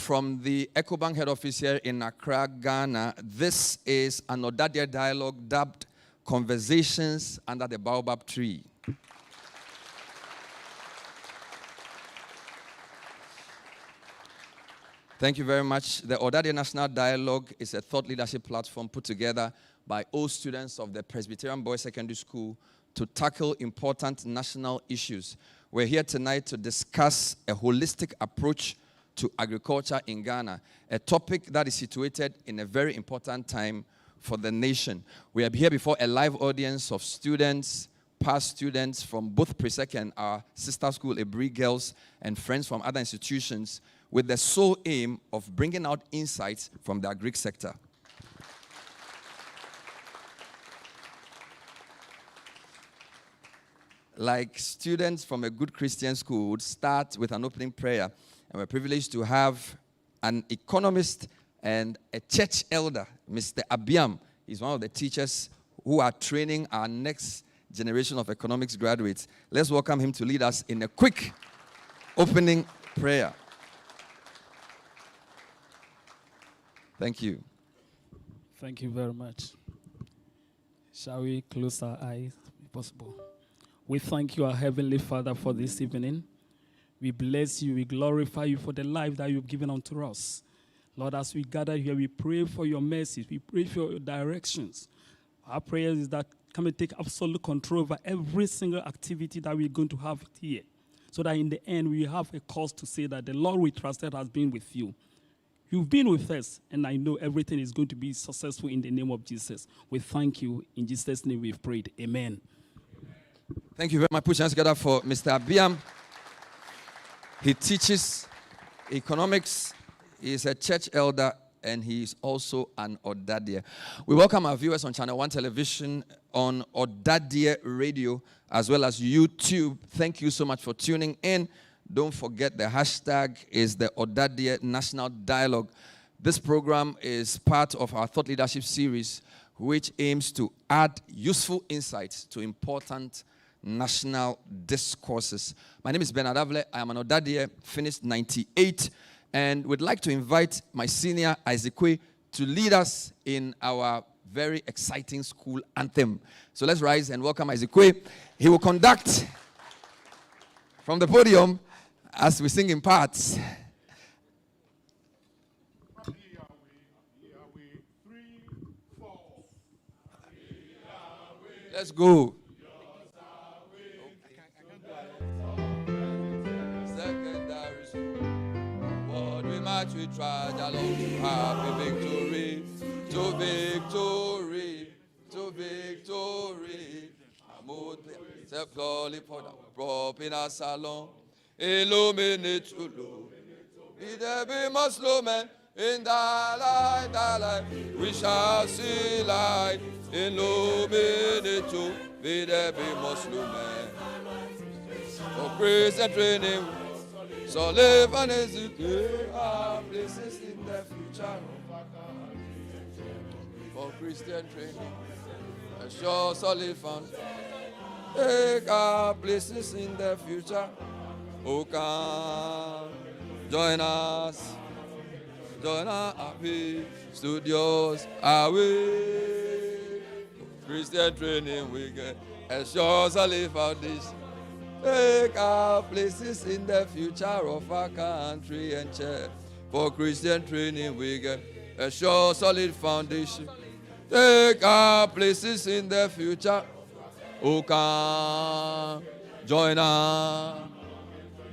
from the EcoBank head office here in Accra, Ghana. This is an ODADEÄ dialogue dubbed Conversations Under the Baobab Tree. Thank you very much. The ODADEÄ National Dialogue is a thought leadership platform put together by all students of the Presbyterian Boys Secondary School to tackle important national issues. We're here tonight to discuss a holistic approach to agriculture in Ghana, a topic that is situated in a very important time for the nation. We are here before a live audience of students, past students from both Presec and our sister school, Ebri Girls, and friends from other institutions, with the sole aim of bringing out insights from the agri sector. Like students from a good Christian school would start with an opening prayer, and we're privileged to have an economist and a church elder, Mr. Abiam. He's one of the teachers who are training our next generation of economics graduates. Let's welcome him to lead us in a quick opening prayer. Thank you. Thank you very much. Shall we close our eyes, if possible? We thank you, our Heavenly Father, for this evening. We bless you, we glorify you for the life that you've given unto us. Lord, as we gather here, we pray for your mercies, we pray for your directions. Our prayer is that come and take absolute control over every single activity that we're going to have here, so that in the end we have a cause to say that the Lord we trusted has been with you. You've been with us, and I know everything is going to be successful in the name of Jesus. We thank you. In Jesus' name we've prayed. Amen. Thank you very much. Put your hands together for Mr. Abiam. He teaches economics. He is a church elder, and he is also an ODADEÄ. We welcome our viewers on Channel 1 Television, on ODADEÄ Radio, as well as YouTube. Thank you so much for tuning in. Don't forget the hashtag is the ODADEÄ National Dialogue. This program is part of our thought leadership series, which aims to add useful insights to important national discourses. My name is Bernard Avle. I am an ODADEÄ, finished 98, and would like to invite my senior, Isaac, to lead us in our very exciting school anthem. So let's rise and welcome Isaac. He will conduct from the podium as we sing in parts. Let's go. Secondary school. What we march, we try along to happy victory, to victory, to victory. Self-glory for the prop in our salon. Illuminate to Lord. Be there be Muslim in the light, we shall see light. Illuminate to be there be Muslim for Christian training. So live and educate our places in the future. For Christian training, a sure solid fund. Take our places in the future. Oh, come, join us. Join our happy studios. Away. Christian training we get a sure solid foundation. Take our places in the future of our country and church. For Christian training we get a sure solid foundation. Take our places in the future. Oh, come, join us.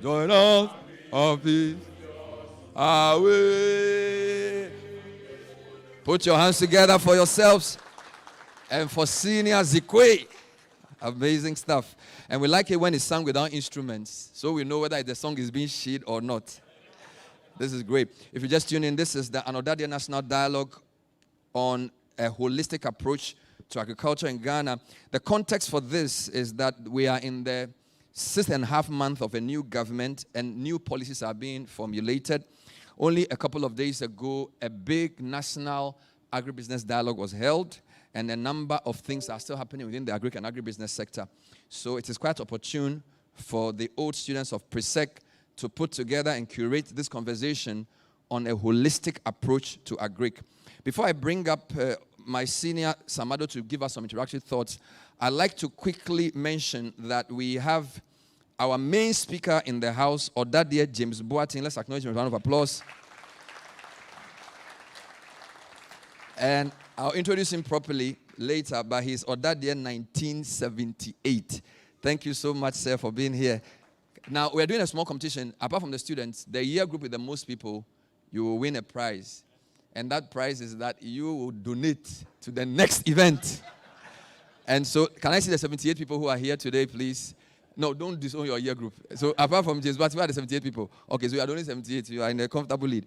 Join us on peace. Away. Put your hands together for yourselves and for senior Zikwe. Amazing stuff. And we like it when it's sung without instruments, so we know whether the song is being shared or not. This is great. If you just tune in, this is the ODADEÄ National Dialogue on a holistic approach to agriculture in Ghana. The context for this is that we are in the 6.5 months of a new government, and new policies are being formulated. Only a couple of days ago, a big national agribusiness dialogue was held, and a number of things are still happening within the agri and agribusiness sector. So it is quite opportune for the old students of Presec to put together and curate this conversation on a holistic approach to agric. Before I bring up my senior Samado to give us some introductory thoughts, I'd like to quickly mention that we have our main speaker in the house, ODADEÄ James Boateng. Let's acknowledge him with a round of applause. And I'll introduce him properly later, but he's ODADEÄ 1978. Thank you so much, sir, for being here. Now, we're doing a small competition. Apart from the students, the year group with the most people, you will win a prize. And that prize is that you will donate to the next event. And so, can I see the 78 people who are here today, please? No, don't disown your year group. So, apart from James, but we are the 78 people. Okay, so you are only 78. You are in a comfortable lead.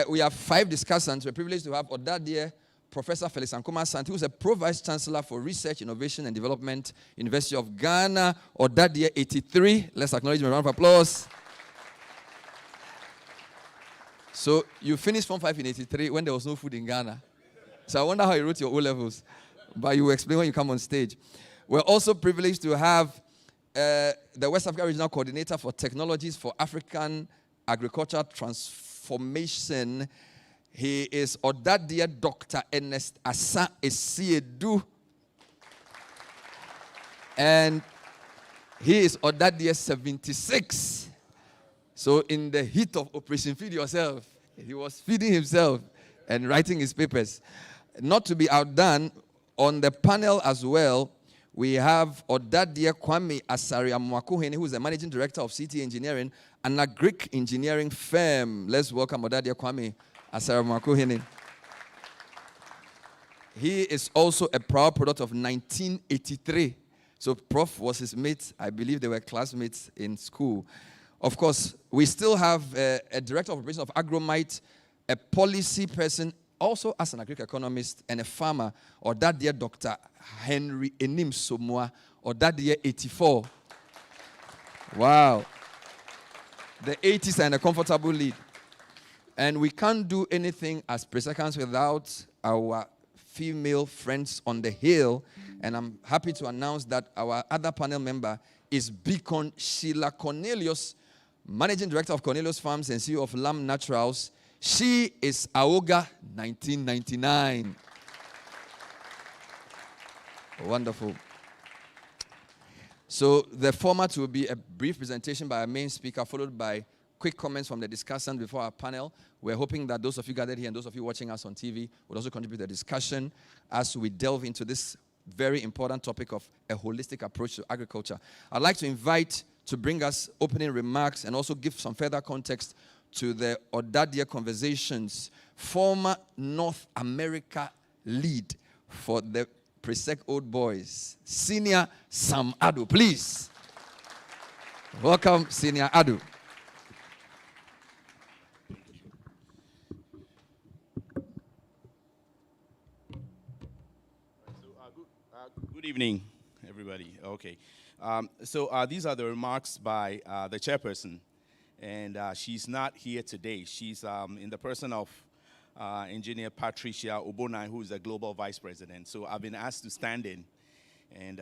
We have 5 discussants. We're privileged to have ODADEÄ Professor Felix Ankoma Sant, who is a Pro-Vice Chancellor for Research, Innovation, and Development, University of Ghana, ODADEÄ 83. Let's acknowledge him with a round of applause. So you finished Form 5 in 83 when there was no food in Ghana. So I wonder how you wrote your O-levels. But you will explain when you come on stage. We're also privileged to have the West Africa Regional Coordinator for Technologies for African Agricultural Transformation. He is ODADEÄ Dr. Ernest Asa Esiedu. And he is ODADEÄ 76. So in the heat of Operation Feed Yourself, he was feeding himself and writing his papers. Not to be outdone, on the panel as well, we have ODADEÄ Kwame Asariamuakuhene, who is the Managing Director of CT Engineering, an agric engineering firm. Let's welcome ODADEÄ Kwame Asariamuakuhene. He is also a proud product of 1983. So Prof was his mate. I believe they were classmates in school. Of course, we still have a Director of Operations of Agromite, a policy person, also as an agric economist, and a farmer, ODADEÄ Dr. Henry Enim Somoa, ODADEÄ 84. Wow. The 80s are in a comfortable lead. And we can't do anything as pre-seconds without our female friends on the hill. And I'm happy to announce that our other panel member is Beacon Sheila Cornelius, Managing Director of Cornelius Farms and CEO of Lamb Naturals. She is Aoga 1999. Wonderful. So the format will be a brief presentation by our main speaker, followed by quick comments from the discussant before our panel. We're hoping that those of you gathered here and those of you watching us on TV would also contribute to the discussion as we delve into this very important topic of a holistic approach to agriculture. I'd like to invite to bring us opening remarks and also give some further context to the ODADEÄ conversations, former North America lead for the Presec Old Boys, Senior Sam Adu, please. Welcome, Senior Adu. Good evening, everybody. Okay. These are the remarks by the chairperson, and she's not here today. She's in the person of Engineer Patricia Obonai, who is the Global Vice President. So I've been asked to stand in, and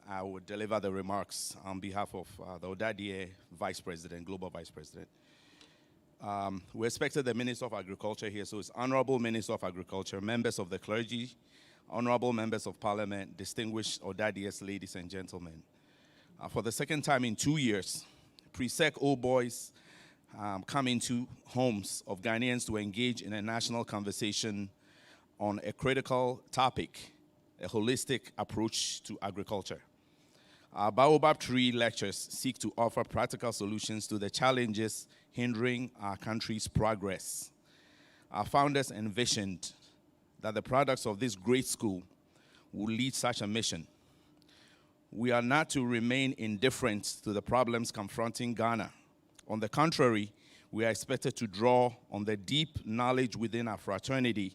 I will deliver the remarks on behalf of the ODADEÄ Vice President, Global Vice President. We expected the Minister of Agriculture here, so it's Honorable Minister of Agriculture, members of the clergy, honorable members of parliament, distinguished ODADEÄs, ladies and gentlemen. For the second time in 2 years, Presec Old Boys come into homes of Ghanaians to engage in a national conversation on a critical topic, a holistic approach to agriculture. Our Baobab 3 lectures seek to offer practical solutions to the challenges hindering our country's progress. Our founders envisioned that the products of this great school will lead such a mission. We are not to remain indifferent to the problems confronting Ghana. On the contrary, we are expected to draw on the deep knowledge within our fraternity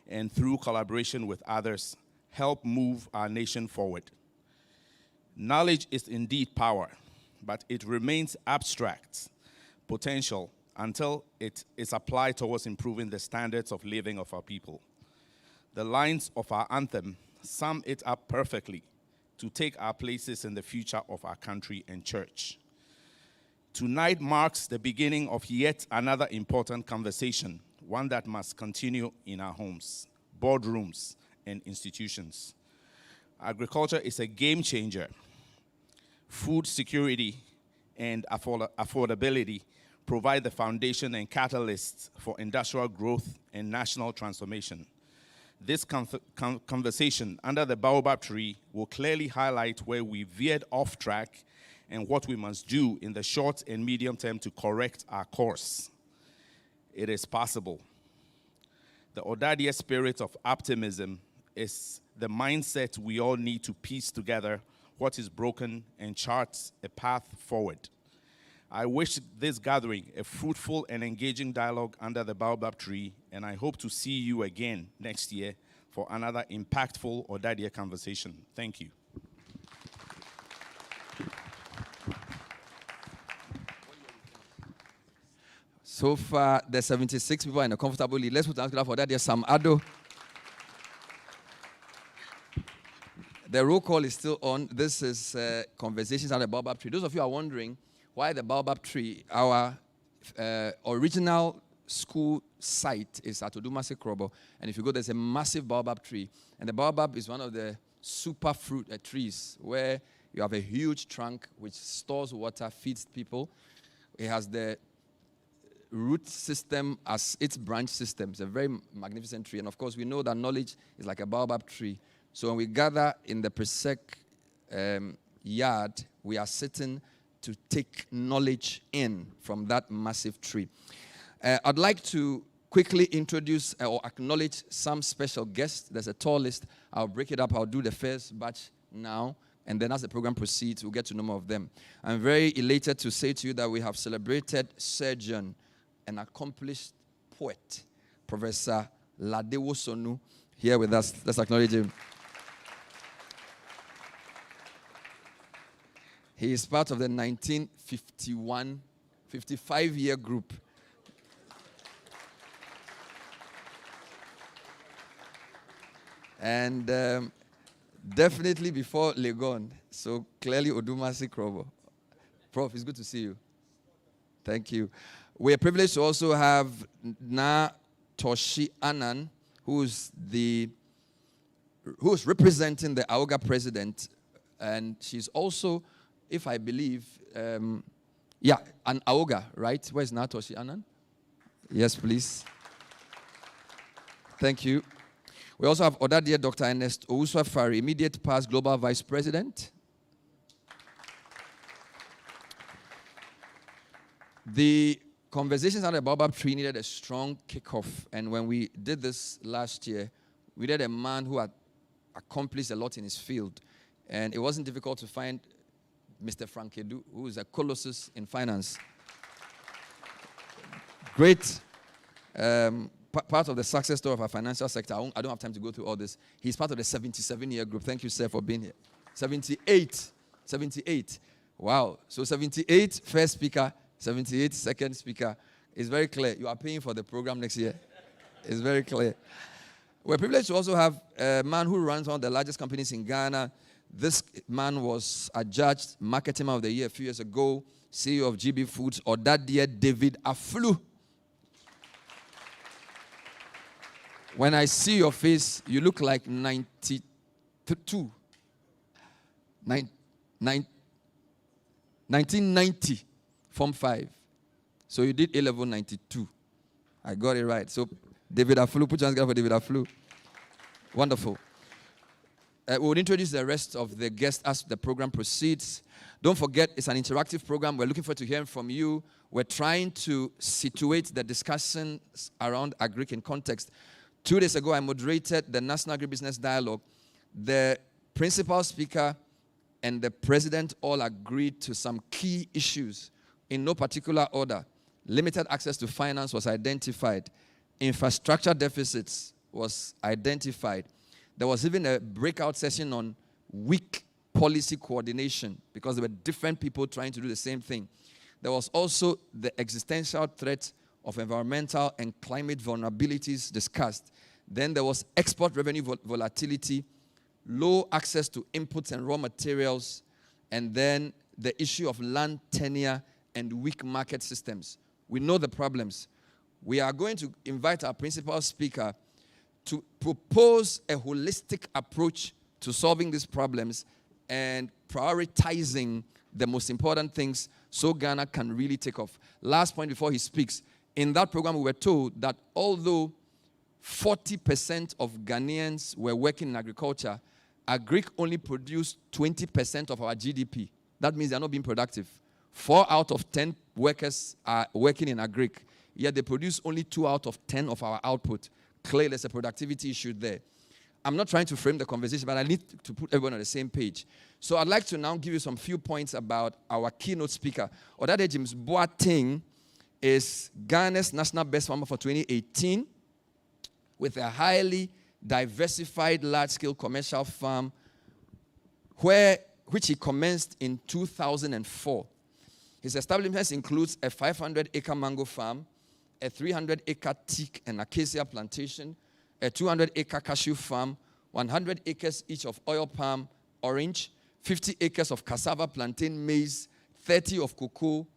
and through collaboration with others, help move our nation forward. Knowledge is indeed power, but it remains abstract potential until it is applied towards improving the standards of living of our people. The lines of our anthem sum it up perfectly: to take our places in the future of our country and church. Tonight marks the beginning of yet another important conversation, one that must continue in our homes, boardrooms, and institutions. Agriculture is a game changer. Food security and affordability provide the foundation and catalysts for industrial growth and national transformation. This conversation under the Baobab tree will clearly highlight where we veered off track and what we must do in the short and medium term to correct our course. It is possible. The ODADEÄ spirit of optimism is the mindset we all need to piece together what is broken and chart a path forward. I wish this gathering a fruitful and engaging dialogue under the Baobab tree, and I hope to see you again next year for another impactful ODADEÄ conversation. Thank you. So far, there's 76 people in a comfortable lead. Let's put an for that. There's Sam Ado. The roll call is still on. This is Conversations on the Baobab Tree. Those of you are wondering why the Baobab Tree, our original school site is at Odumase Krobo. And if you go, there's a massive Baobab tree. And the Baobab is one of the super fruit trees where you have a huge trunk which stores water, feeds people. It has the root system as its branch system. It's a very magnificent tree. And of course, we know that knowledge is like a Baobab tree. So when we gather in the Presec yard, we are sitting to take knowledge in from that massive tree. I'd like to quickly introduce or acknowledge some special guests. There's a tall list. I'll break it up. I'll do the first batch now. And then as the program proceeds, we'll get to know more of them. I'm very elated to say to you that we have celebrated surgeon, an accomplished poet, Professor Ladewo Sonu, here with us. Let's acknowledge him. He is part of the 55-year group. And definitely before Legon. So clearly Odumase Krobo. Prof, it's good to see you. Thank you. We are privileged to also have Na Toshi Annan, who's representing the AOGA president. And she's also, if I believe, an AOGA, right? Where's Na Toshi Annan? Yes, please. Thank you. We also have ODADEÄ Dr. Ernest Owusu-Afari, immediate past Global Vice President. The conversations on the Baobab tree needed a strong kickoff. And when we did this last year, we did a man who had accomplished a lot in his field. And it wasn't difficult to find Mr. Frank Edu, who is a colossus in finance. Great part of the success story of our financial sector. I don't have time to go through all this. He's part of the 77-year group. Thank you, sir, for being here. 78. Wow. So 78, first speaker. 78, second speaker. It's very clear. You are paying for the program next year. It's very clear. We're privileged to also have a man who runs one of the largest companies in Ghana. This man was adjudged Marketing Man of the Year a few years ago, CEO of GB Foods, ODADEÄ David Aflu. When I see your face, you look like 92. 1990, Form 5. So you did A-level 92. I got it right. So David Aflu, put your hands together for David Aflu. Wonderful. We will introduce the rest of the guests as the program proceeds. Don't forget, it's an interactive program. We're looking forward to hearing from you. We're trying to situate the discussions around agri in context. 2 days ago, I moderated the National Agribusiness Dialogue. The principal speaker and the president all agreed to some key issues in no particular order. Limited access to finance was identified. Infrastructure deficits was identified. There was even a breakout session on weak policy coordination because there were different people trying to do the same thing. There was also the existential threat of environmental and climate vulnerabilities discussed. Then there was export revenue volatility, low access to inputs and raw materials, and then the issue of land tenure and weak market systems. We know the problems. We are going to invite our principal speaker to propose a holistic approach to solving these problems and prioritizing the most important things so Ghana can really take off. Last point before he speaks. In that program, we were told that although 40% of Ghanaians were working in agriculture, agric only produced 20% of our GDP. That means they're not being productive. 4 out of 10 workers are working in agric, yet they produce only 2 out of 10 of our output. Clearly, there's a productivity issue there. I'm not trying to frame the conversation, but I need to put everyone on the same page. So I'd like to now give you some few points about our keynote speaker. ODADEÄ James Boateng is Ghana's national best farmer for 2018 with a highly diversified large-scale commercial farm which he commenced in 2004. His establishments includes a 500-acre mango farm, a 300-acre teak and acacia plantation, a 200-acre cashew farm, 100 acres each of oil palm, orange, 50 acres of cassava, plantain, maize, 30 of cocoa,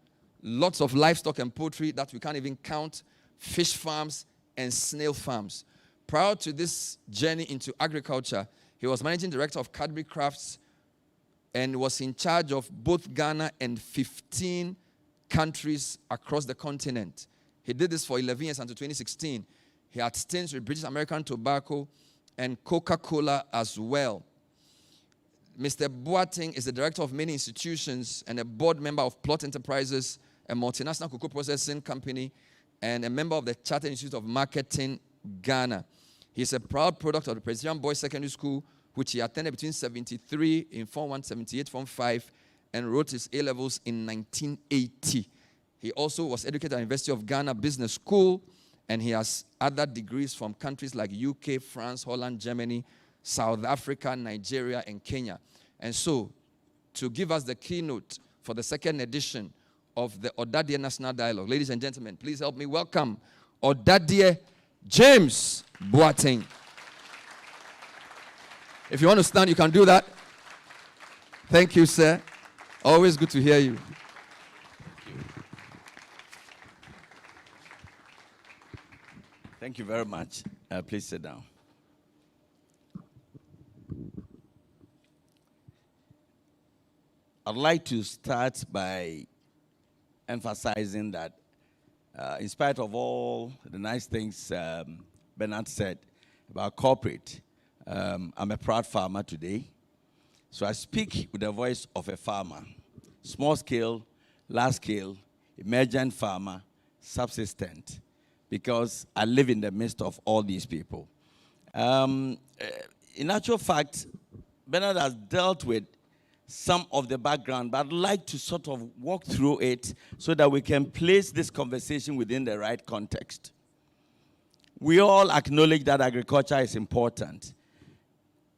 lots of livestock and poultry that we can't even count, fish farms, and snail farms. Prior to this journey into agriculture, he was managing director of Cadbury Crafts and was in charge of both Ghana and 15 countries across the continent. He did this for 11 years until 2016. He had stints with British American Tobacco and Coca-Cola as well. Mr. Boateng is the director of many institutions and a board member of Plot Enterprises, a multinational cocoa processing company, and a member of the Chartered Institute of Marketing, Ghana. He is a proud product of the Presbyterian Boys Secondary School, which he attended between 73 in Form 1, 78 Form 5, and wrote his A-levels in 1980. He also was educated at the University of Ghana Business School, and he has other degrees from countries like UK, France, Holland, Germany, South Africa, Nigeria, and Kenya. And so, to give us the keynote for the second edition of the ODADEÄ National Dialogue, ladies and gentlemen, please help me welcome ODADEÄ James Boateng. If you want to stand, you can do that. Thank you, sir. Always good to hear you. Thank you very much. Please sit down. I'd like to start by emphasizing that in spite of all the nice things Bernard said about corporate, I'm a proud farmer today. So I speak with the voice of a farmer, small scale, large scale, emergent farmer, subsistent, because I live in the midst of all these people. In actual fact, Bernard has dealt with some of the background, but I'd like to sort of walk through it so that we can place this conversation within the right context. We all acknowledge that agriculture is important.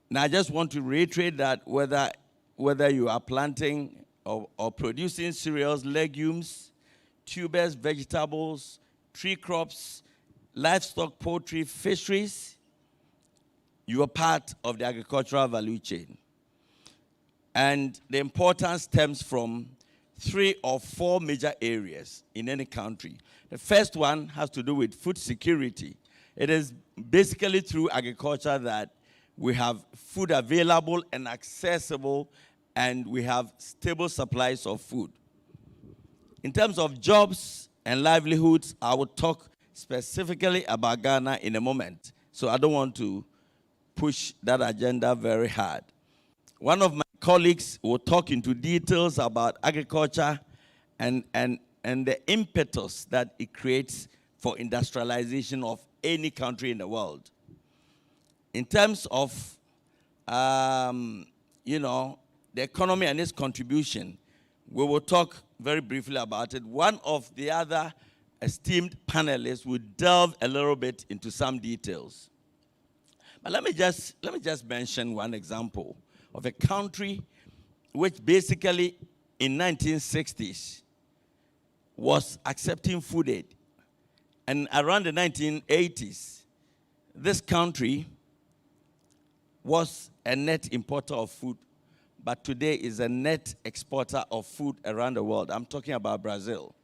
Now, I just want to reiterate that whether you are planting or producing cereals, legumes, tubers, vegetables, tree crops, livestock, poultry, fisheries, you are part of the agricultural value chain. And the importance stems from 3 or 4 major areas in any country. The first one has to do with food security. It is basically through agriculture that we have food available and accessible, and we have stable supplies of food. In terms of jobs and livelihoods, I will talk specifically about Ghana in a moment, so I don't want to push that agenda very hard. One of my colleagues will talk into details about agriculture and the impetus that it creates for industrialization of any country in the world. In terms of, the economy and its contribution, we will talk very briefly about it. One of the other esteemed panelists will delve a little bit into some details. But let me just mention one example of a country which basically in 1960s was accepting food aid. And around the 1980s, this country was a net importer of food, but today is a net exporter of food around the world. I'm talking about Brazil.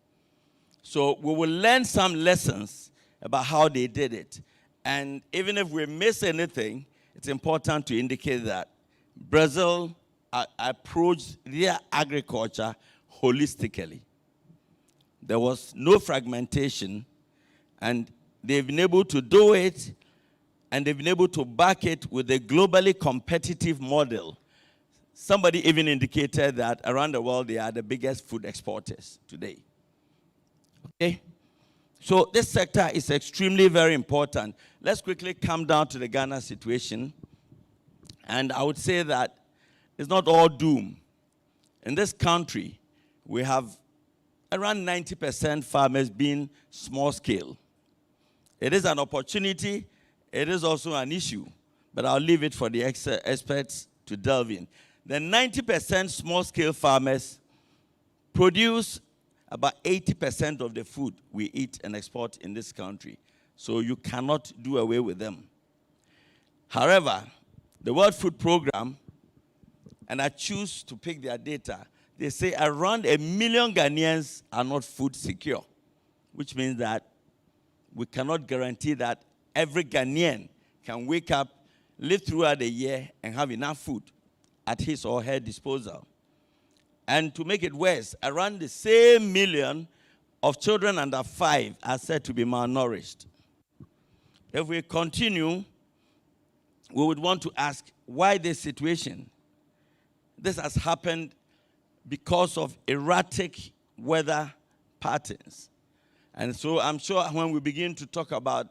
So we will learn some lessons about how they did it. And even if we miss anything, it's important to indicate that Brazil approached their agriculture holistically. There was no fragmentation, and they've been able to do it, and they've been able to back it with a globally competitive model. Somebody even indicated that around the world they are the biggest food exporters today. Okay? So this sector is extremely very important. Let's quickly come down to the Ghana situation. And I would say that it's not all doom. In this country, we have around 90% farmers being small scale. It is an opportunity. It is also an issue. But I'll leave it for the experts to delve in. The 90% small scale farmers produce about 80% of the food we eat and export in this country. So you cannot do away with them. However, the World Food Program, and I choose to pick their data, they say around 1 million Ghanaians are not food secure, which means that we cannot guarantee that every Ghanaian can wake up, live throughout the year, and have enough food at his or her disposal. And to make it worse, around the same million of children under 5 are said to be malnourished. If we continue, we would want to ask why this situation. This has happened because of erratic weather patterns. And so I'm sure when we begin to talk about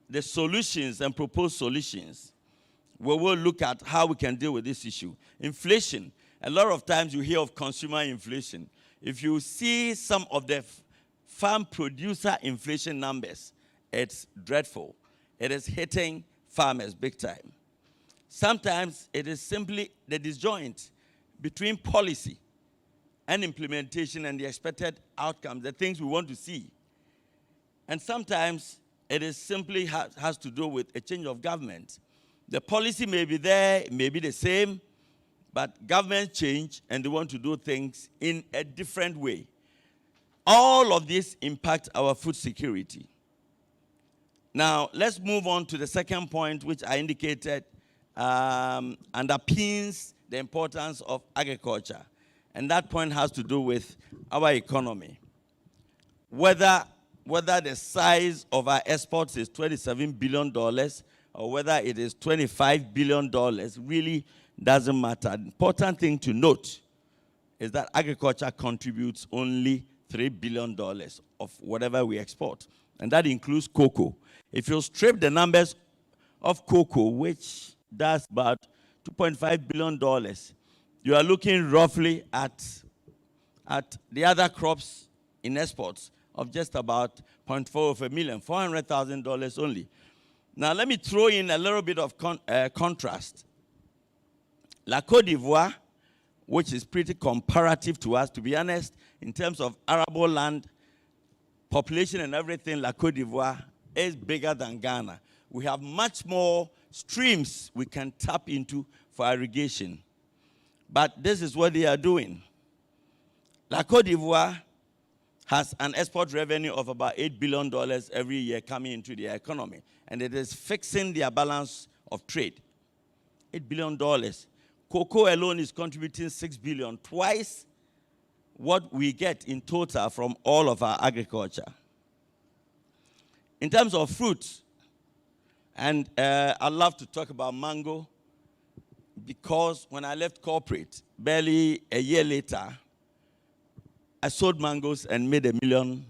the solutions and proposed solutions, we will look at how we can deal with this issue. Inflation. A lot of times you hear of consumer inflation. If you see some of the farm producer inflation numbers, it's dreadful. It is hitting farmers big time. Sometimes it is simply the disjoint between policy and implementation and the expected outcomes, the things we want to see. And sometimes it is simply has to do with a change of government. The policy may be there, it may be the same, but government change and they want to do things in a different way. All of this impacts our food security. Now, let's move on to the second point, which I indicated underpins the importance of agriculture. And that point has to do with our economy. Whether the size of our exports is $27 billion or whether it is $25 billion really doesn't matter. The important thing to note is that agriculture contributes only $3 billion of whatever we export. And that includes cocoa. If you strip the numbers of cocoa, which does about $2.5 billion, you are looking roughly at the other crops in exports of just about 0.4 of a million, $400,000 only. Now, let me throw in a little bit of contrast. La Côte d'Ivoire, which is pretty comparative to us, to be honest, in terms of arable land, population and everything, La Côte d'Ivoire is bigger than Ghana. We have much more streams we can tap into for irrigation. But this is what they are doing. La Côte d'Ivoire has an export revenue of about $8 billion every year coming into their economy. And it is fixing their balance of trade. $8 billion. Cocoa alone is contributing $6 billion, twice what we get in total from all of our agriculture. In terms of fruits, and I love to talk about mango, because when I left corporate, barely a year later, I sold mangoes and made $1 million.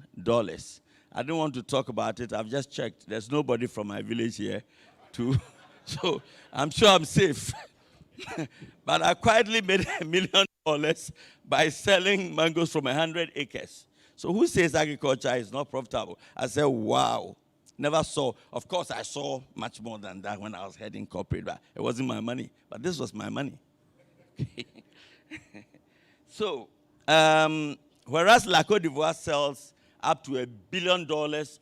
I don't want to talk about it. I've just checked. There's nobody from my village here so I'm sure I'm safe. But I quietly made $1 million by selling mangoes from 100 acres. So who says agriculture is not profitable? I said, wow. Never saw. Of course, I saw much more than that when I was heading corporate. But it wasn't my money. But this was my money. So, whereas La Côte d'Ivoire sells up to $1 billion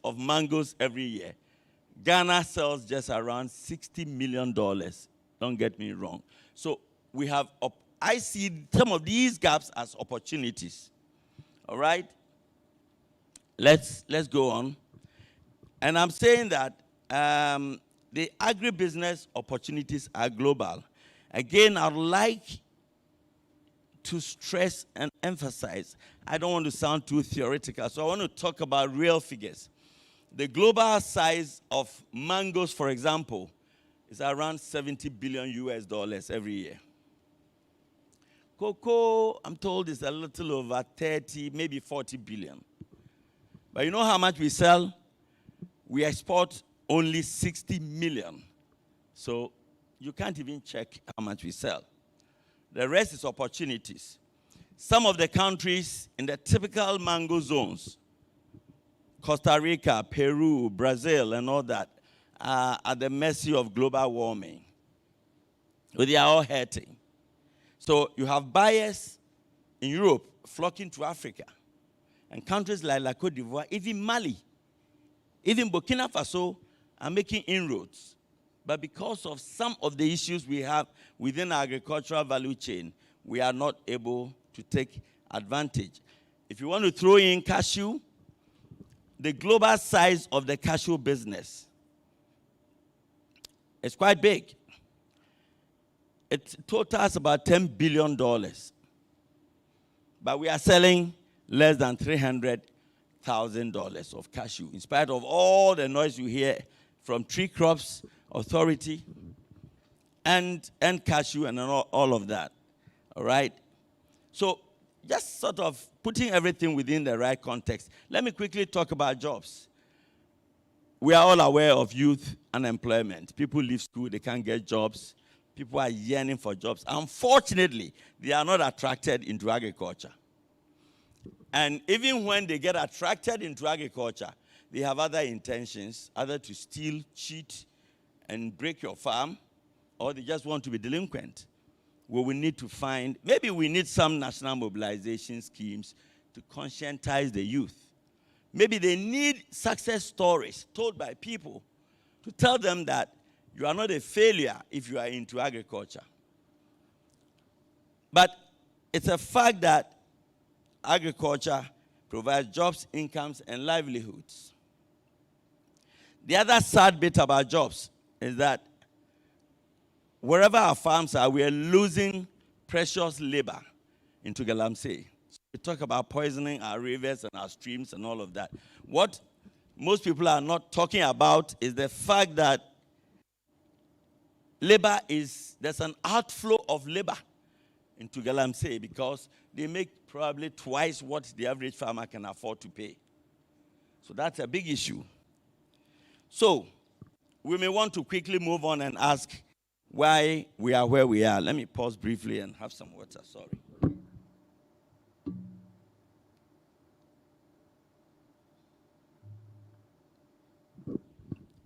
of mangoes every year, Ghana sells just around $60 million. Don't get me wrong. So we have I see some of these gaps as opportunities. All right? Let's go on. And I'm saying that the agribusiness opportunities are global. Again, I'd like to stress and emphasize, I don't want to sound too theoretical, so I want to talk about real figures. The global size of mangoes, for example, is around 70 billion US dollars every year. Cocoa, I'm told, is a little over 30, maybe 40 billion. But you know how much we sell? We export only 60 million. So you can't even check how much we sell. The rest is opportunities. Some of the countries in the typical mango zones, Costa Rica, Peru, Brazil, and all that, are at the mercy of global warming. So they are all hurting. So you have buyers in Europe flocking to Africa. And countries like La Côte d'Ivoire, even Mali, even Burkina Faso are making inroads. But because of some of the issues we have within our agricultural value chain, we are not able to take advantage. If you want to throw in cashew, the global size of the cashew business is quite big. It totals about $10 billion. But we are selling less than $300,000 of cashew, in spite of all the noise you hear from Tree Crops Authority and cashew and all of that. All right? So just sort of putting everything within the right context, let me quickly talk about jobs. We are all aware of youth unemployment. People leave school, they can't get jobs. People are yearning for jobs. Unfortunately, they are not attracted into agriculture. And even when they get attracted into agriculture, they have other intentions, either to steal, cheat, and break your farm, or they just want to be delinquent. Well, we need to find, maybe we need some national mobilization schemes to conscientize the youth. Maybe they need success stories told by people to tell them that you are not a failure if you are into agriculture. But it's a fact that agriculture provides jobs, incomes, and livelihoods. The other sad bit about jobs is that wherever our farms are, we are losing precious labor into Galamsey. So we talk about poisoning our rivers and our streams and all of that. What most people are not talking about is the fact that there's an outflow of labor into Galamsey because they make probably twice what the average farmer can afford to pay. So that's a big issue. So we may want to quickly move on and ask why we are where we are. Let me pause briefly and have some water, sorry.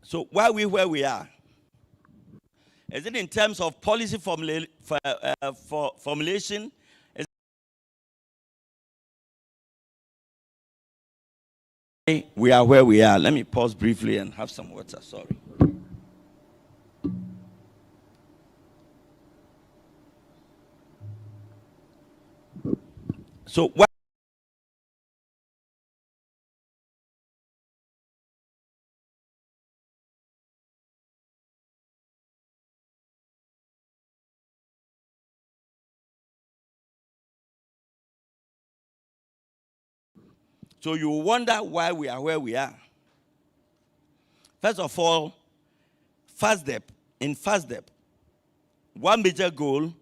So why are we where we are? Is it in terms of policy formulation? We are where we are. Let me pause briefly and have some water, sorry. So why? So you wonder why we are where we are. First of all, in FASDEP, one major goal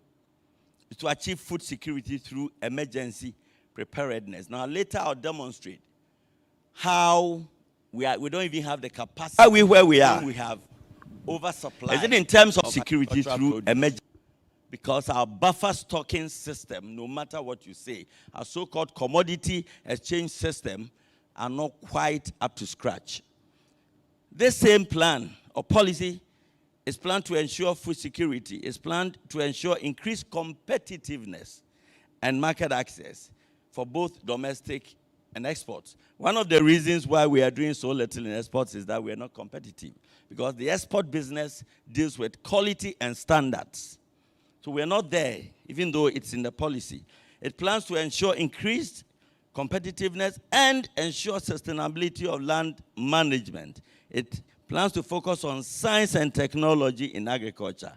is to achieve food security through emergency preparedness. Now, later I'll demonstrate how we don't even have the capacity. Are we where we are? We have oversupply. Is it in terms of security through emergency? Because our buffer stocking system, no matter what you say, our so-called commodity exchange system are not quite up to scratch. This same plan or policy is planned to ensure food security, is planned to ensure increased competitiveness and market access for both domestic and exports. One of the reasons why we are doing so little in exports is that we are not competitive, because the export business deals with quality and standards. So we're not there, even though it's in the policy. It plans to ensure increased competitiveness and ensure sustainability of land management. It plans to focus on science and technology in agriculture.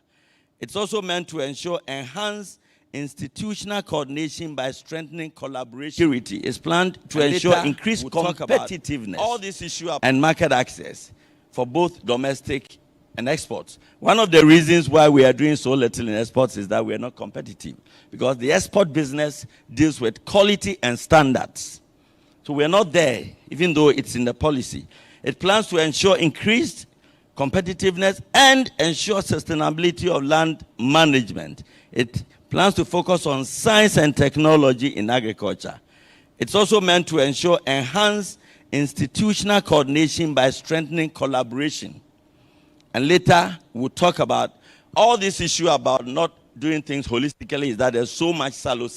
It's also meant to ensure enhanced institutional coordination by strengthening collaboration. Security is planned to ensure increased competitiveness all these issues and market access for both domestic and exports. One of the reasons why we are doing so little in exports is that we are not competitive, because the export business deals with quality and standards. So we are not there, even though it's in the policy. It plans to ensure increased competitiveness and ensure sustainability of land management. It plans to focus on science and technology in agriculture. It's also meant to ensure enhanced institutional coordination by strengthening collaboration. And later, we'll talk about all this issue about not doing things holistically, is that there's so much silo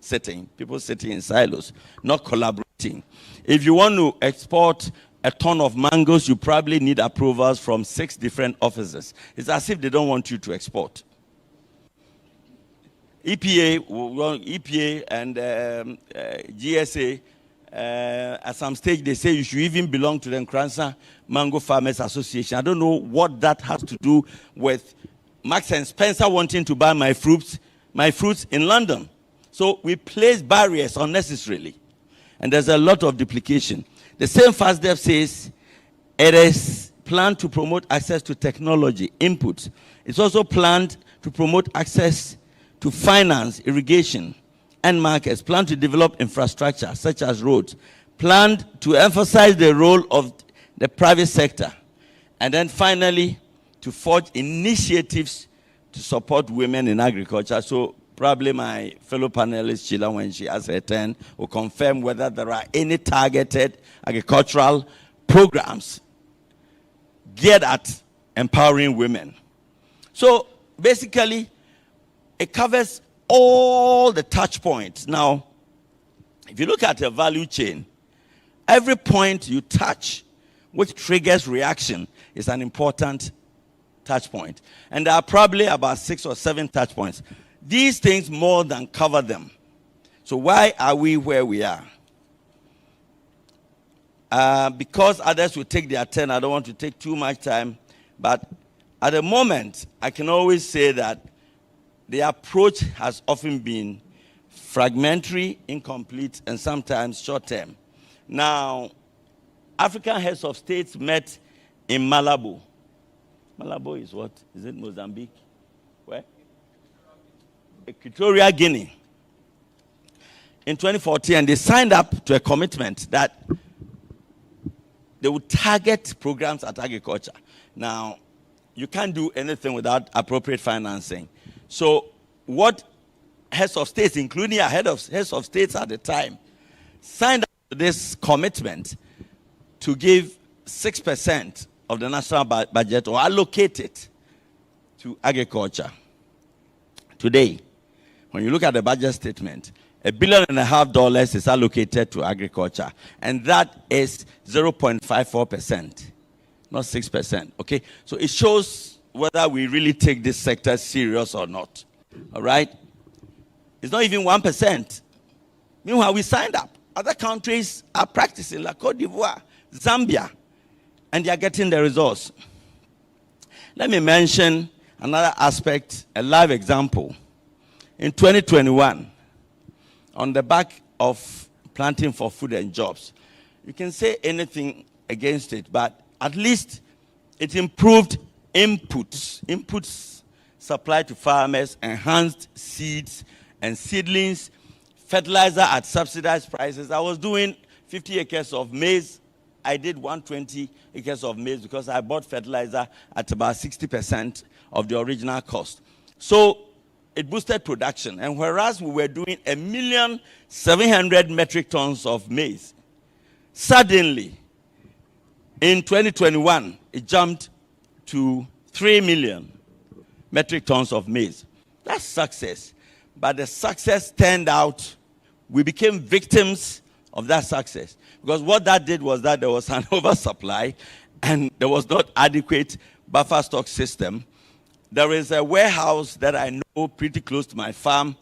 setting, people sitting in silos, not collaborating. If you want to export a ton of mangoes, you probably need approvals from 6 different offices. It's as if they don't want you to export. EPA and GSA, at some stage they say you should even belong to the Nkransa Mango Farmers Association. I don't know what that has to do with Marks and Spencer wanting to buy my fruits in London. So we place barriers unnecessarily, and there's a lot of duplication. The same FASDEF says it is planned to promote access to technology inputs. It's also planned to promote access to finance, irrigation, and markets, planned to develop infrastructure such as roads, planned to emphasize the role of the private sector, and then finally to forge initiatives to support women in agriculture. So probably my fellow panelist, Sheila, when she has her turn, will confirm whether there are any targeted agricultural programs geared at empowering women. So basically, it covers all the touch points. Now, if you look at a value chain, every point you touch which triggers reaction is an important touch point. And there are probably about 6 or 7 touch points. These things more than cover them. So why are we where we are? Because others will take their turn, I don't want to take too much time. But at the moment, I can always say that the approach has often been fragmentary, incomplete, and sometimes short-term. Now, African heads of states met in Malabo. Malabo is what? Is it Mozambique? Where? Equatorial Guinea. In 2014, and they signed up to a commitment that they would target programs at agriculture. Now, you can't do anything without appropriate financing. So what heads of states, including our heads of states at the time, signed up to this commitment to give 6% of the national budget or allocate it to agriculture. Today, when you look at the budget statement, $1.5 billion is allocated to agriculture, and that is 0.54%, not 6%. Okay, so it shows whether we really take this sector serious or not. All right? It's not even 1%. Meanwhile, we signed up. Other countries are practicing, like Cote d'Ivoire, Zambia, and they are getting the results. Let me mention another aspect, a live example. In 2021, on the back of Planting for Food and Jobs, you can say anything against it, but at least it improved inputs supplied to farmers, enhanced seeds and seedlings, fertilizer at subsidized prices. I was doing 50 acres of maize. I did 120 acres of maize because I bought fertilizer at about 60% of the original cost. So it boosted production. And whereas we were doing 1,700,000 metric tons of maize, suddenly in 2021, it jumped to 3 million metric tons of maize. That's success. But the success turned out, we became victims of that success. Because what that did was that there was an oversupply and there was not adequate buffer stock system. there is a warehouse that I know pretty close to my farm,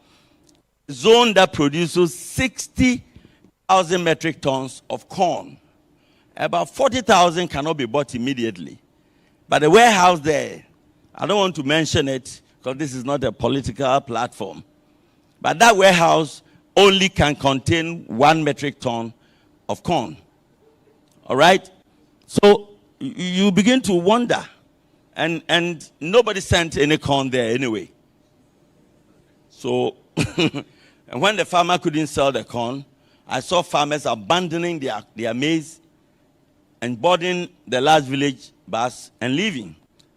zone that produces 60,000 metric tons of corn. About 40,000 cannot be bought immediately. But the warehouse there, I don't want to mention it because this is not a political platform. But that warehouse only can contain 1 metric ton of corn. All right? So you begin to wonder. And nobody sent any corn there anyway. So, and when the farmer couldn't sell the corn, I saw farmers abandoning their maize and boarding the last village bus and leaving.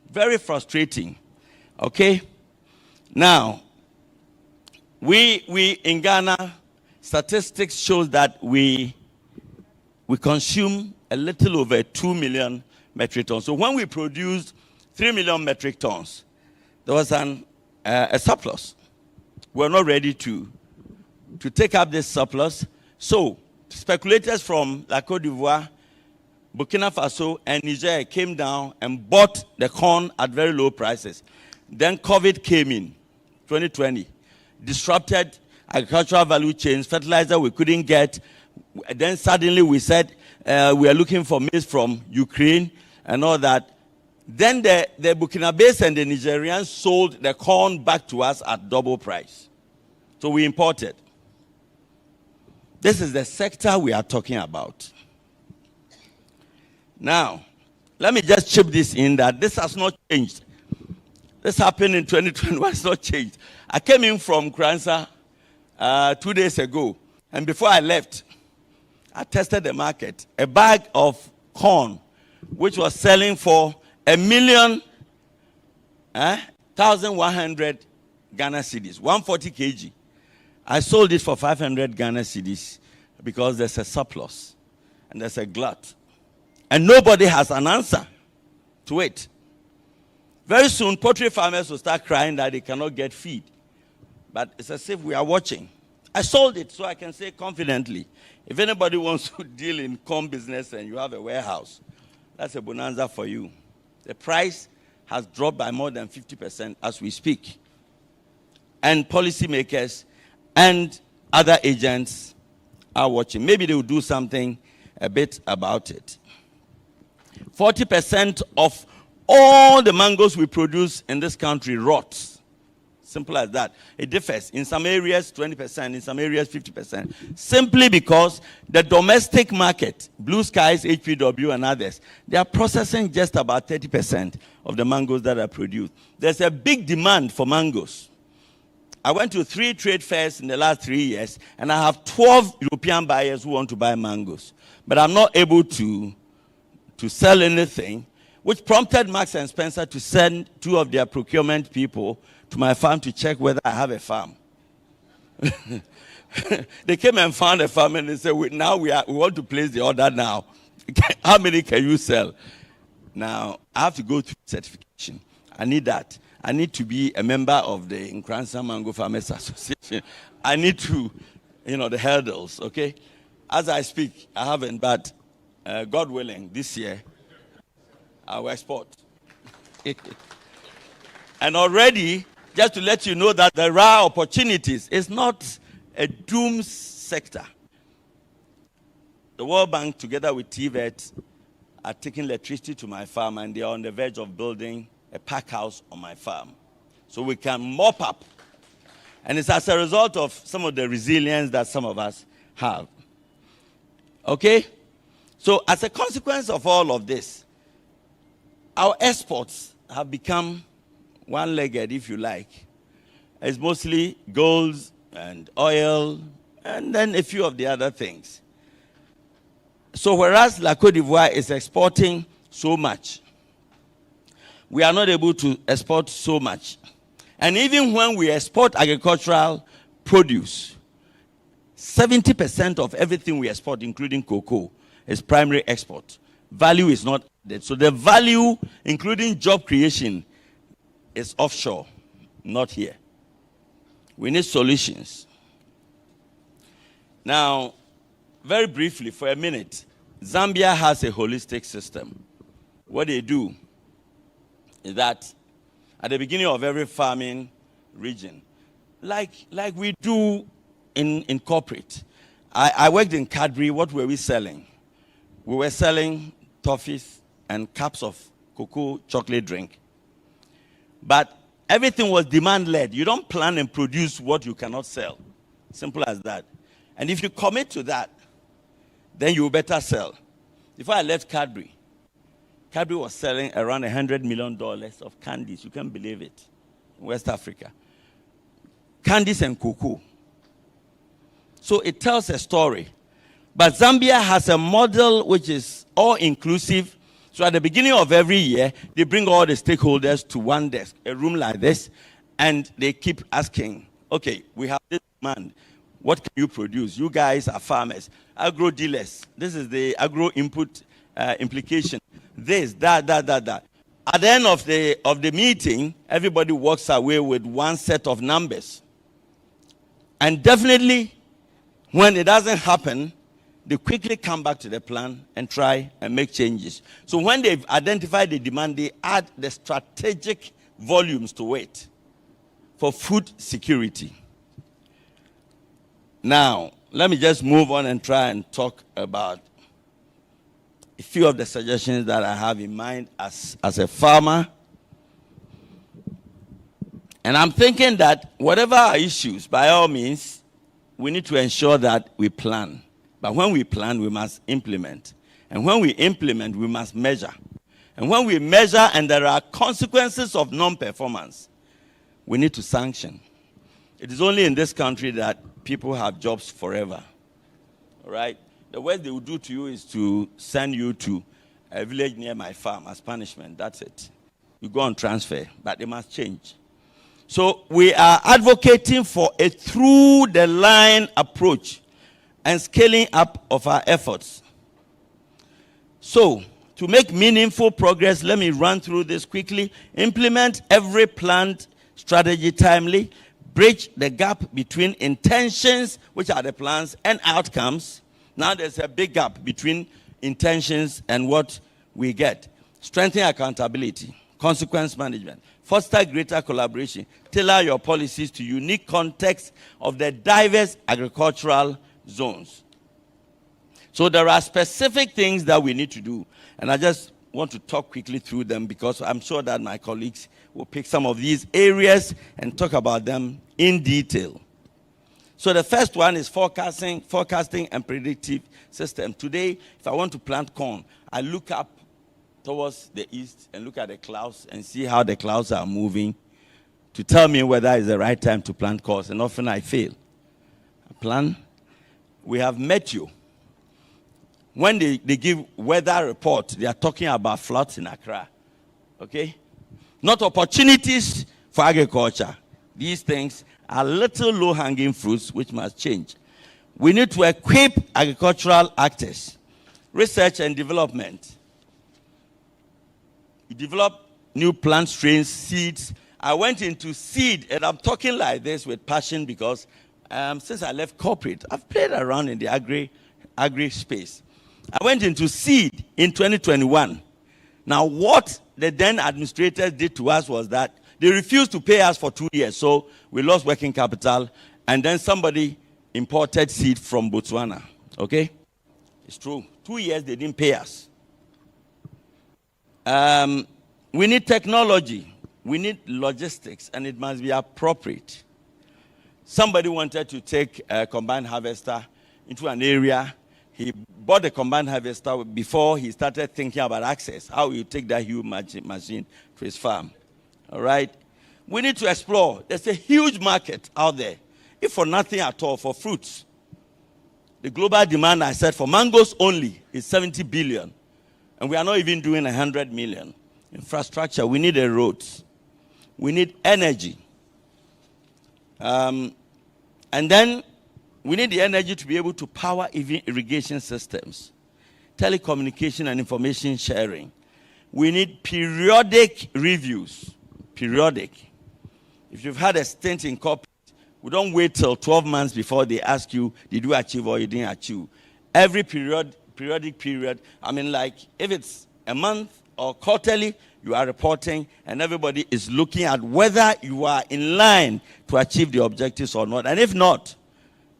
Very frustrating. Okay? Now, we in Ghana, statistics shows that we consume a little over 2 million metric tons. So when we produced 3 million metric tons, there was a surplus. We're not ready to take up this surplus. So speculators from La Côte d'Ivoire, Burkina Faso, and Niger came down and bought the corn at very low prices. Then COVID came in, 2020, disrupted agricultural value chains, fertilizer we couldn't get. Then suddenly we said we are looking for maize from Ukraine and all that. Then the Burkinabes and the Nigerians sold the corn back to us at double price. So we imported. This is the sector we are talking about. Now, let me just chip this in that this has not changed. This happened in 2021, it's not changed. I came in from Kransa 2 days ago, and before I left, I tested the market. A bag of corn, which was selling for 1,100 Ghana cedis, 140 kg. I sold it for 500 Ghana cedis because there's a surplus and there's a glut. And nobody has an answer to it. Very soon, poultry farmers will start crying that they cannot get feed. But it's as if we are watching. I sold it so I can say confidently, if anybody wants to deal in corn business and you have a warehouse, that's a bonanza for you. The price has dropped by more than 50% as we speak. And policymakers and other agents are watching. Maybe they will do something a bit about it. 40% of all the mangoes we produce in this country rots. Simple as that. It differs. In some areas, 20%. In some areas, 50%. Simply because the domestic market, Blue Skies, HPW, and others, they are processing just about 30% of the mangoes that are produced. There's a big demand for mangoes. I went to 3 trade fairs in the last 3 years, and I have 12 European buyers who want to buy mangoes. But I'm not able to sell anything, which prompted Marks and Spencer to send 2 of their procurement people to my farm to check whether I have a farm. They came and found a farm and they said, now we want to place the order now. How many can you sell? Now, I have to go through certification. I need that. I need to be a member of the Nkransa Mango Farmers Association. I need to, the hurdles, okay? As I speak, I haven't, but God willing, this year, I will export. And already, just to let you know that there are opportunities. It's not a doomed sector. The World Bank, together with TVET, are taking electricity to my farm, and they are on the verge of building a pack house on my farm. So we can mop up. And it's as a result of some of the resilience that some of us have. Okay? So as a consequence of all of this, our exports have become one-legged, if you like. It's mostly gold and oil, and then a few of the other things. So whereas La Côte d'Ivoire is exporting so much, we are not able to export so much. And even when we export agricultural produce, 70% of everything we export, including cocoa, is primary export. Value is not added. So the value, including job creation, is offshore, not here. We need solutions. Now, very briefly, for a minute, Zambia has a holistic system. What they do is that at the beginning of every farming region, like we do in corporate. I worked in Cadbury. What were we selling? We were selling toffees and cups of cocoa chocolate drink. But everything was demand-led. You don't plan and produce what you cannot sell. Simple as that. And if you commit to that, then you better sell. Before I left Cadbury was selling around $100 million of candies. You can't believe it. In West Africa. Candies and cocoa. So it tells a story. But Zambia has a model which is all-inclusive. So at the beginning of every year, they bring all the stakeholders to one desk, a room like this, and they keep asking, okay, we have this demand. What can you produce? You guys are farmers, agro dealers. This is the agro input implication. This, that. At the end of the meeting, everybody walks away with one set of numbers. And definitely, when it doesn't happen, they quickly come back to the plan and try and make changes. So when they've identified the demand, they add the strategic volumes to it for food security. Now, let me just move on and try and talk about a few of the suggestions that I have in mind as a farmer. And I'm thinking that whatever our issues, by all means, we need to ensure that we plan. But when we plan, we must implement. And when we implement, we must measure. And when we measure and there are consequences of non-performance, we need to sanction. It is only in this country that people have jobs forever. All right? The worst they will do to you is to send you to a village near my farm as punishment. That's it. You go on transfer, but they must change. So we are advocating for a through-the-line approach and scaling up of our efforts. So, to make meaningful progress, let me run through this quickly. Implement every planned strategy timely. Bridge the gap between intentions, which are the plans, and outcomes. Now there's a big gap between intentions and what we get. Strengthen accountability. Consequence management. Foster greater collaboration. Tailor your policies to unique context of the diverse agricultural zones. So there are specific things that we need to do. And I just want to talk quickly through them because I'm sure that my colleagues will pick some of these areas and talk about them in detail. So the first one is forecasting and predictive system. Today, if I want to plant corn, I look up towards the east and look at the clouds and see how the clouds are moving to tell me whether it's the right time to plant corn. And often I fail. I plan. We have Meteo. When they give weather report, they are talking about floods in Accra. Okay? Not opportunities for agriculture. These things are little low-hanging fruits which must change. We need to equip agricultural actors. Research and development. You develop new plant strains, seeds. I went into seed, and I'm talking like this with passion because since I left corporate, I've played around in the agri space. I went into seed in 2021. Now, what the then administrators did to us was that they refused to pay us for 2 years, so we lost working capital, and then somebody imported seed from Botswana. Okay? It's true. 2 years, they didn't pay us. We need technology. We need logistics, and it must be appropriate. Somebody wanted to take a combined harvester into an area. He bought a combined harvester before he started thinking about access, how you take that huge machine to his farm. All right? We need to explore. There's a huge market out there, if for nothing at all, for fruits. The global demand, I said, for mangoes only is 70 billion. And we are not even doing 100 million. Infrastructure, we need the roads. We need energy. And then we need the energy to be able to power even irrigation systems, telecommunication and information sharing. We need periodic reviews. Periodic. If you've had a stint in corporate, we don't wait till 12 months before they ask you, did you achieve or you didn't achieve? Every periodic period, I mean, like, if it's a month or quarterly, you are reporting, and everybody is looking at whether you are in line to achieve the objectives or not. And if not,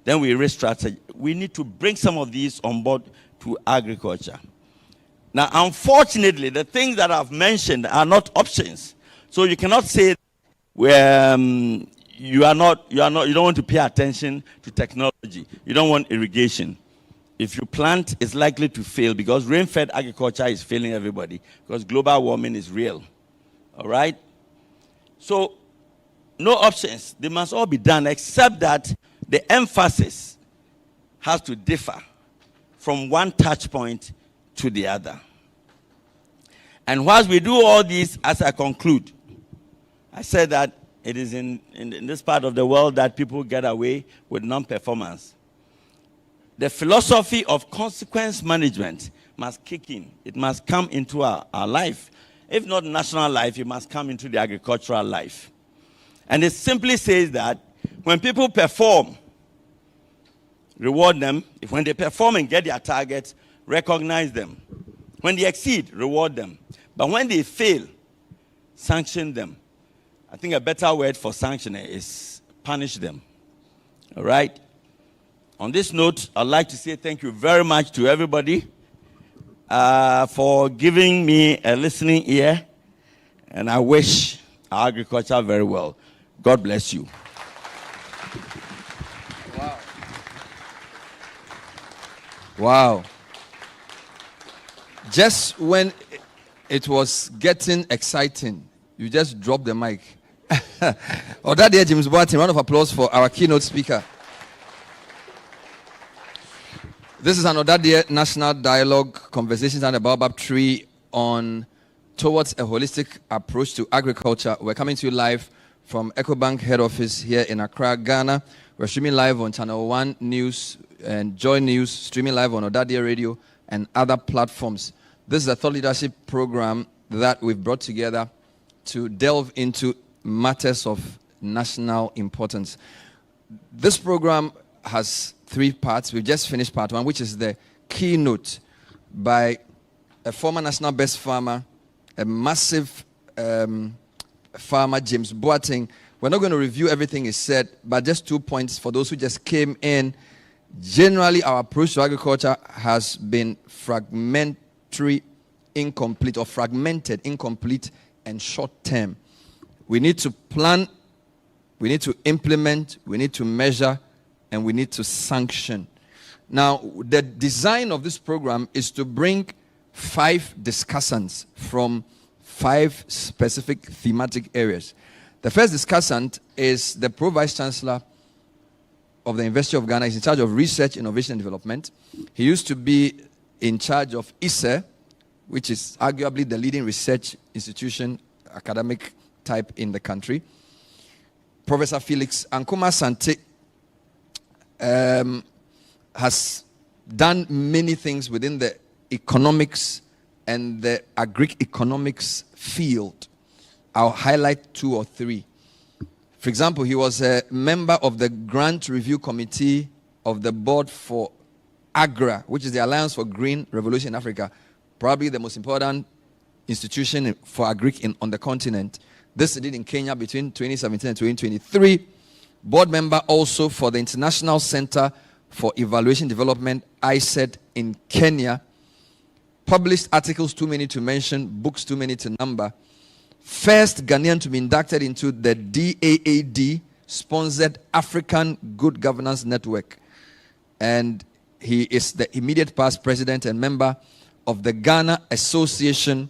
then we re-strategy. We need to bring some of these on board to agriculture. Now, unfortunately, the things that I've mentioned are not options. So you cannot say you don't want to pay attention to technology. You don't want irrigation. If you plant, it's likely to fail because rain-fed agriculture is failing everybody because global warming is real. All right? So, no options. They must all be done, except that the emphasis has to differ from one touch point to the other. And whilst we do all this, as I conclude, I said that it is in this part of the world that people get away with non-performance. The philosophy of consequence management must kick in. It must come into our life. If not national life, it must come into the agricultural life. And it simply says that when people perform, reward them. When they perform and get their targets, recognize them. When they exceed, reward them. But when they fail, sanction them. I think a better word for sanctioning is punish them. All right? On this note, I'd like to say thank you very much to everybody for giving me a listening ear. And I wish our agriculture very well. God bless you. Wow. Wow. Just when it was getting exciting, you just dropped the mic. ODADEÄ James Boateng, round of applause for our keynote speaker. This is an ODADEÄ National Dialogue Conversations under the Baobab tree on towards a holistic approach to agriculture. We're coming to you live from EcoBank head office here in Accra, Ghana. We're streaming live on Channel 1 News and Joy News, streaming live on ODADEÄ Radio and other platforms. This is a thought leadership program that we've brought together to delve into matters of national importance. This program has 3 parts. We've just finished part 1, which is the keynote by a former national best farmer, a massive farmer, James Boateng. We're not going to review everything he said, but just 2 points for those who just came in. Generally, our approach to agriculture has been fragmentary, incomplete, or fragmented, incomplete, and short-term. We need to plan, we need to implement, we need to measure, and we need to sanction. Now, the design of this program is to bring 5 discussants from 5 specific thematic areas. The first discussant is the Pro-Vice Chancellor of the University of Ghana. He's in charge of research, innovation, and development. He used to be in charge of ISE, which is arguably the leading research institution, academic type in the country. Professor Felix Ankuma-Sante has done many things within the economics and the agri-economics field. I'll highlight 2 or 3. For example, he was a member of the Grant Review Committee of the Board for AGRA, which is the Alliance for Green Revolution in Africa, probably the most important institution for agri on the continent. This he did in Kenya between 2017 and 2023. Board member also for the International Center for Evaluation Development, ICED, in Kenya. Published articles too many to mention, books too many to number. First Ghanaian to be inducted into the DAAD-sponsored African Good Governance Network. And he is the immediate past president and member of the Ghana Association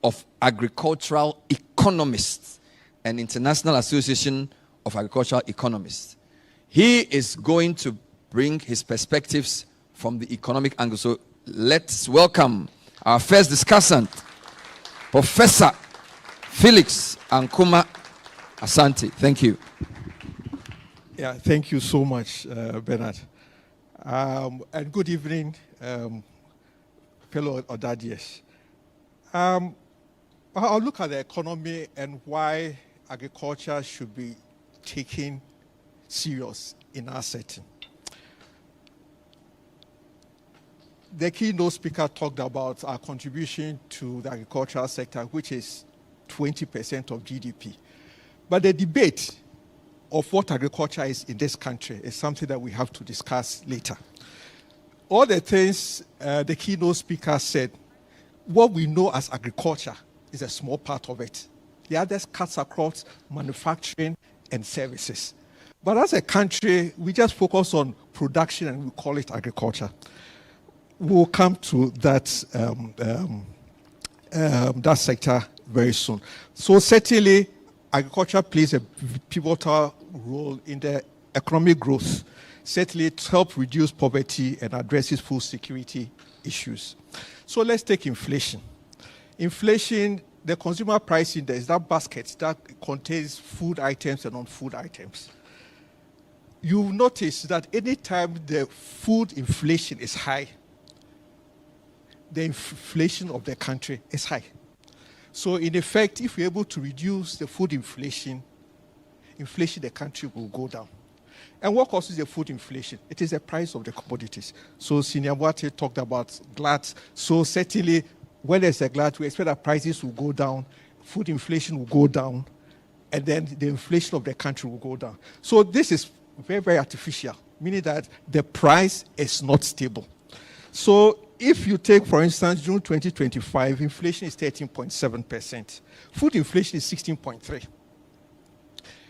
of Agricultural Economists and International Association of Agricultural Economists. He is going to bring his perspectives from the economic angle. So let's welcome our first discussant, Professor Felix Ankuma-Sante. Thank you. Yeah, thank you so much, Bernard. And good evening, fellow ODADEÄs. I'll look at the economy and why agriculture should be taken serious in our setting. the keynote speaker talked about our contribution to the agricultural sector, which is 20% of GDP. But the debate of what agriculture is in this country is something that we have to discuss later. All the things the keynote speaker said, what we know as agriculture is a small part of it. The others cuts across manufacturing and services. But as a country, we just focus on production and we call it agriculture. We'll come to that, that sector very soon. So certainly, agriculture plays a pivotal role in the economic growth. Certainly, it helps reduce poverty and addresses food security issues. So let's take inflation. Inflation, the consumer price index, that basket that contains food items and non-food items. You notice that anytime the food inflation is high, the inflation of the country is high. So in effect, if we're able to reduce the food inflation in the country will go down. And what causes the food inflation? It is the price of the commodities. So Senior Boate talked about glut. So certainly, when there's a glut, we expect that prices will go down, food inflation will go down, and then the inflation of the country will go down. So this is very, very artificial, meaning that the price is not stable. So if you take, for instance, June 2025, inflation is 13.7%. Food inflation is 16.3%.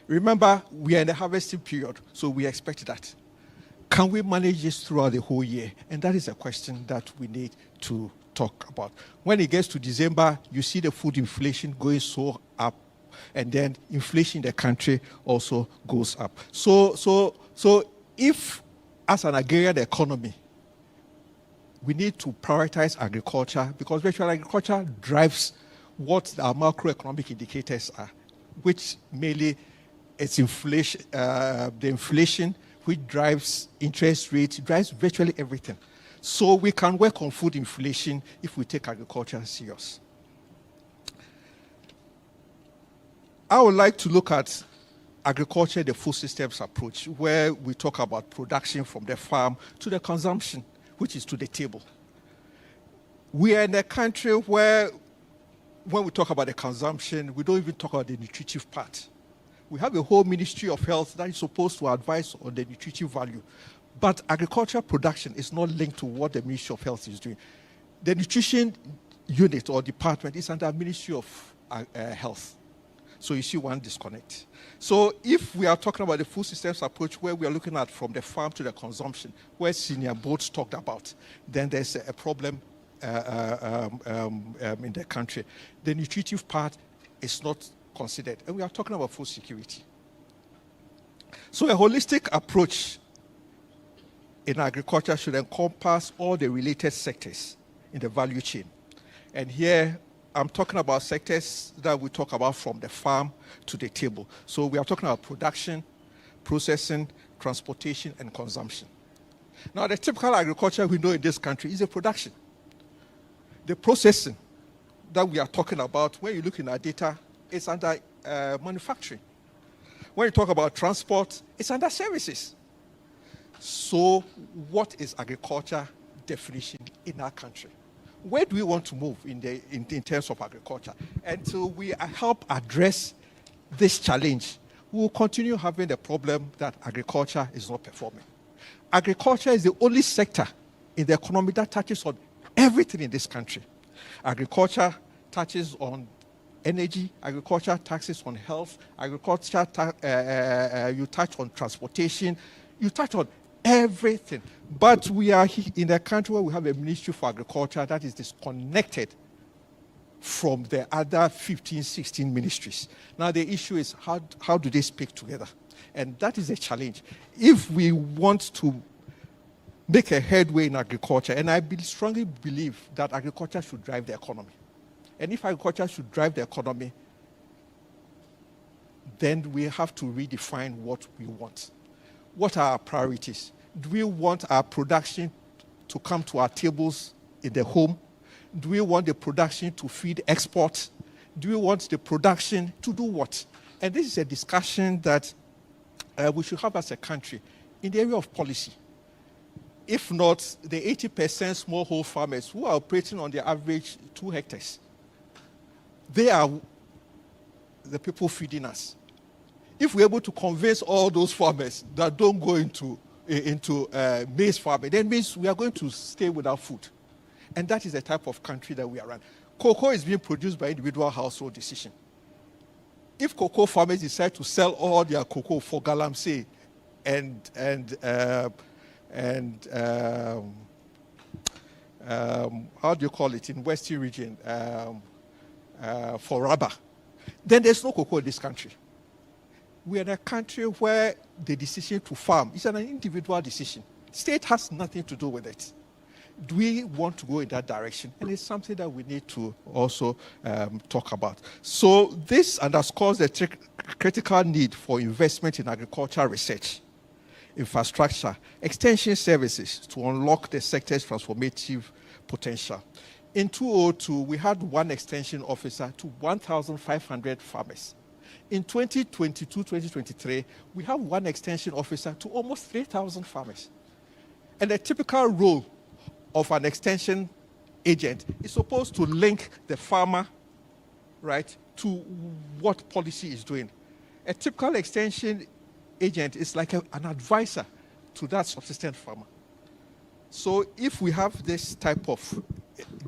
Remember, we are in the harvesting period, so we expect that. Can we manage this throughout the whole year? And that is a question that we need to talk about. When it gets to December, you see the food inflation going so up, and then inflation in the country also goes up. So if, as an agrarian economy, we need to prioritize agriculture, because virtual agriculture drives what our macroeconomic indicators are, which mainly it's inflation, the inflation, which drives interest rates, drives virtually everything. So we can work on food inflation if we take agriculture serious. I would like to look at agriculture, the food systems approach, where we talk about production from the farm to the consumption, which is to the table. We are in a country where, when we talk about the consumption, we don't even talk about the nutritive part. We have a whole Ministry of Health that is supposed to advise on the nutritive value. But agricultural production is not linked to what the Ministry of Health is doing. The nutrition unit or department is under Ministry of Health. So you see one disconnect. So if we are talking about the food systems approach, where we are looking at from the farm to the consumption, where Senior Boats talked about, then there's a problem in the country. The nutritive part is not considered. And we are talking about food security. So a holistic approach in agriculture should encompass all the related sectors in the value chain. And here, I'm talking about sectors that we talk about from the farm to the table. So we are talking about production, processing, transportation, and consumption. Now, the typical agriculture we know in this country is the production. The processing that we are talking about, when you look in our data, it's under manufacturing. When you talk about transport, it's under services. So what is agriculture definition in our country? Where do we want to move in terms of agriculture? Until we help address this challenge, we will continue having the problem that agriculture is not performing. Agriculture is the only sector in the economy that touches on everything in this country. Agriculture touches on energy, agriculture touches on health, agriculture, you touch on transportation, you touch on everything. But we are in a country where we have a Ministry for Agriculture that is disconnected from the other 15, 16 ministries. Now the issue is how do they speak together? And that is a challenge. If we want to make a headway in agriculture, and I strongly believe that agriculture should drive the economy. And if agriculture should drive the economy, then we have to redefine what we want. What are our priorities? Do we want our production to come to our tables in the home? Do we want the production to feed export? Do we want the production to do what? And this is a discussion that we should have as a country in the area of policy. if not the 80% smallholder farmers who are operating on the average 2 hectares. They are the people feeding us. If we're able to convince all those farmers that don't go into maize farming, that means we are going to stay without food. And that is the type of country that we are in. Cocoa is being produced by individual household decision. If cocoa farmers decide to sell all their cocoa for galamsey and how do you call it in Western region, for rubber, then there's no cocoa in this country. We are in a country where the decision to farm is an individual decision. State has nothing to do with it. Do we want to go in that direction? And it's something that we need to also talk about. So this underscores the critical need for investment in agricultural research, infrastructure, extension services to unlock the sector's transformative potential. In 2002, we had 1 extension officer to 1,500 farmers. In 2022-2023, we have 1 extension officer to almost 3,000 farmers. And the typical role of an extension agent is supposed to link the farmer, right, to what policy is doing. A typical extension agent is like an advisor to that subsistence farmer. So if we have this type of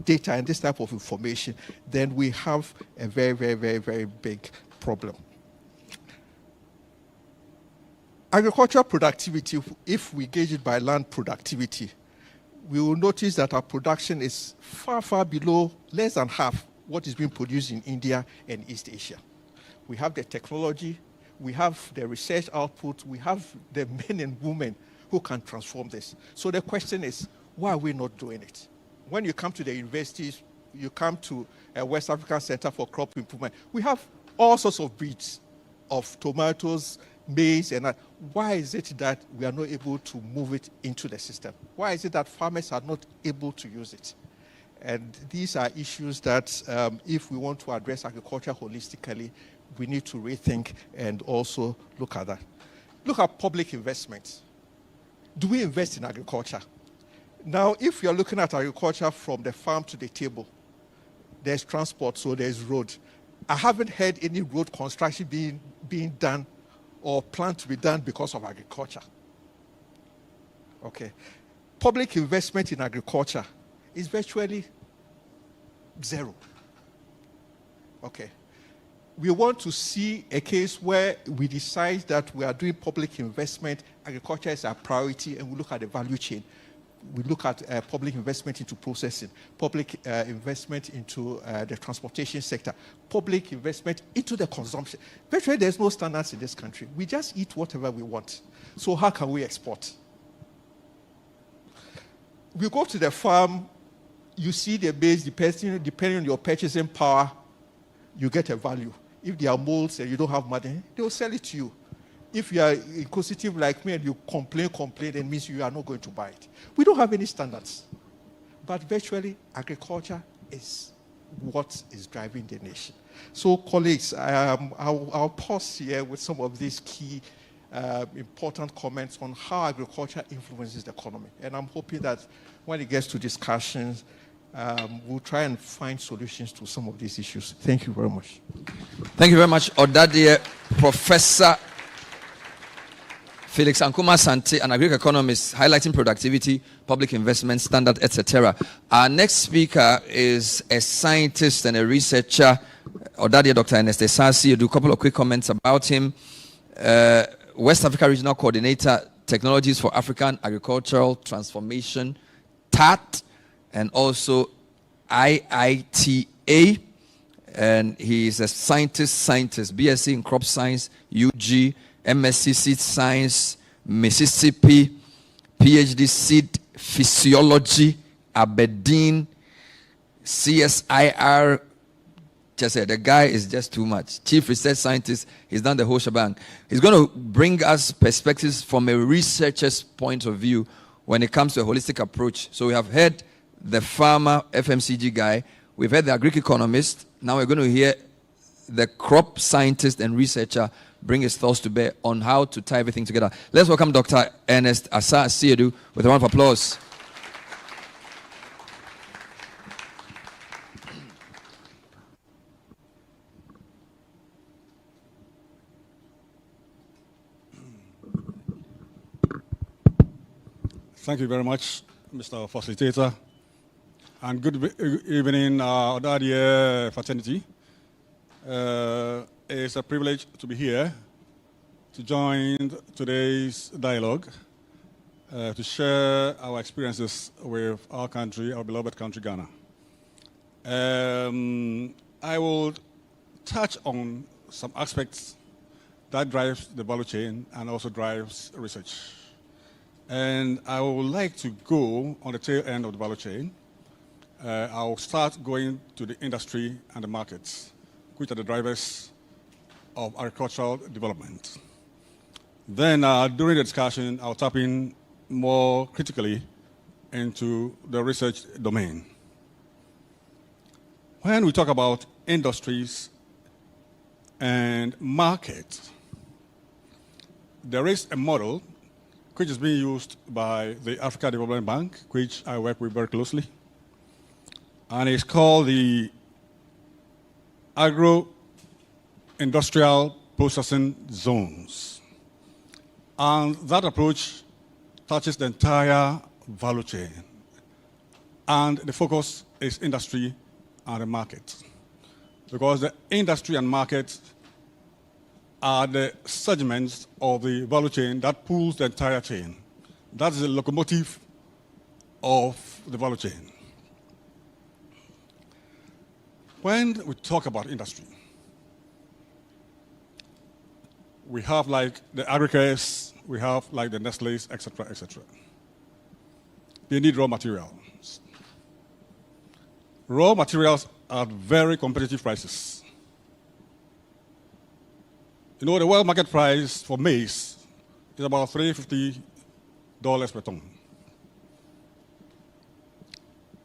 data and this type of information, then we have a very, very, very, very big problem. Agricultural productivity, if we gauge it by land productivity, we will notice that our production is far, far below, less than half what is being produced in India and East Asia. We have the technology, we have the research output, we have the men and women who can transform this. So the question is, why are we not doing it? When you come to the universities, you come to a West African Center for Crop Improvement, we have all sorts of breeds of tomatoes, maize, and why is it that we are not able to move it into the system? Why is it that farmers are not able to use it? And these are issues that if we want to address agriculture holistically, we need to rethink and also look at that. Look at public investments. Do we invest in agriculture? Now, if you're looking at agriculture from the farm to the table, there's transport, so there's road. I haven't heard any road construction being done or planned to be done because of agriculture. Okay. Public investment in agriculture is virtually zero. Okay. We want to see a case where we decide that we are doing public investment, agriculture is a priority, and we look at the value chain. We look at public investment into processing, public investment into the transportation sector, public investment into the consumption. Virtually, there's no standards in this country. We just eat whatever we want. So how can we export? We go to the farm, you see the base, depending on your purchasing power, you get a value. If there are molds and you don't have money, they will sell it to you. If you are inquisitive like me and you complain, it means you are not going to buy it. We don't have any standards. But virtually, agriculture is what is driving the nation. So, colleagues, I'll pause here with some of these key important comments on how agriculture influences the economy. And I'm hoping that when it gets to discussions, we'll try and find solutions to some of these issues. Thank you very much. Thank you very much, ODADEÄ, Professor Felix Ankuma Sante, an agricultural economist, highlighting productivity, public investment, standard, etc. Our next speaker is a scientist and a researcher, ODADEÄ Dr. Ernest Esasi. I'll do a couple of quick comments about him. West Africa Regional Coordinator, Technologies for African Agricultural Transformation, TAT, and also IITA. And he is a scientist, BSc in Crop Science, UG, MSc Seed Science, Mississippi, PhD Seed Physiology, Aberdeen, CSIR. Just said, the guy is just too much. Chief Research Scientist, he's done the whole shebang. He's going to bring us perspectives from a researcher's point of view when it comes to a holistic approach. So we have heard the farmer, FMCG guy. We've heard the agri-economist. Now we're going to hear the crop scientist and researcher bring his thoughts to bear on how to tie everything together. Let's welcome Dr. Ernest Asa Siedu with a round of applause. Thank you very much, Mr. Facilitator. And good evening, ODADEÄ fraternity. It's a privilege to be here to join today's dialogue, to share our experiences with our country, our beloved country, Ghana. I will touch on some aspects that drives the value chain and also drives research. And I would like to go on the tail end of the value chain. I'll start going to the industry and the markets, which are the drivers of agricultural development. Then during the discussion, I'll tap in more critically into the research domain. When we talk about industries and markets, there is a model which is being used by the Africa Development Bank, which I work with very closely. And it's called the Agro-Industrial Processing Zones. And that approach touches the entire value chain. And the focus is industry and the market. Because the industry and market are the segments of the value chain that pulls the entire chain. That's the locomotive of the value chain. When we talk about industry, we have like the Agricares, we have like the Nestle's, etc., etc. They need raw materials. Raw materials are very competitive prices. You know, the world market price for maize is about $350 per ton.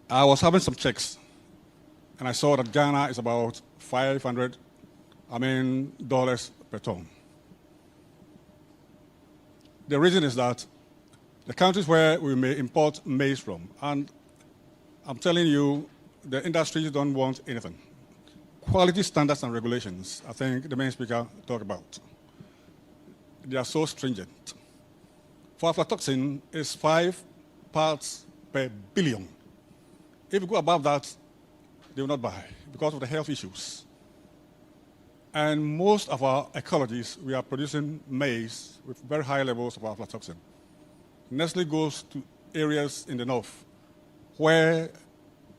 I was having some checks, and I saw that Ghana is about $500 per ton. The reason is that the countries where we may import maize from, and I'm telling you, the industries don't want anything. Quality standards and regulations, I think the main speaker talked about. They are so stringent. For aflatoxin, it's 5 parts per billion. If you go above that, they will not buy because of the health issues. And most of our ecologies, we are producing maize with very high levels of aflatoxin. Nestle goes to areas in the north where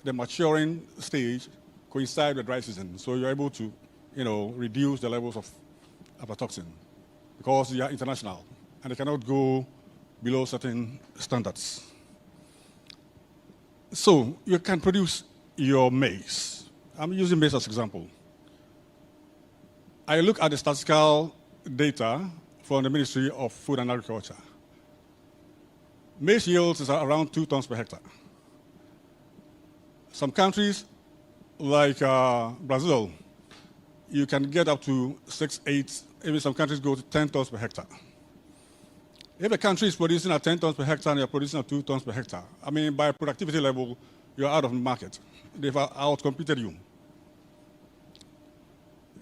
the maturing stage coincide with dry season, so you're able to, reduce the levels of aflatoxin because they are international and they cannot go below certain standards. So you can produce your maize. I'm using maize as an example. I look at the statistical data from the Ministry of Food and Agriculture. Maize yields is around 2 tons per hectare. Some countries like Brazil, you can get up to 6, 8, even some countries go to 10 tons per hectare. If a country is producing at 10 tons per hectare and you're producing at 2 tons per hectare, by productivity level, you're out of the market. They've outcompeted you.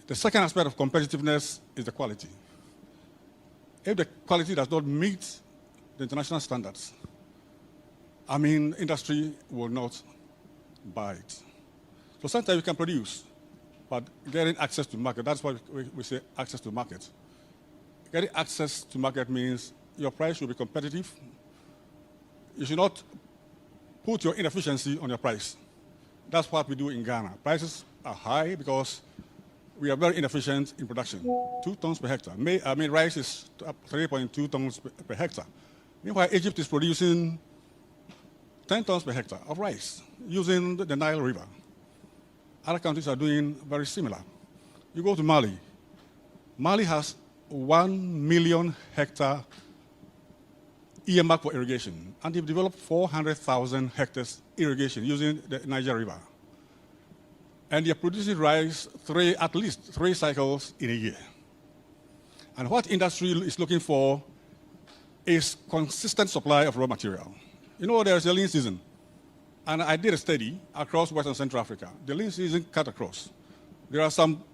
The second aspect of competitiveness is the quality. If the quality does not meet the international standards, industry will not buy it. So sometimes you can produce, but getting access to market, that's why we say access to market. Getting access to market means your price should be competitive. You should not put your inefficiency on your price. That's what we do in Ghana. Prices are high because we are very inefficient in production. 2 tons per hectare. Rice is 3.2 tons per hectare. Meanwhile, Egypt is producing 10 tons per hectare of rice using the Nile River. Other countries are doing very similar. You go to Mali. Mali has 1 million hectare earmarked for irrigation, and they've developed 400,000 hectares irrigation using the Niger River. And they're producing rice at least 3 cycles in a year. And what industry is looking for is consistent supply of raw material. You know, there's a lean season. And I did a study across West and Central Africa. The lean season cut across. There are some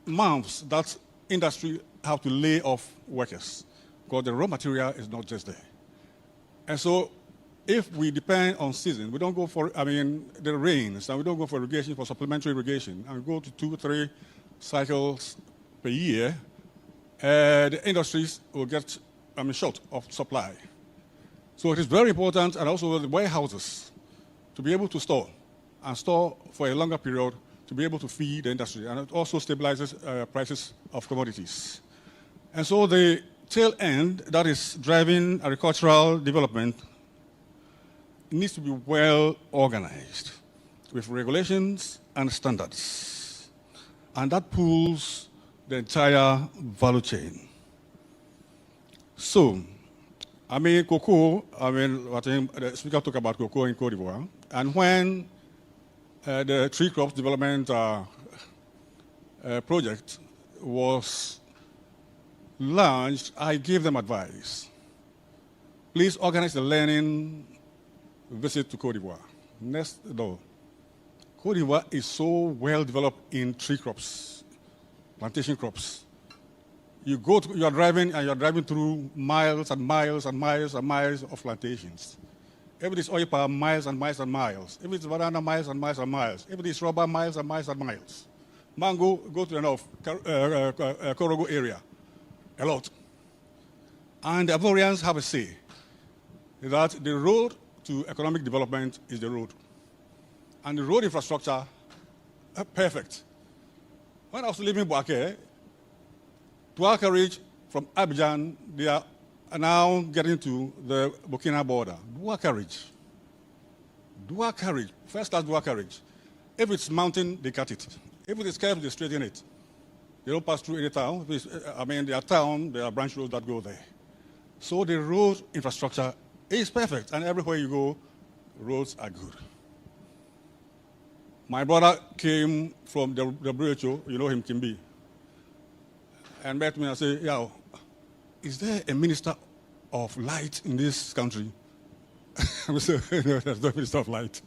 months that industry have to lay off workers because the raw material is not just there. And so if we depend on season, we don't go for, the rains, and we don't go for irrigation, for supplementary irrigation, and go to 2 or 3 cycles per year, the industries will get short of supply. So it is very important, and also the warehouses, to be able to store, and store for a longer period, to be able to feed the industry, and it also stabilizes prices of commodities. And so the tail end that is driving agricultural development needs to be well organized with regulations and standards. And that pulls the entire value chain. So, cocoa, I think the speaker talked about cocoa in Cote d'Ivoire. And when the tree crops development project was launched, I gave them advice. Please organize the learning visit to Cote d'Ivoire. Next door. Cote d'Ivoire is so well developed in tree crops, plantation crops. You are driving through miles and miles and miles and miles of plantations. If it is oil palm, miles and miles and miles. If it's banana, miles and miles and miles. If it is rubber, miles and miles and miles. Mango, go to the north, Korogo area, a lot. And the Ivorians have a say that the road to economic development is the road. And the road infrastructure, perfect. When I was living in Boaké, dual carriage from Abidjan, they are now getting to the Burkina border. Dual carriage, first class dual carriage. If it's mountain, they cut it. If it is curved, they straighten it. They don't pass through any town. There are towns, there are branch roads that go there. So the road infrastructure is perfect, and everywhere you go, roads are good. My brother came from the WHO, you know him, Kimbi, and met me and said, "Yo, is there a minister of light in this country?" I said, "No, there's no minister of light."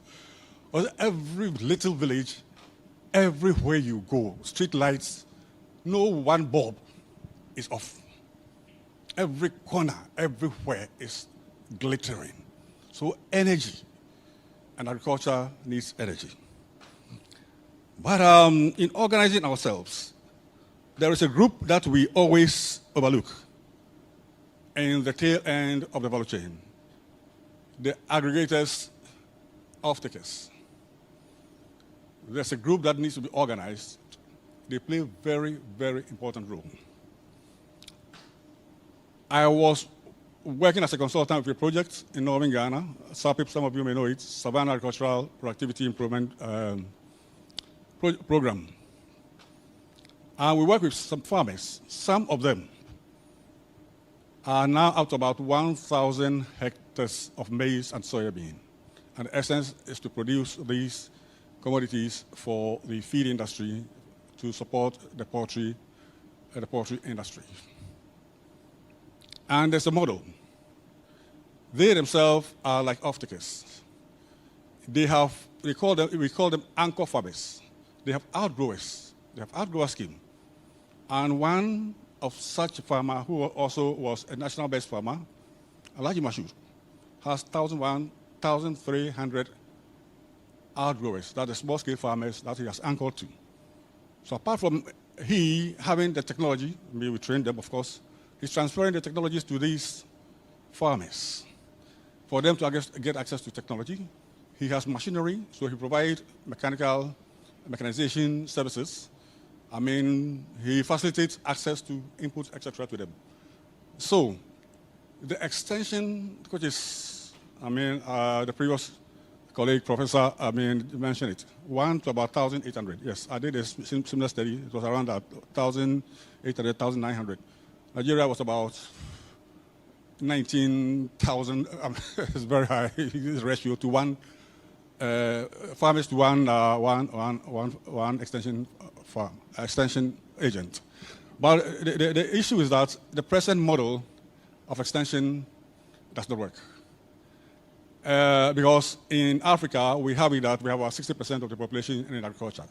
Well, every little village, everywhere you go, street lights, no one bulb is off. Every corner, everywhere is glittering. So energy, and agriculture needs energy. But in organizing ourselves, there is a group that we always overlook in the tail end of the value chain, the aggregators, off-takers. There's a group that needs to be organized. They play a very, very important role. I was working as a consultant with a project in northern Ghana. SAPIP, some of you may know it, Savannah Agricultural Productivity Improvement Program. And we work with some farmers. Some of them are now up to about 1,000 hectares of maize and soybean. And the essence is to produce these commodities for the feed industry to support the poultry industry. And there's a model. They themselves are like off-takers. We call them anchor farmers. They have outgrowers. They have outgrower scheme. And one of such a farmer who also was a national best farmer, Alaji Mashud, has 1,300 outgrowers. That are small-scale farmers that he has anchored to. So apart from he having the technology, we train them, of course, he's transferring the technologies to these farmers. For them to get access to technology, he has machinery, so he provides mechanization services. He facilitates access to inputs, etc., to them. So the extension, which is, the previous colleague, professor, mentioned it, 1 to about 1,800. Yes, I did a similar study. It was around 1,800, 1,900. Nigeria was about 19,000. It's very high. This ratio to one farmers to one extension farm, extension agent. But the issue is that the present model of extension does not work. Because in Africa, we have it that we have about 60% of the population in agriculture.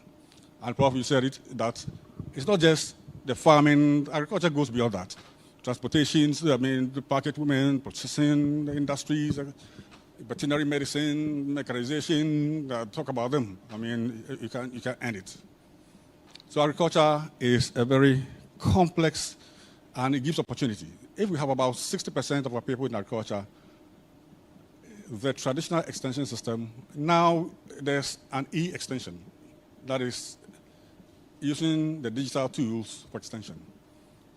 And Prof, you said it, that it's not just the farming, agriculture goes beyond that. Transportation, I mean, the market women, processing, the industries, veterinary medicine, mechanization, talk about them. I mean, you can't end it. So agriculture is a very complex, and it gives opportunity. If we have about 60% of our people in agriculture, the traditional extension system, now there's an e-extension, that is using the digital tools for extension,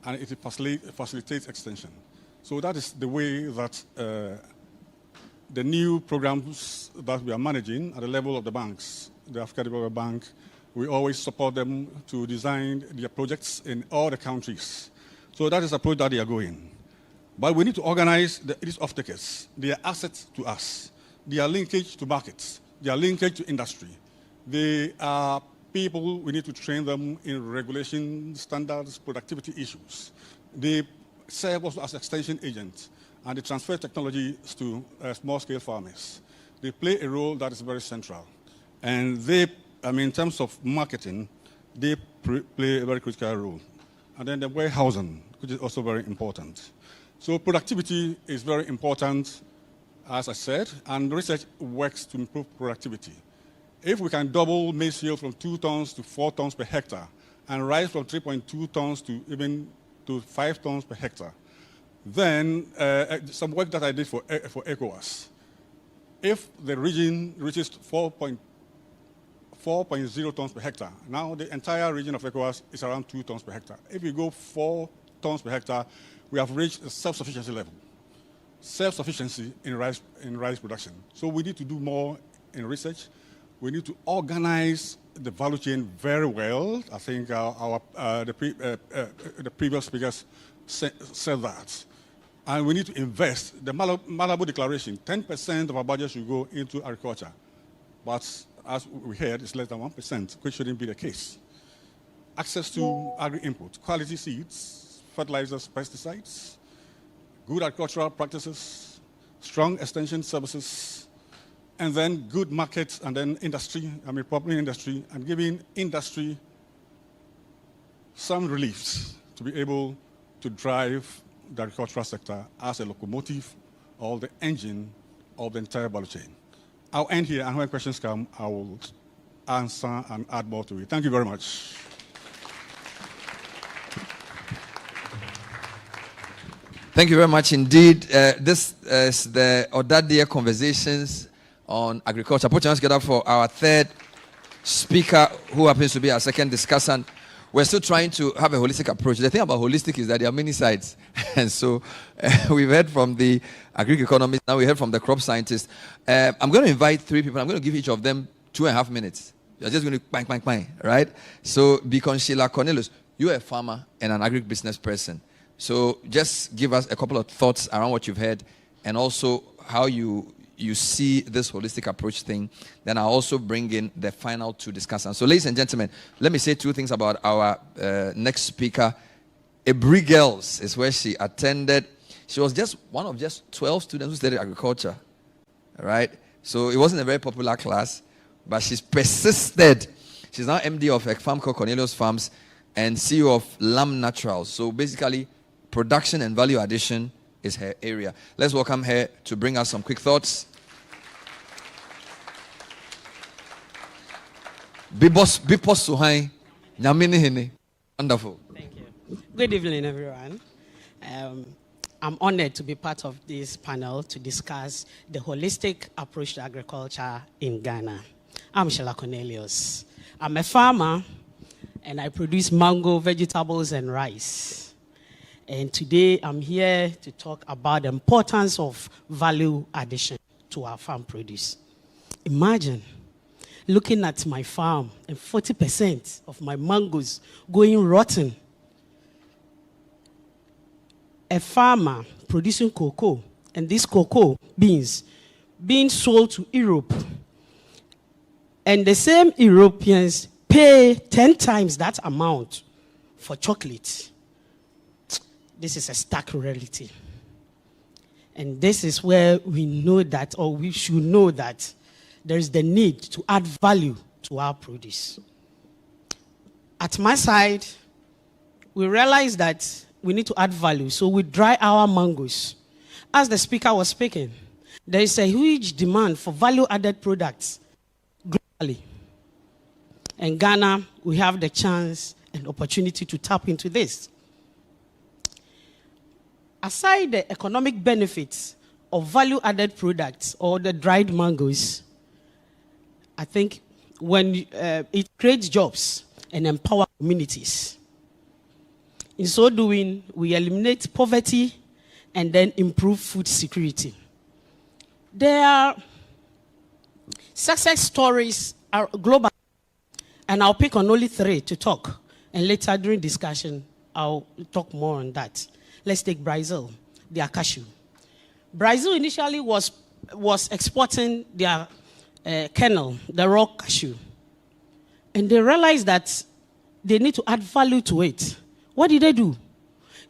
and it facilitates extension. So that is the way that the new programs that we are managing at the level of the banks, the African Development Bank, we always support them to design their projects in all the countries. So that is the approach that they are going. But we need to organize these off-takers, their assets to us, their linkage to markets, their linkage to industry. They are people, we need to train them in regulation, standards, productivity issues. They serve also as extension agents, and they transfer technologies to small-scale farmers. They play a role that is very central. And they, I mean, in terms of marketing, they play a very critical role. And then the warehousing, which is also very important. So productivity is very important, as I said, and research works to improve productivity. If we can double maize yield from 2 tons to 4 tons per hectare, and rise from 3.2 tons to even to 5 tons per hectare, then some work that I did for ECOWAS, if the region reaches 4.0 tons per hectare, now the entire region of ECOWAS is around 2 tons per hectare. If we go 4 tons per hectare, we have reached a self-sufficiency level. Self-sufficiency in rice production. So we need to do more in research. We need to organize the value chain very well. I think the previous speakers said that. And we need to invest. The Malabo Declaration, 10% of our budget should go into agriculture. But as we heard, it's less than 1%, which shouldn't be the case. Access to agri-input, quality seeds, fertilizers, pesticides, good agricultural practices, strong extension services, and then good markets, and then industry, I mean proper industry, and giving industry some reliefs to be able to drive the agricultural sector as a locomotive or the engine of the entire value chain. I'll end here, and when questions come, I will answer and add more to it. Thank you very much. Thank you very much indeed. This is the ODADEÄ Conversations on Agriculture. Put your hands together for our third speaker, who happens to be our second discussant. We're still trying to have a holistic approach. The thing about holistic is that there are many sides. And so we've heard from the agri-economist, now we heard from the crop scientist. I'm going to invite 3 people. I'm going to give each of them 2.5 minutes. You're just going to bang, bang, bang, right? So, because Sheila Cornelius, you're a farmer and an agri-business person. So just give us a couple of thoughts around what you've heard, and also how you see this holistic approach thing. Then I'll also bring in the final 2 discussants. So ladies and gentlemen, let me say 2 things about our next speaker. Ebri Girls is where she attended. She was just one of just 12 students who studied agriculture. All right? So it wasn't a very popular class, but she's persisted. She's now MD of a farm called Cornelius Farms and CEO of Lamb Naturals. So basically, production and value addition is her area. Let's welcome her to bring us some quick thoughts. Bipos Suhai, Nyamini Hene. Wonderful. Thank you. Good evening, everyone. I'm honored to be part of this panel to discuss the holistic approach to agriculture in Ghana. I'm Sheila Cornelius. I'm a farmer, and I produce mango, vegetables, and rice. And today I'm here to talk about the importance of value addition to our farm produce. Imagine looking at my farm and 40% of my mangoes going rotten. A farmer producing cocoa, and these cocoa beans being sold to Europe. And the same Europeans pay 10 times that amount for chocolate. this is a stark reality. And this is where we know that, or we should know that, there is the need to add value to our produce. At my side, we realize that we need to add value, so we dry our mangoes. As the speaker was speaking, there is a huge demand for value-added products globally. In Ghana, we have the chance and opportunity to tap into this. Aside the economic benefits of value-added products or the dried mangoes, I think when it creates jobs and empower communities. In so doing, we eliminate poverty and then improve food security. There are success stories are global, and I'll pick on only 3 to talk, and later during discussion, I'll talk more on that. Let's take Brazil, their cashew. Brazil initially was exporting their kernel, the raw cashew. And they realized that they need to add value to it. What did they do?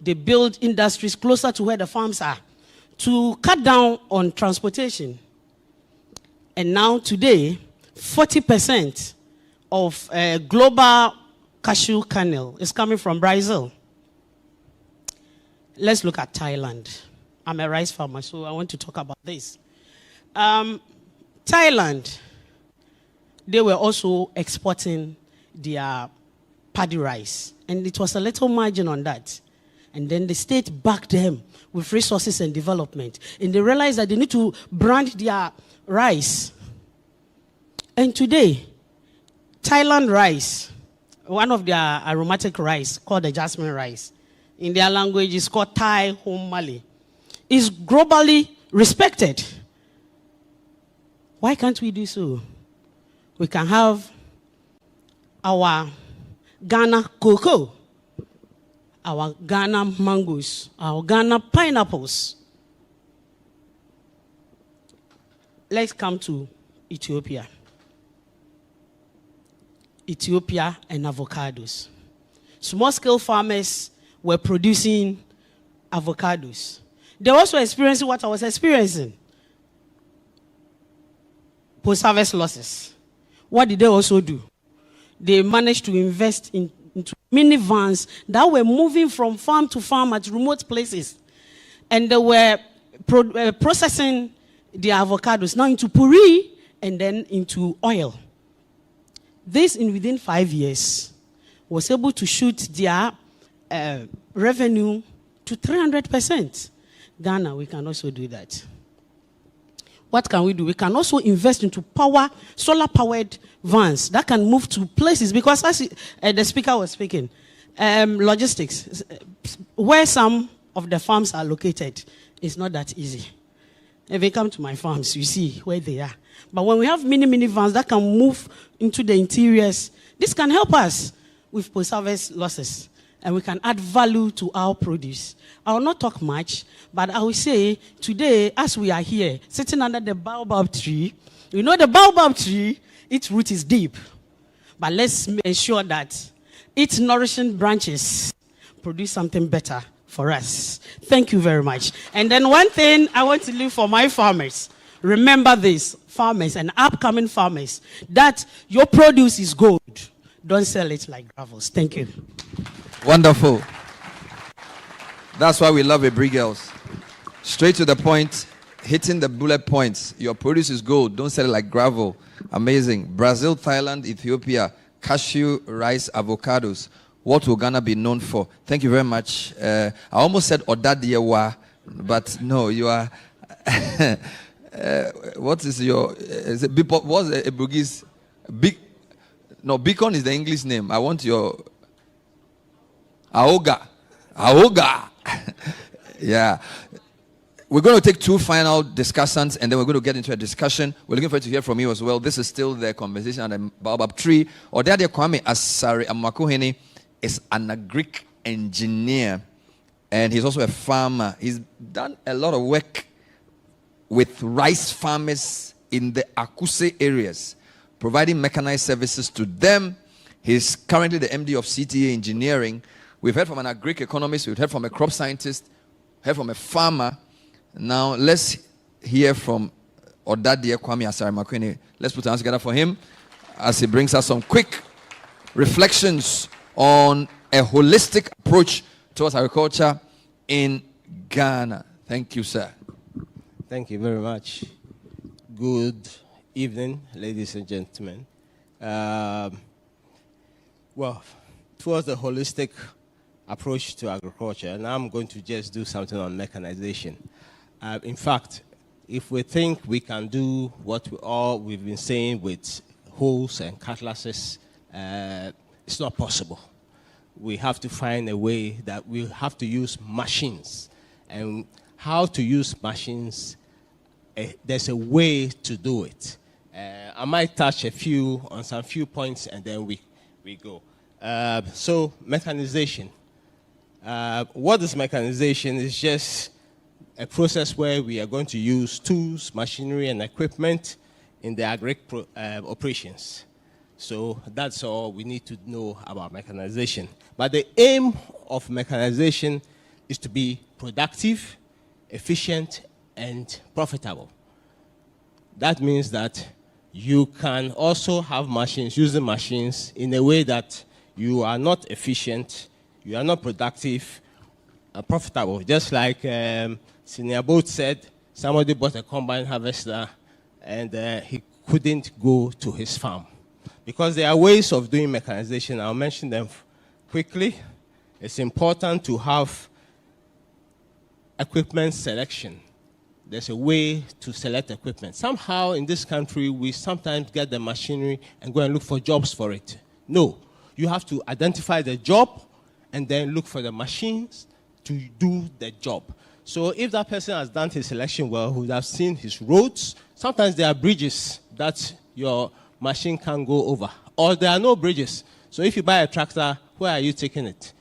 They built industries closer to where the farms are to cut down on transportation. And now today, 40% of global cashew kernel is coming from Brazil. Let's look at Thailand. I'm a rice farmer, so I want to talk about this. Thailand, they were also exporting their paddy rice, and it was a little margin on that. And then the state backed them with resources and development, and they realized that they need to brand their rice. And today, Thailand rice, one of their aromatic rice called the jasmine rice, in their language is called Thai Home Mali, is globally respected. Why can't we do so? We can have our Ghana cocoa, our Ghana mangoes, our Ghana pineapples. Let's come to Ethiopia. Ethiopia and avocados. Small-scale farmers were producing avocados. They were also experiencing what I was experiencing. Post-harvest losses. What did they also do? They managed to invest into minivans that were moving from farm to farm at remote places. And they were processing the avocados now into puree and then into oil. This, within 5 years, was able to shoot their revenue to 300%. Ghana, we can also do that. What can we do? We can also invest into solar-powered vans that can move to places, because as the speaker was speaking, logistics, where some of the farms are located, is not that easy. If you come to my farms, you see where they are. But when we have mini vans that can move into the interiors, this can help us with post-harvest losses, and we can add value to our produce. I will not talk much, but I will say today, as we are here, sitting under the Baobab tree, you know the Baobab tree, its root is deep. But let's ensure that its nourishing branches produce something better for us. Thank you very much. And then one thing I want to leave for my farmers. Remember this, farmers and upcoming farmers, that your produce is gold. Don't sell it like gravels. Thank you. Wonderful. That's why we love Abri girls. Straight to the point, hitting the bullet points. Your produce is gold. Don't sell it like gravel. Amazing. Brazil, Thailand, Ethiopia, cashew, rice, avocados. What will Ghana be known for? Thank you very much. I almost said ODADEÄ, but no, you are... what is your... Is it, what's a Bugis? No, Beacon is the English name. I want your... Aoga. Yeah. We're going to take 2 final discussants, and then we're going to get into a discussion. We're looking forward to hear from you as well. This is still the conversation on the Baobab tree. ODADEÄ Kwame Asare Amakohene is an agric engineer, and he's also a farmer. He's done a lot of work with rice farmers in the Akuse areas, providing mechanized services to them. He's currently the MD of CTA Engineering, We've heard from an agric economist, we've heard from a crop scientist, heard from a farmer. Now let's hear from ODADEÄ Kwame Asare-Makwene. Let's put our hands together for him as he brings us some quick reflections on a holistic approach towards agriculture in Ghana. Thank you, sir. Thank you very much. Good evening, ladies and gentlemen. Well, towards the holistic approach to agriculture, and I'm going to just do something on mechanization. In fact, if we think we can do what we've been saying with hoes and cutlasses, it's not possible. We have to find a way that we have to use machines. And how to use machines, there's a way to do it. I might touch on some few points and then we go. So mechanization. What is mechanization? It's just a process where we are going to use tools, machinery, and equipment in the agri operations. So that's all we need to know about mechanization. But the aim of mechanization is to be productive, efficient, and profitable. That means that you can also have machines, using machines in a way that you are not efficient, you are not productive, profitable. Just like Senior Boat said, somebody bought a combine harvester and he couldn't go to his farm. Because there are ways of doing mechanization. I'll mention them quickly. It's important to have equipment selection. There's a way to select equipment. Somehow in this country, we sometimes get the machinery and go and look for jobs for it. No, you have to identify the job and then look for the machines to do the job. So if that person has done his selection well, who would have seen his roads, sometimes there are bridges that your machine can go over, or there are no bridges. So if you buy a tractor, where are you taking it?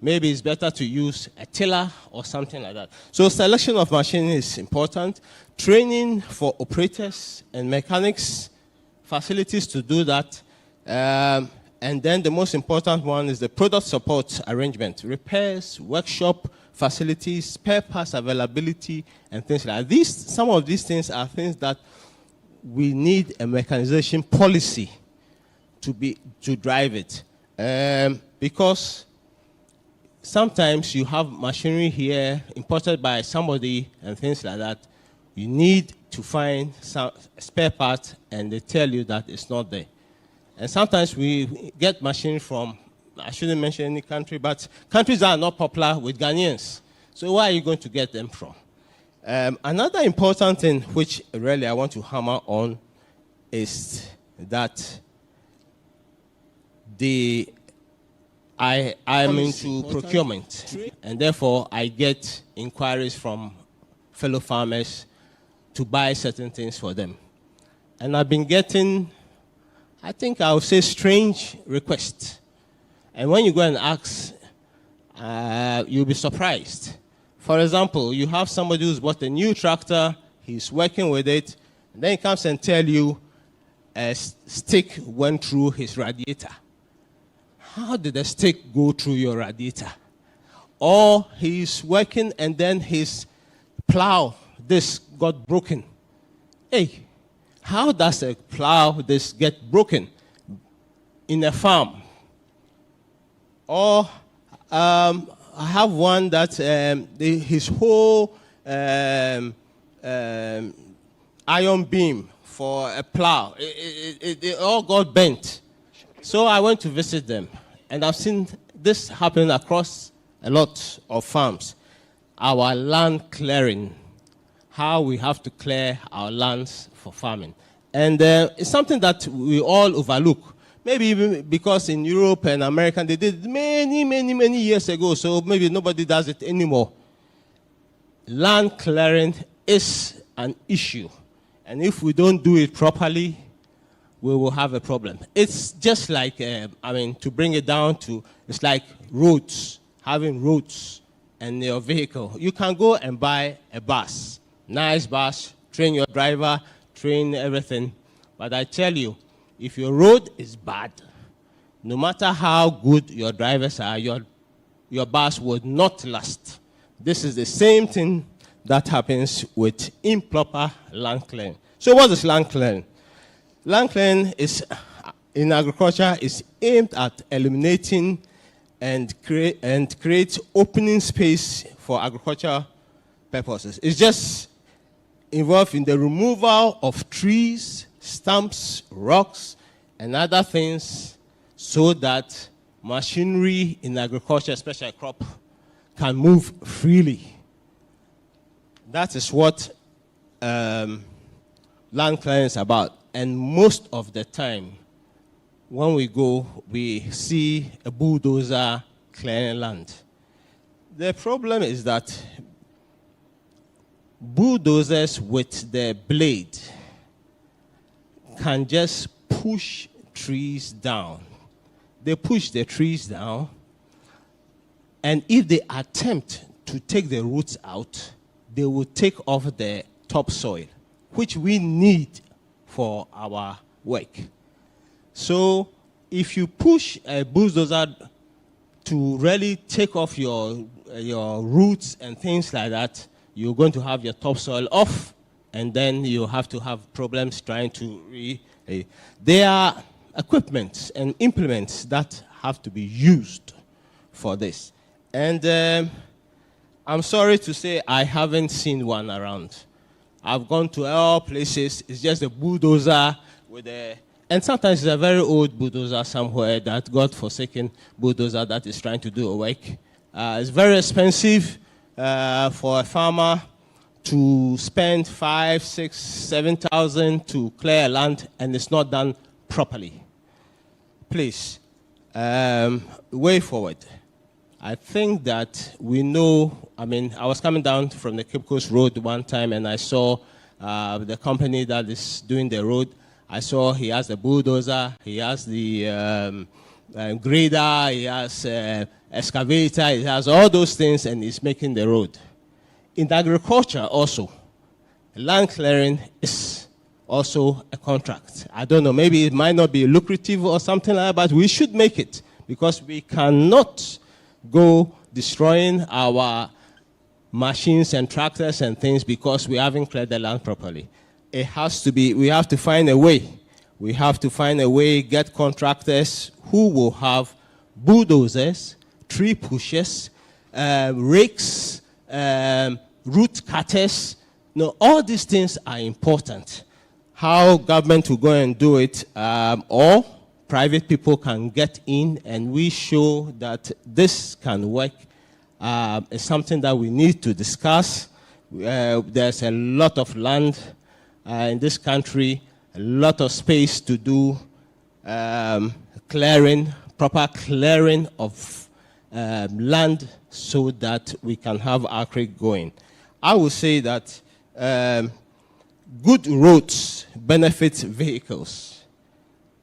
Maybe it's better to use a tiller or something like that. So selection of machine is important. Training for operators and mechanics, facilities to do that. And then the most important one is the product support arrangement. Repairs, workshop, facilities, spare parts availability, and things like that. Some of these things are things that we need a mechanization policy to drive it. Because sometimes you have machinery here imported by somebody and things like that. You need to find some spare part and they tell you that it's not there. And sometimes we get machinery from, I shouldn't mention any country, but countries that are not popular with Ghanaians. So where are you going to get them from? Another important thing which really I want to hammer on is that I'm into procurement, and therefore I get inquiries from fellow farmers to buy certain things for them. And I've been getting, I think I would say, strange requests. And when you go and ask, you'll be surprised. For example, you have somebody who's bought a new tractor, he's working with it, and then he comes and tells you a stick went through his radiator. How did the stick go through your radiator? Or he's working and then his plow disc got broken. Hey, how does a plow disc get broken in a farm? Or I have one that his whole iron beam for a plow, it all got bent. So I went to visit them, and I've seen this happen across a lot of farms. Our land clearing, how we have to clear our lands for farming. And it's something that we all overlook. Maybe even because in Europe and America, they did many years ago, so maybe nobody does it anymore. Land clearing is an issue. And if we don't do it properly, we will have a problem. It's just like, to bring it down to, it's like roads, having roads and your vehicle. You can go and buy a bus, nice bus, train your driver, train everything. But I tell you, if your road is bad, no matter how good your drivers are, your your bars would not last. This is the same thing that happens with improper land clearing. So what is land clearing? Land clearing is, in agriculture, is aimed at eliminating and create opening space for agricultural purposes. It's just involved in the removal of trees, stumps, rocks, and other things so that machinery in agriculture, especially crop, can move freely. That is what land clearing is about. And most of the time, when we go, we see a bulldozer clearing land. The problem is that bulldozers with the blade can just push trees down. They push the trees down, and if they attempt to take the roots out, they will take off the topsoil, which we need for our work. So if you push a bulldozer to really take off your roots and things like that, you're going to have your topsoil off, and then you have to have problems trying to there are equipment and implements that have to be used for this. And I'm sorry to say I haven't seen one around. I've gone to all places. It's just a bulldozer with a, and sometimes it's a very old bulldozer somewhere, that God-forsaken bulldozer that is trying to do a work. It's very expensive for a farmer to spend 5, 6, 7,000 to clear land, and it's not done properly. Please, way forward. I think that we know, I mean, I was coming down from the Cape Coast Road one time, and I saw the company that is doing the road. I saw he has the bulldozer, he has the grader, he has excavator, he has all those things, and he's making the road. In agriculture also, land clearing is also a contract. I don't know, maybe it might not be lucrative or something like that, but we should make it, because we cannot go destroying our machines and tractors and things because we haven't cleared the land properly. It has to be, we have to find a way. We have to find a way, get contractors who will have bulldozers, tree pushers, rakes, root cutters. No, all these things are important. How government will go and do it, or private people can get in, and we show that this can work, is something that we need to discuss. There's a lot of land in this country, a lot of space to do clearing, proper clearing of land so that we can have agriculture going. I would say that good roads benefit vehicles,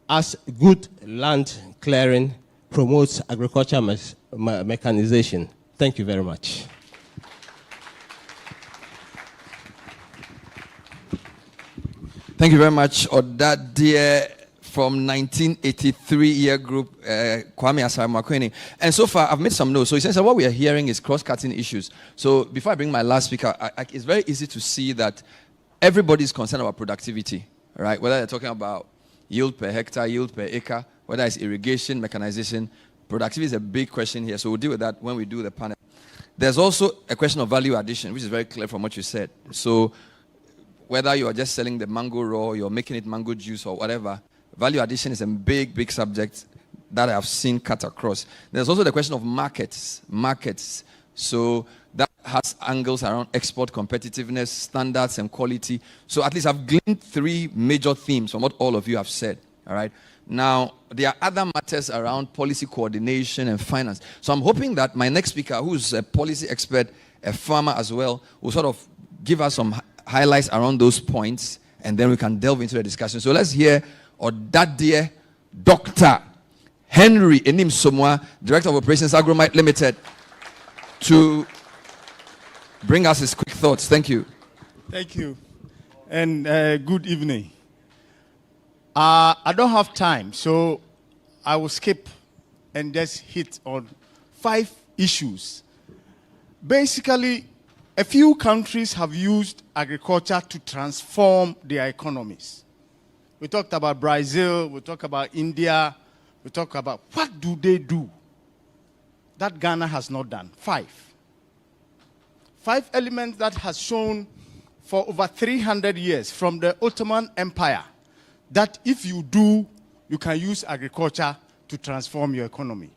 as good land clearing promotes agriculture mechanization. Thank you very much. Thank you very much, ODADEÄ from 1983 year group, Kwame Asare-Makwene. And so far, I've made some notes. So essentially, what we are hearing is cross-cutting issues. So before I bring my last speaker, it's very easy to see that everybody is concerned about productivity, right? Whether they're talking about yield per hectare, yield per acre, whether it's irrigation, mechanization, productivity is a big question here. So we'll deal with that when we do the panel. There's also a question of value addition, which is very clear from what you said. So whether you are just selling the mango raw, you're making it mango juice or whatever, value addition is a big, big subject that I've seen cut across. There's also the question of markets. So that has angles around export competitiveness, standards, and quality. So at least I've gleaned 3 major themes from what all of you have said, all right? Now, there are other matters around policy coordination and finance. So I'm hoping that my next speaker, who's a policy expert, a farmer as well, will sort of give us some highlights around those points, and then we can delve into the discussion. So let's hear ODADEÄ Dr. Henry Enim Somwa, Director of Operations Agromite Limited, to bring us his quick thoughts. Thank you. Thank you. And good evening. I don't have time, so I will skip and just hit on 5 issues. Basically, a few countries have used agriculture to transform their economies. We talked about Brazil, we talked about India, we talked about what do they do that Ghana has not done. 5 elements that has shown for over 300 years from the Ottoman Empire that if you do, you can use agriculture to transform your economy.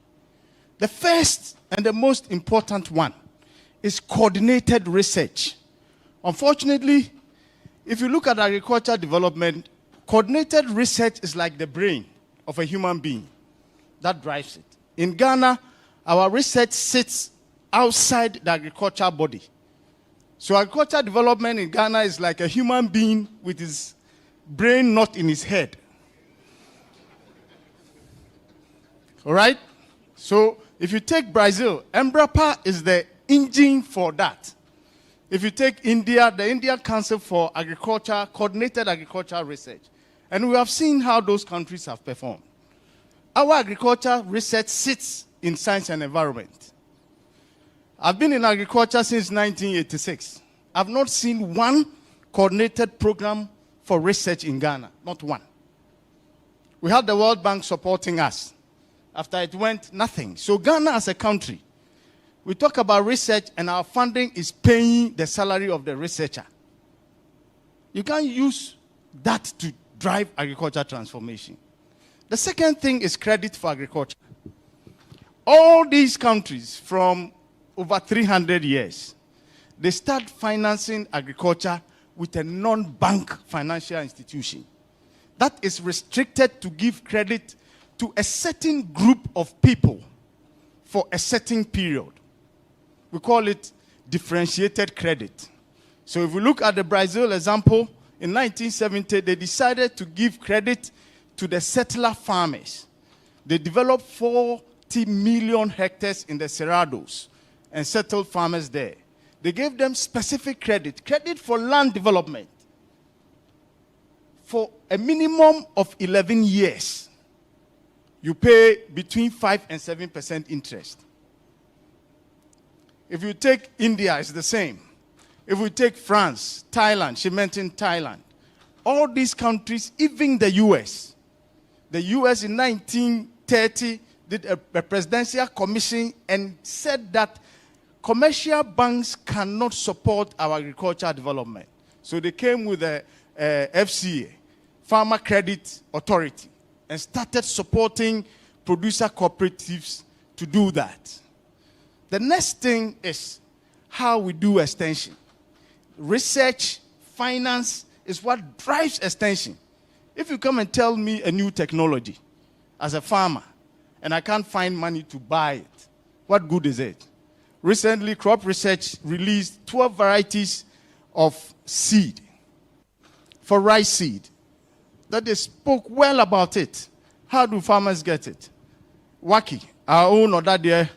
The first and the most important one is coordinated research. Unfortunately, if you look at agriculture development, coordinated research is like the brain of a human being that drives it. In Ghana, our research sits outside the agriculture body. So agriculture development in Ghana is like a human being with his brain not in his head. All right? So if you take Brazil, Embrapa is the engine for that. If you take India, the Indian Council for Agriculture, Coordinated Agricultural Research. And we have seen how those countries have performed. Our agriculture research sits in science and environment. I've been in agriculture since 1986. I've not seen one coordinated program for research in Ghana, not one. We had the World Bank supporting us. After it went, nothing. So Ghana as a country, we talk about research and our funding is paying the salary of the researcher. You can't use that to drive agriculture transformation. The second thing is credit for agriculture. All these countries from over 300 years, they start financing agriculture with a non-bank financial institution that is restricted to give credit to a certain group of people for a certain period. We call it differentiated credit. So if we look at the Brazil example, in 1970, they decided to give credit to the settler farmers. They developed 40 million hectares in the Cerrados and settled farmers there. They gave them specific credit for land development for a minimum of 11 years. You pay between 5 and 7% interest. If you take India, it's the same. If we take France, Thailand, she mentioned Thailand. All these countries, even the US. The US in 1930 did a presidential commission and said that commercial banks cannot support our agricultural development. So they came with a FCA, Farmer Credit Authority, and started supporting producer cooperatives to do that. The next thing is how we do extension. Research, finance is what drives extension. If you come and tell me a new technology as a farmer and I can't find money to buy it, what good is it? Recently, Crop Research released 12 varieties of seed for rice seed that they spoke well about it. How do farmers get it? Waki, our own ODADEÄ,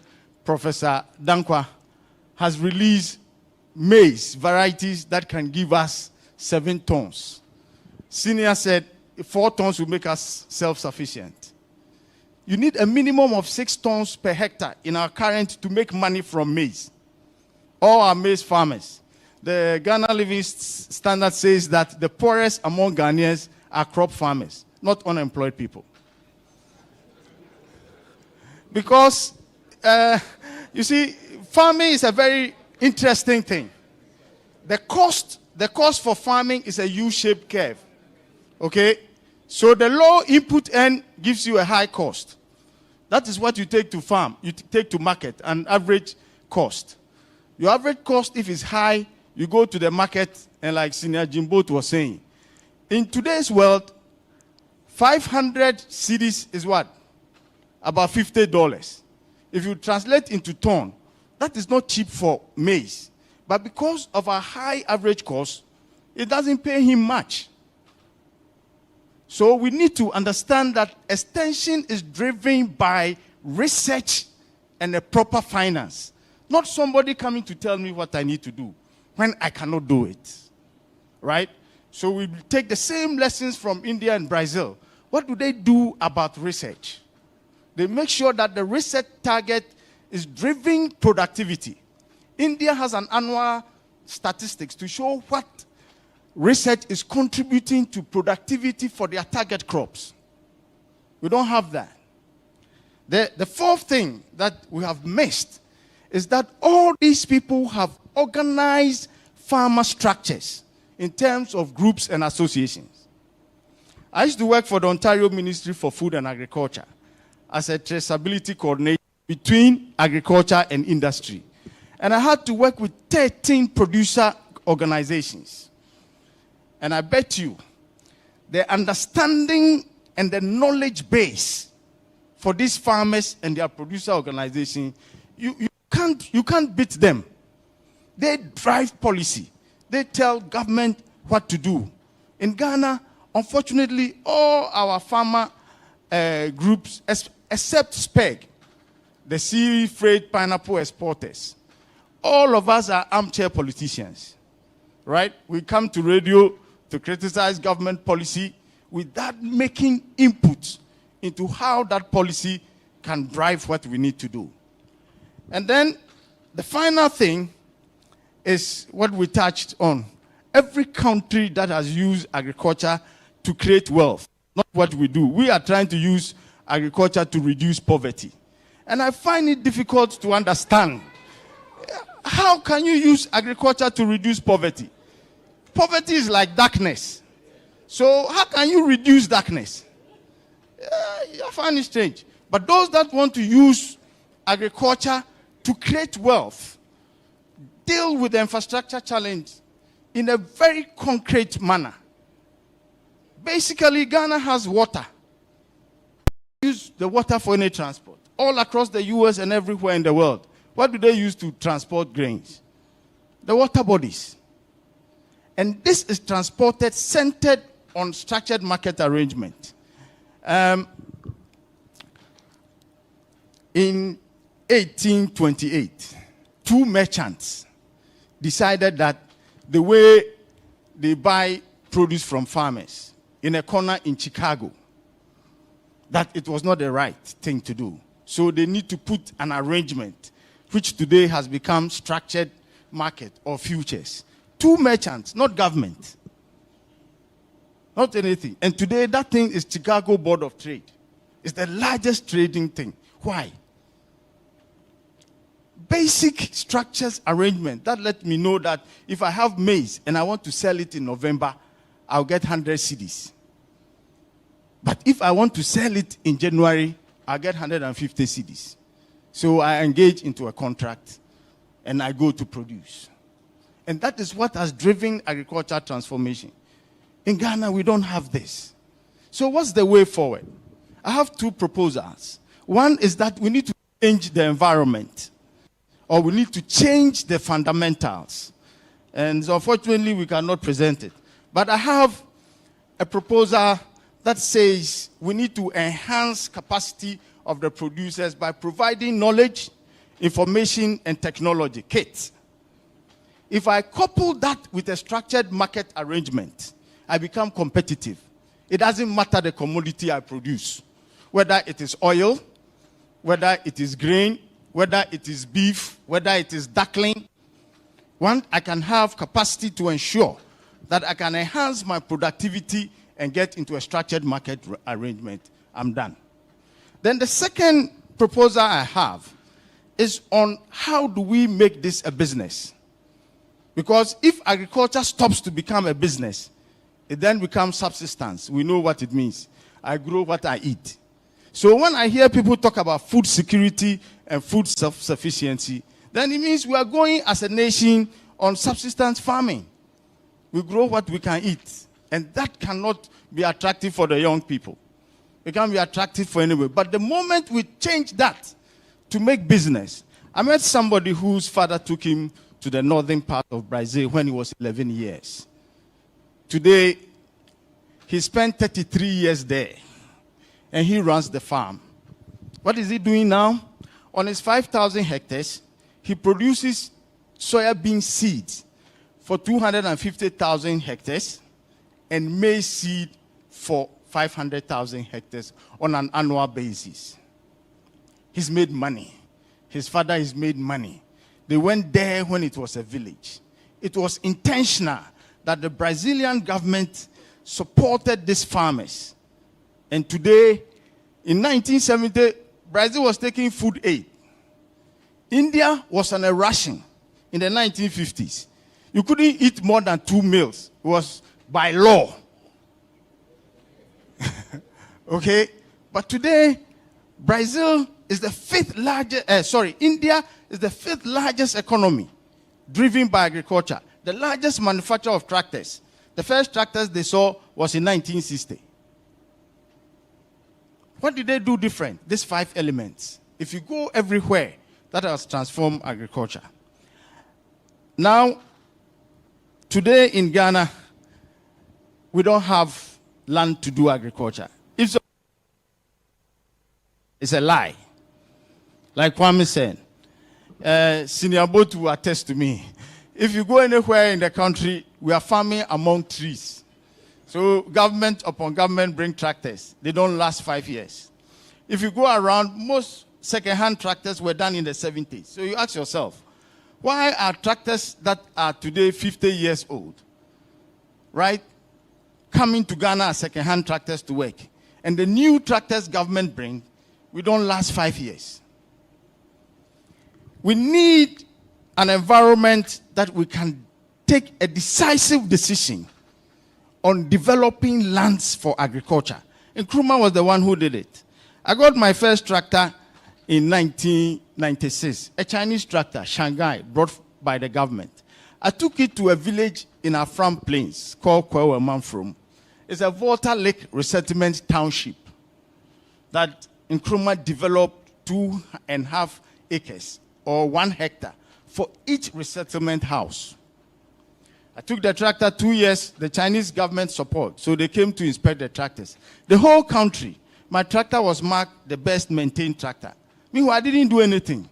Professor Dankwa, has released maize varieties that can give us 7 tons. Senior said 4 tons will make us self-sufficient. You need a minimum of 6 tons per hectare in our current to make money from maize. All our maize farmers. The Ghana Living Standard says that the poorest among Ghanaians are crop farmers, not unemployed people. Because, you see, farming is a very interesting thing. The cost for farming is a U-shaped curve. Okay? So the low input end gives you a high cost. That is what you take to farm. You take to market, an average cost. Your average cost, if it's high, you go to the market, and like Senior Jimbo was saying, in today's world, 500 cedis is what? About $50. If you translate into ton, that is not cheap for maize. But because of our high average cost, it doesn't pay him much. So we need to understand that extension is driven by research and a proper finance. Not somebody coming to tell me what I need to do when I cannot do it. Right? So we take the same lessons from India and Brazil. What do they do about research? They make sure that the research target is driving productivity. India has an annual statistics to show what research is contributing to productivity for their target crops. We don't have that. The fourth thing that we have missed is that all these people have organized farmer structures in terms of groups and associations. I used to work for the Ontario Ministry for Food and Agriculture as a traceability coordinator between agriculture and industry. And I had to work with 13 producer organizations. And I bet you the understanding and the knowledge base for these farmers and their producer organization, you can't beat them. They drive policy. They tell government what to do. In Ghana, unfortunately, all our farmer groups, except SPEG, the Sea Freight Pineapple Exporters, all of us are armchair politicians, right? We come to radio to criticize government policy without making input into how that policy can drive what we need to do. And then the final thing is what we touched on. Every country that has used agriculture to create wealth, not what we do. We are trying to use agriculture to reduce poverty. And I find it difficult to understand. How can you use agriculture to reduce poverty? Poverty is like darkness. So how can you reduce darkness? I find it strange. But those that want to use agriculture to create wealth deal with the infrastructure challenge in a very concrete manner. Basically, Ghana has water. Use the water for any transport. All across the US and everywhere in the world. What do they use to transport grains? The water bodies. And this is transported centered on structured market arrangement. In 1828, two merchants decided that the way they buy produce from farmers in a corner in Chicago, that it was not the right thing to do. So they need to put an arrangement, which today has become structured market or futures. Two merchants, not government. Not anything. And today that thing is Chicago Board of Trade. It's the largest trading thing. Why? Basic structures arrangement that let me know that if I have maize and I want to sell it in November, I'll get 100 cedis. But if I want to sell it in January, I'll get 150 cedis. So I engage into a contract and I go to produce. And that is what has driven agricultural transformation. In Ghana, we don't have this. So what's the way forward? I have two proposals. One is that we need to change the environment, or we need to change the fundamentals. And so unfortunately, we cannot present it. But I have a proposal that says we need to enhance capacity of the producers by providing knowledge, information, and technology kits. If I couple that with a structured market arrangement, I become competitive. It doesn't matter the commodity I produce, whether it is oil, whether it is grain, whether it is beef, whether it is duckling. One, I can have capacity to ensure that I can enhance my productivity and get into a structured market arrangement. I'm done. Then the second proposal I have is on how do we make this a business? Because if agriculture stops to become a business, it then becomes subsistence. We know what it means. I grow what I eat. So when I hear people talk about food security and food self-sufficiency, then it means we are going as a nation on subsistence farming. We grow what we can eat. And that cannot be attractive for the young people. It can't be attractive for anyone. But the moment we change that to make business, I met somebody whose father took him to the northern part of Brazil when he was 11 years. Today, he spent 33 years there, and he runs the farm. What is he doing now? On his 5,000 hectares, he produces soybean seeds for 250,000 hectares and maize seed for 500,000 hectares on an annual basis. He's made money. his father has made money. They went there when it was a village. It was intentional that the Brazilian government supported these farmers. And today, in 1970, Brazil was taking food aid. India was on a ration in the 1950s. You couldn't eat more than 2 meals. It was by law. Okay? But today, Brazil is the fifth largest, India is the fifth largest economy driven by agriculture. The largest manufacturer of tractors. The first tractors they saw was in 1960. What did they do different? These 5 elements. If you go everywhere, that has transformed agriculture. Now, today in Ghana, we don't have land to do agriculture. If so, it's a lie. Like Kwame said, Senior Boat will attest to me. If you go anywhere in the country, we are farming among trees. So government upon government bring tractors. They don't last 5 years. If you go around, most second-hand tractors were done in the 70s. So you ask yourself, why are tractors that are today 50 years old, right, coming to Ghana as second-hand tractors to work? And the new tractors government bring, we don't last 5 years. We need an environment that we can take a decisive decision on developing lands for agriculture. Nkrumah was the one who did it. I got my first tractor in 1996, a Chinese tractor, Shanghai, brought by the government. I took it to a village in Afram Plains called Kwewe Manfrom. It's a Volta Lake resettlement township that Nkrumah developed 2.5 acres or 1 hectare for each resettlement house. I took the tractor 2 years, the Chinese government support, so they came to inspect the tractors. The whole country, my tractor was marked the best maintained tractor. Meanwhile, I didn't do anything.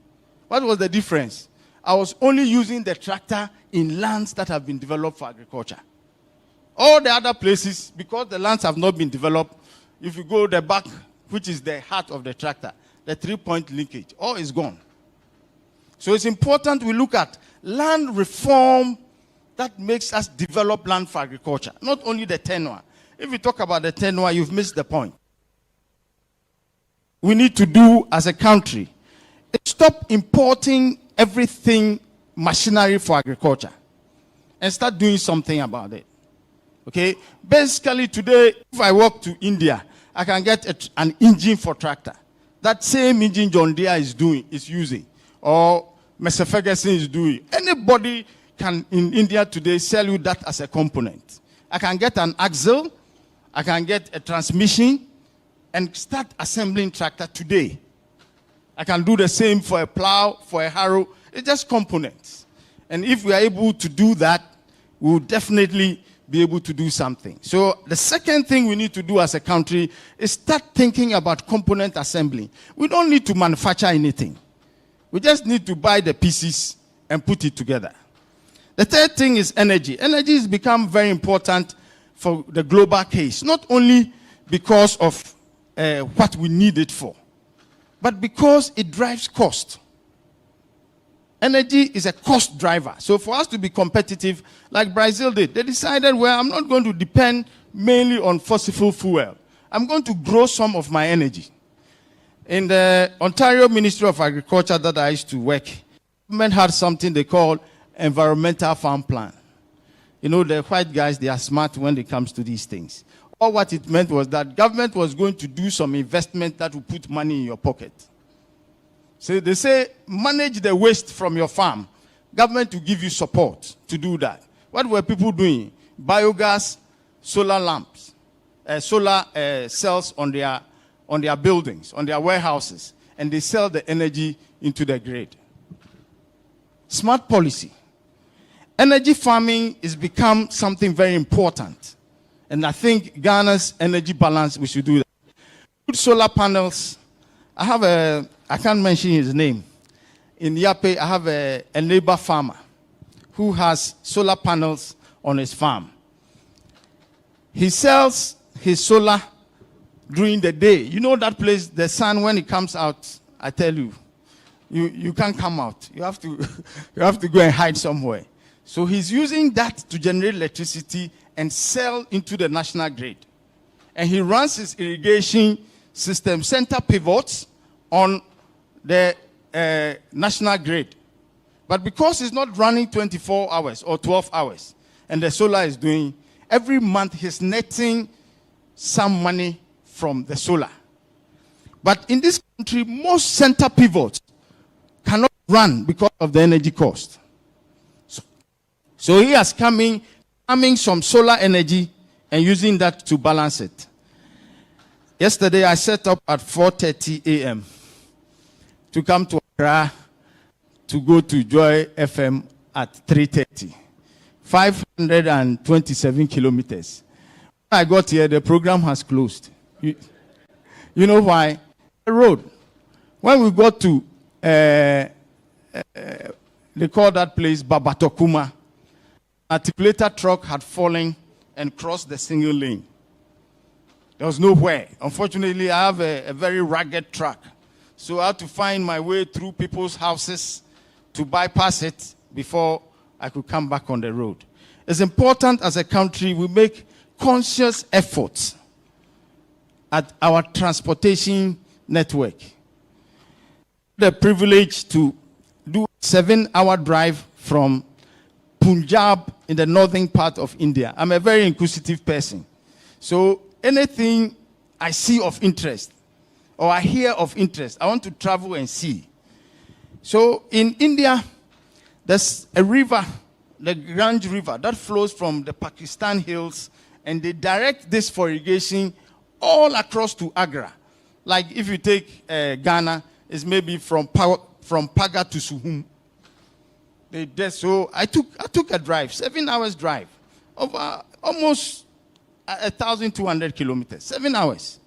What was the difference? I was only using the tractor in lands that have been developed for agriculture. All the other places, because the lands have not been developed, if you go the back, which is the heart of the tractor, the 3-point linkage, all is gone. So it's important we look at land reform that makes us develop land for agriculture, not only the tenure. If you talk about the tenure, you've missed the point. We need to do as a country is stop importing everything machinery for agriculture and start doing something about it. Okay? Basically today, if I walk to India, I can get an engine for tractor. That same engine John Deere is using, or Mr. Ferguson is doing. Anybody can in India today sell you that as a component. I can get an axle, I can get a transmission, and start assembling tractor today. I can do the same for a plow, for a harrow. It's just components. And if we are able to do that, we will definitely be able to do something. So the second thing we need to do as a country is start thinking about component assembly. We don't need to manufacture anything. We just need to buy the pieces and put it together. The third thing is energy. Energy has become very important for the global case, not only because of what we need it for, but because it drives cost. Energy is a cost driver. So for us to be competitive, like Brazil did, they decided, well, I'm not going to depend mainly on fossil fuel. I'm going to grow some of my energy. In the Ontario Ministry of Agriculture that I used to work, government had something they call environmental farm plan. You know, the white guys, they are smart when it comes to these things. All what it meant was that government was going to do some investment that will put money in your pocket. So they say, manage the waste from your farm. Government will give you support to do that. What were people doing? Biogas, solar lamps, solar cells on their buildings, on their warehouses, and they sell the energy into the grid. Smart policy. Energy farming has become something very important. And I think Ghana's energy balance, we should do that. Good solar panels. I can't mention his name. In Yape, I have a neighbor farmer who has solar panels on his farm. He sells his solar during the day. You know that place, the sun, when it comes out, I tell you, you can't come out. You have to, you have to go and hide somewhere. So he's using that to generate electricity and sell into the national grid. And he runs his irrigation system center pivots on the national grid. But because it's not running 24 hours or 12 hours, and the solar is doing, every month he's netting some money from the solar. But in this country, most center pivots cannot run because of the energy cost. So he has coming some solar energy and using that to balance it. Yesterday, I set up at 4:30 a.m. to come to Accra to go to Joy FM at 3:30. 527 kilometers. When I got here, the program has closed. You know why? The road. When we got to, they call that place Babatokuma, articulator truck had fallen and crossed the single lane. There was nowhere. Unfortunately, I have a very rugged track. So I had to find my way through people's houses to bypass it before I could come back on the road. It's important as a country we make conscious efforts at our transportation network. The privilege to do a 7-hour drive from Punjab in the northern part of India. I'm a very inquisitive person. So anything I see of interest or I hear of interest, I want to travel and see. So in India, there's a river, the Ganj River, that flows from the Pakistan hills, and they direct this for irrigation all across to Agra. Like if you take Ghana, it's maybe from Paga to Suhum. So I took a drive, 7 hours drive, over almost 1,200 kilometers, 7 hours,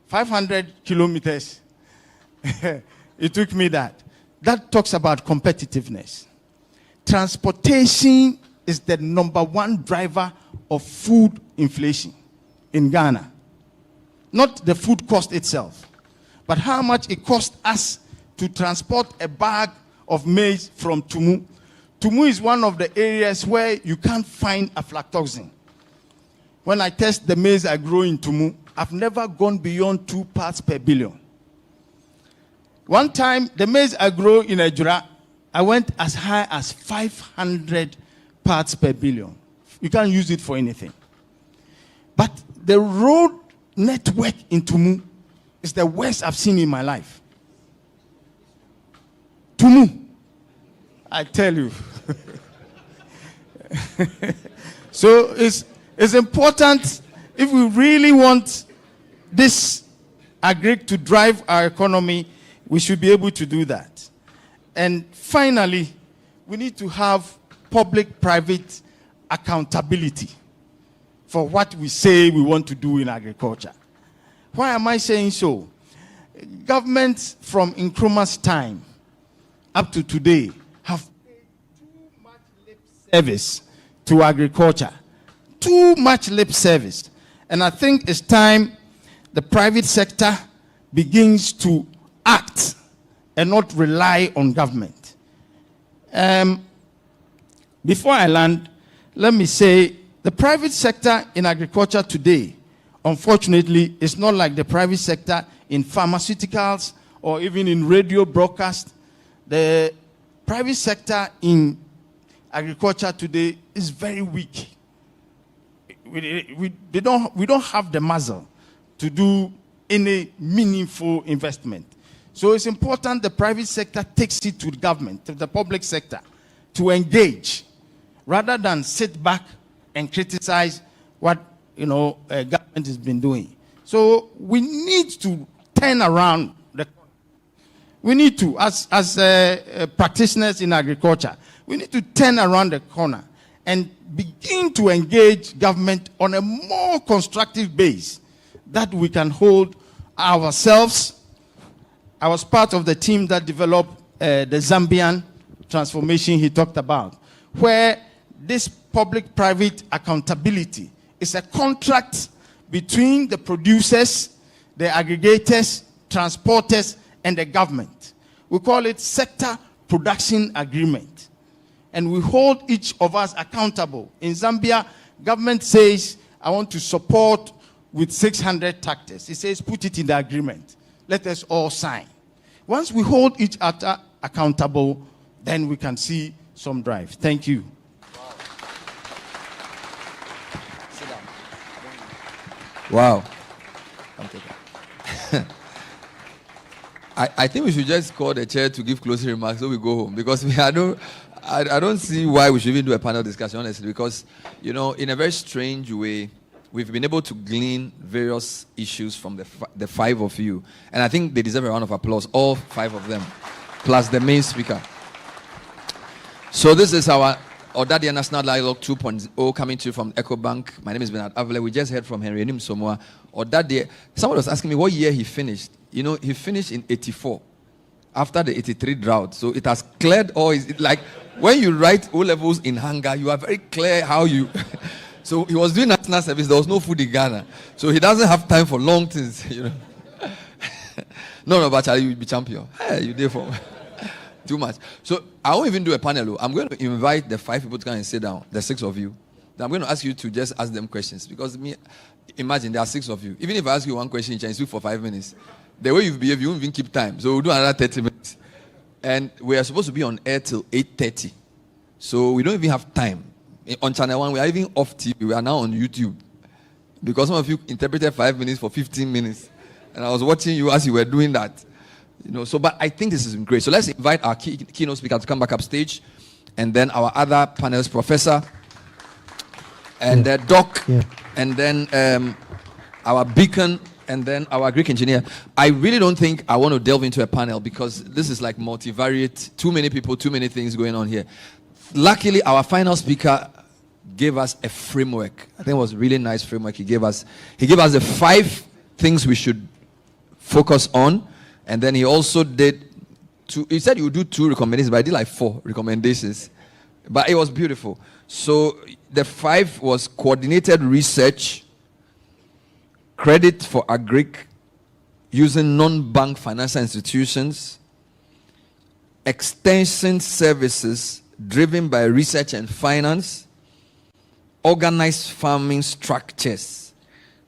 500 kilometers. It took me that. That talks about competitiveness. Transportation is the #1 driver of food inflation in Ghana. Not the food cost itself, but how much it costs us to transport a bag of maize from Tumu. Tumu is one of the areas where you can't find aflatoxin. When I test the maize I grow in Tumu, I've never gone beyond 2 parts per billion. One time, the maize I grow in Ejura, I went as high as 500 parts per billion. You can't use it for anything. But the road network in Tumu is the worst I've seen in my life. Tumu, I tell you. So it's important, if we really want this agri to drive our economy, we should be able to do that. And finally, we need to have public-private accountability for what we say we want to do in agriculture. Why am I saying so? Governments from Nkrumah's time up to today have paid too much lip service to agriculture. Too much lip service. And I think it's time the private sector begins to act and not rely on government. Before I land, let me say the private sector in agriculture today, unfortunately, is not like the private sector in pharmaceuticals or even in radio broadcast. The private sector in agriculture today is very weak. We don't have the muscle to do any meaningful investment. So it's important the private sector takes it to the government, to the public sector, to engage, rather than sit back and criticize what government has been doing. So we need to turn around the. We need to, as practitioners in agriculture, we need to turn around the corner and begin to engage government on a more constructive base that we can hold ourselves. I was part of the team that developed the Zambian transformation he talked about, where this public-private accountability is a contract between the producers, the aggregators, transporters, and the government, We call it sector production agreement. And we hold each of us accountable. In Zambia, government says, I want to support with 600 tractors. It says, put it in the agreement. Let us all sign. Once we hold each other accountable, then we can see some drive. Thank you. Wow. I think we should just call the chair to give closing remarks so we go home, because I don't see why we should even do a panel discussion, honestly, because, you know, in a very strange way, we've been able to glean various issues from the five of you. And I think they deserve a round of applause, all five of them, plus the main speaker. So this is our ODADEÄ National Dialogue 2.0 coming to you from EcoBank. My name is Bernard Avile. We just heard from Henry Enim Somoa. ODADEÄ, someone was asking me what year he finished. You know, he finished in 84, after the 83 drought. So it has cleared all his, like, when you write O-levels in hunger, you are very clear how you... So he was doing national service. There was no food in Ghana. So he doesn't have time for long things, you know. No, but Charlie, you'll be champion. Hey, you did for too much. So I won't even do a panel. I'm going to invite the five people to come and sit down, the six of you. Then I'm going to ask you to just ask them questions. Because imagine there are six of you. Even if I ask you one question, you can speak for 5 minutes. The way you behave, you won't even keep time. So we'll do another 30 minutes. And we are supposed to be on air till 8:30. So we don't even have time. On channel 1, we are even off TV. We are now on YouTube. Because some of you interpreted 5 minutes for 15 minutes. And I was watching you as you were doing that. You know, so, but I think this is great. So let's invite our keynote speaker to come back up stage. And then our other panelists, Professor, and Doc, and then our beacon, and then our Greek engineer. I really don't think I want to delve into a panel because this is like multivariate, too many people, too many things going on here. Luckily, our final speaker gave us a framework. I think it was a really nice framework he gave us. He gave us the 5 things we should focus on. And then he also did he said he would do 2 recommendations, but I did like 4 recommendations. But it was beautiful. So the 5 was coordinated research, credit for agric using non-bank financial institutions, extension services driven by research and finance, organized farming structures.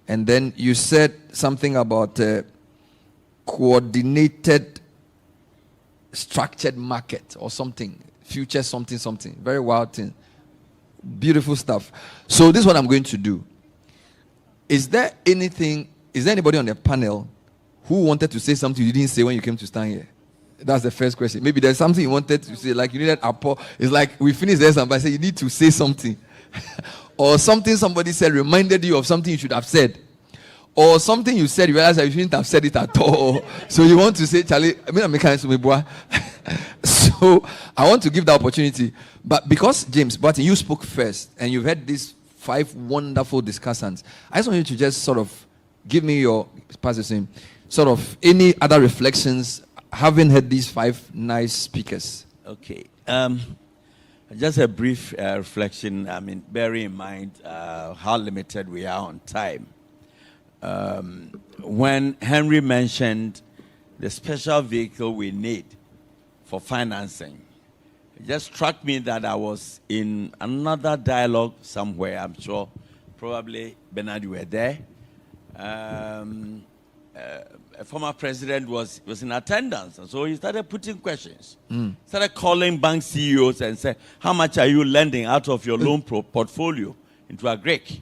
And then you said something about coordinated structured market or something, future something, very wild thing. Beautiful stuff. So this is what I'm going to do. Is there anybody on the panel who wanted to say something you didn't say when you came to stand here? That's the first question. Maybe there's something you wanted to say, like you needed apport. It's like we finished there, somebody said you need to say something. Or something somebody said reminded you of something you should have said. Or something you said, you realize that you shouldn't have said it at all. So you want to say, Charlie, I'm mechanic, boy. So I want to give the opportunity. But because, James, but you spoke first, and you've had these 5 wonderful discussants, I just want you to just sort of give me your, pass the same, sort of any other reflections, having heard these 5 nice speakers. Okay. Just a brief reflection. I mean, bearing in mind how limited we are on time. When Henry mentioned the special vehicle we need for financing, it just struck me that I was in another dialogue somewhere. I'm sure probably Bernard, you were there. A former president was in attendance, and so he started putting questions. Started calling bank CEOs and said, how much are you lending out of your loan portfolio into a Greek?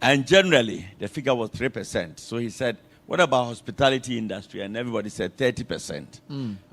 And generally, the figure was 3%. So he said, what about hospitality industry? And everybody said 30%.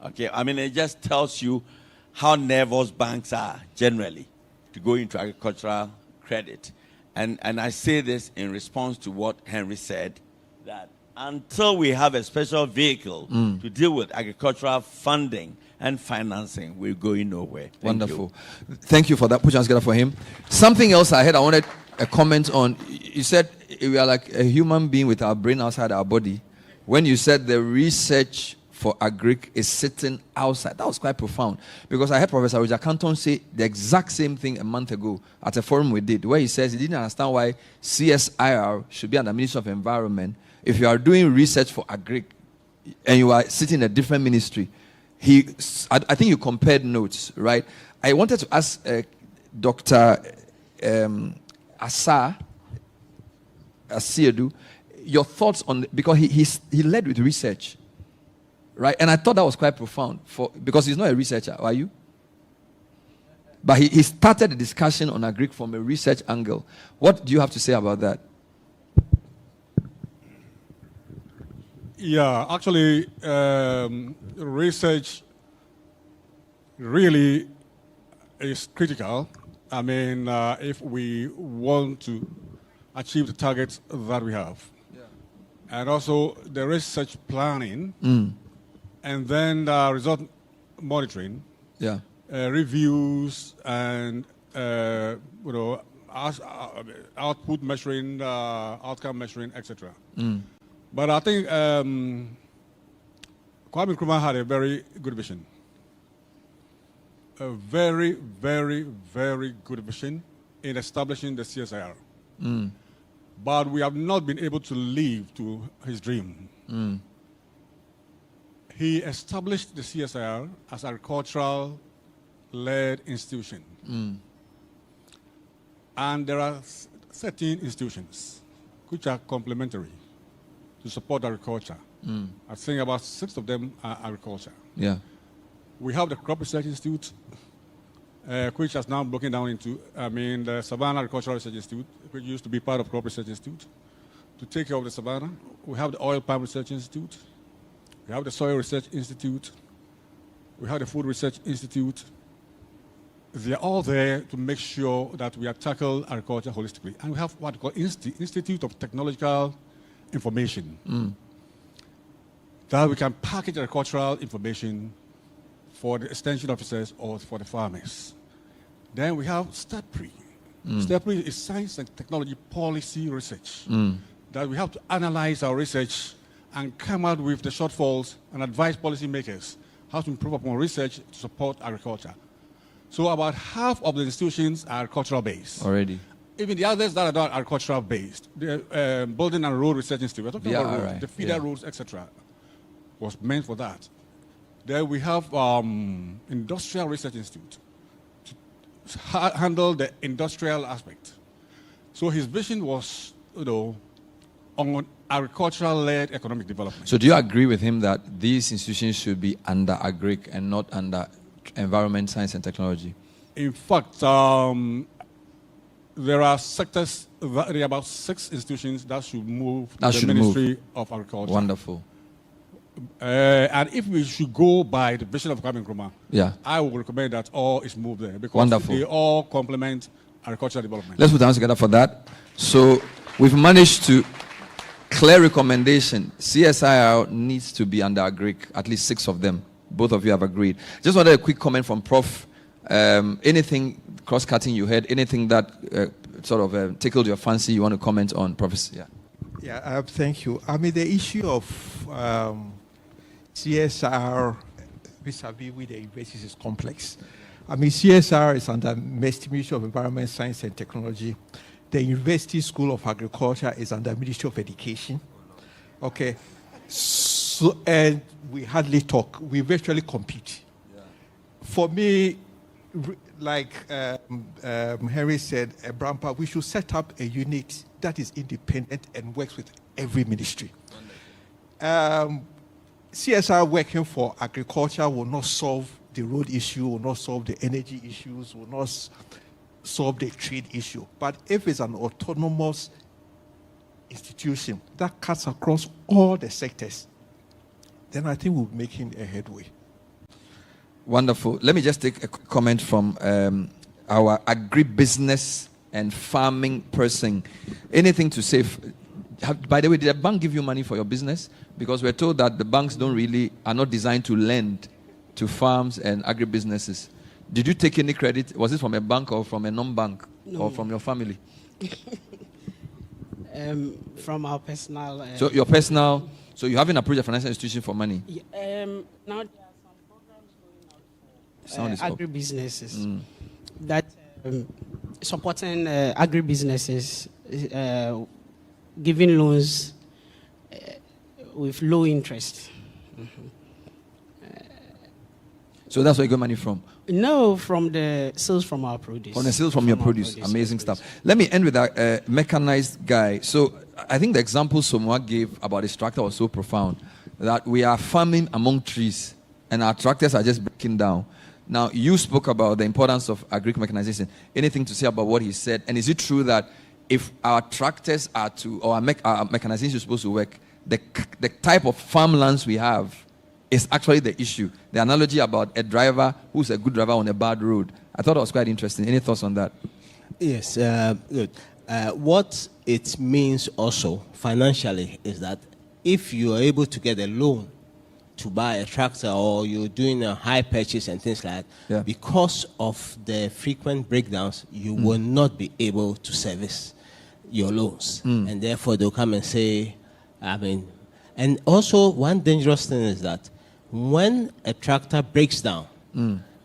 Okay, I mean, it just tells you how nervous banks are generally to go into agricultural credit. And I say this in response to what Henry said, that until we have a special vehicle to deal with agricultural funding and financing, we're going nowhere. Wonderful. Thank you for that. Put your hands together for him. Something else I heard, I wanted a comment on. You said we are like a human being with our brain outside our body. When you said the research for agric is sitting outside, that was quite profound. Because I heard Professor Roger Canton say the exact same thing a month ago at a forum we did, where he says he didn't understand why CSIR should be under the Ministry of Environment. If you are doing research for agric and you are sitting in a different ministry, I think you compared notes, right? I wanted to ask Dr. Asiedu your thoughts on because he led with research, right? And I thought that was quite profound because he's not a researcher, are you? But he started the discussion on agric from a research angle. What do you have to say about that? Yeah, actually, research really is critical. I mean, if we want to achieve the targets that we have. Yeah. And also the research planning, and then result monitoring, yeah, reviews, and output measuring, outcome measuring, etc. But I think Kwame Nkrumah had a very good vision. A very, very, very good vision in establishing the CSIR. But we have not been able to live to his dream. He established the CSIR as an agricultural-led institution. And there are 13 institutions which are complementary to support agriculture. I think about 6 of them are agriculture. Yeah. We have the Crop Research Institute, which has now broken down into, the Savannah Agricultural Research Institute, which used to be part of Crop Research Institute, to take care of the Savannah. We have the Oil Palm Research Institute. We have the Soil Research Institute. We have the Food Research Institute. They're all there to make sure that we tackle agriculture holistically. And we have what we call Institute of Technological Information, that we can package agricultural information for the extension officers or for the farmers. Then we have STEPRI. STEPRI is Science and Technology Policy Research, that we have to analyze our research and come out with the shortfalls and advise policymakers how to improve upon research to support agriculture. So about half of the institutions are agricultural-based. Already. Even the others that are not agricultural-based, the Building and Road Research Institute, we're talking about roads, the feeder roads, etc., was meant for that. Then we have Industrial Research Institute to handle the industrial aspect. So his vision was, on agricultural-led economic development. So do you agree with him that these institutions should be under agric and not under environment, science, and technology? In fact, there are sectors, there are about 6 institutions that should move to the Ministry of Agriculture. Wonderful. And if we should go by the vision of Kwame Nkrumah, I would recommend that all is moved there because they all complement agricultural development. Let's put our hands together for that. So we've managed to clear recommendation. CSIR needs to be under agric, at least 6 of them. Both of you have agreed. Just wanted a quick comment from Prof. Anything cross-cutting you heard, anything that tickled your fancy you want to comment on, Professor? Yeah, thank you. I mean, the issue of CSR vis-a-vis with the universities is complex. I mean, CSR is under Ministry of Environment, Science and Technology. The University School of Agriculture is under Ministry of Education. Okay. So, and we hardly talk. We virtually compete. For me, like Henry said, Brampa, we should set up a unit that is independent and works with every ministry. CSR working for agriculture will not solve the road issue, will not solve the energy issues, will not solve the trade issue. But if it's an autonomous institution that cuts across all the sectors, then I think we're making a headway. Wonderful. Let me just take a comment from our agribusiness and farming person. Anything to say? By the way, did the bank give you money for your business? Because we're told that the banks are not designed to lend to farms and agribusinesses. Did you take any credit? Was it from a bank or from a non-bank? No. Or from your family? From our personal... so your personal... So you haven't approached a financial institution for money? Now there are some programs going out for agribusinesses that supporting agribusinesses, giving loans with low interest. So that's where you get money from? No, from the sales from our produce. From the sales from your produce. Amazing stuff. Let me end with that mechanized guy. So I think the example Somoa gave about his tractor was so profound, that we are farming among trees and our tractors are just breaking down. Now, you spoke about the importance of agric mechanization. Anything to say about what he said? And is it true that if our tractors are to, or our mechanization is supposed to work, the type of farmlands we have is actually the issue? The analogy about a driver who's a good driver on a bad road. I thought it was quite interesting. Any thoughts on that? Yes, good. What it means also financially is that if you are able to get a loan to buy a tractor, or you're doing a high purchase and things like that, because of the frequent breakdowns, you will not be able to service your loans. And therefore, they'll come and say, and also one dangerous thing is that when a tractor breaks down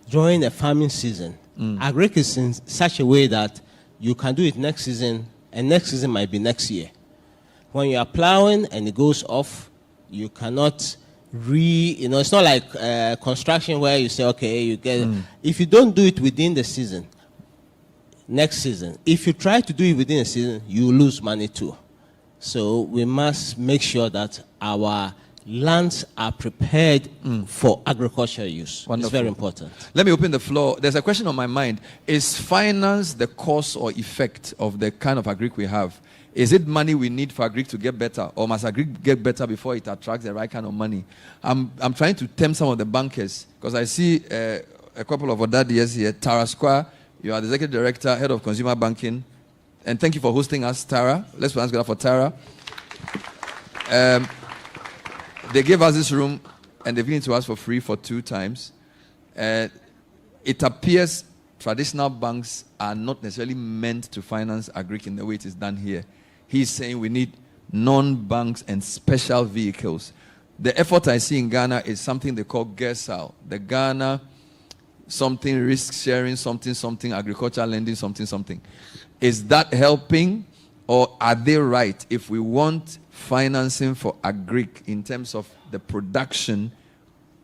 during the farming season, agric is in such a way that you can do it next season, and next season might be next year. When you are plowing and it goes off, you cannot it's not like construction where you say, okay, you get if you don't do it within the season, next season, if you try to do it within a season, you lose money too. So we must make sure that our lands are prepared for agricultural use. Wonderful. It's very important. Let me open the floor. There's a question on my mind. Is finance the cause or effect of the kind of agric we have? Is it money we need for agric to get better, or must agric get better before it attracts the right kind of money? I'm trying to tempt some of the bankers, because I see a couple of ODADEs here. Tara Square, you are the Executive Director, Head of Consumer Banking. And thank you for hosting us, Tara. Let's put hands together for Tara. They gave us this room, and they've given it to us for free for 2 times. It appears traditional banks are not necessarily meant to finance agric in the way it is done here. He's saying we need non-banks and special vehicles. The effort I see in Ghana is something they call GERSAL, the Ghana something risk sharing, something agricultural lending, something. Is that helping, or are they right? If we want financing for agric in terms of the production,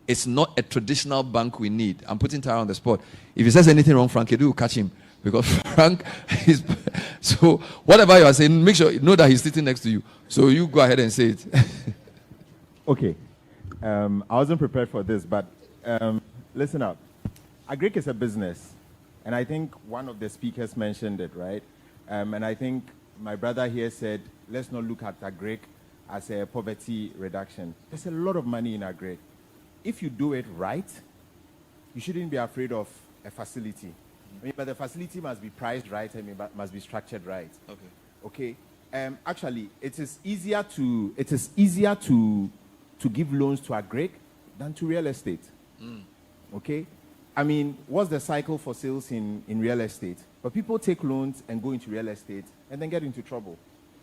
it's not a traditional bank we need. I'm putting Tara on the spot. If he says anything wrong, Frank, you will catch him. Because Frank is... So whatever you are saying, make sure you know that he's sitting next to you. So you go ahead and say it. Okay. I wasn't prepared for this, but listen up. Agric is a business. And I think one of the speakers mentioned it, right? And I think my brother here said, let's not look at agric as a poverty reduction. There's a lot of money in agric. If you do it right, you shouldn't be afraid of a facility. But the facility must be priced right, must be structured right. Okay. Actually, it is easier to give loans to agric than to real estate. Okay. I mean, what's the cycle for sales in real estate? But people take loans and go into real estate and then get into trouble.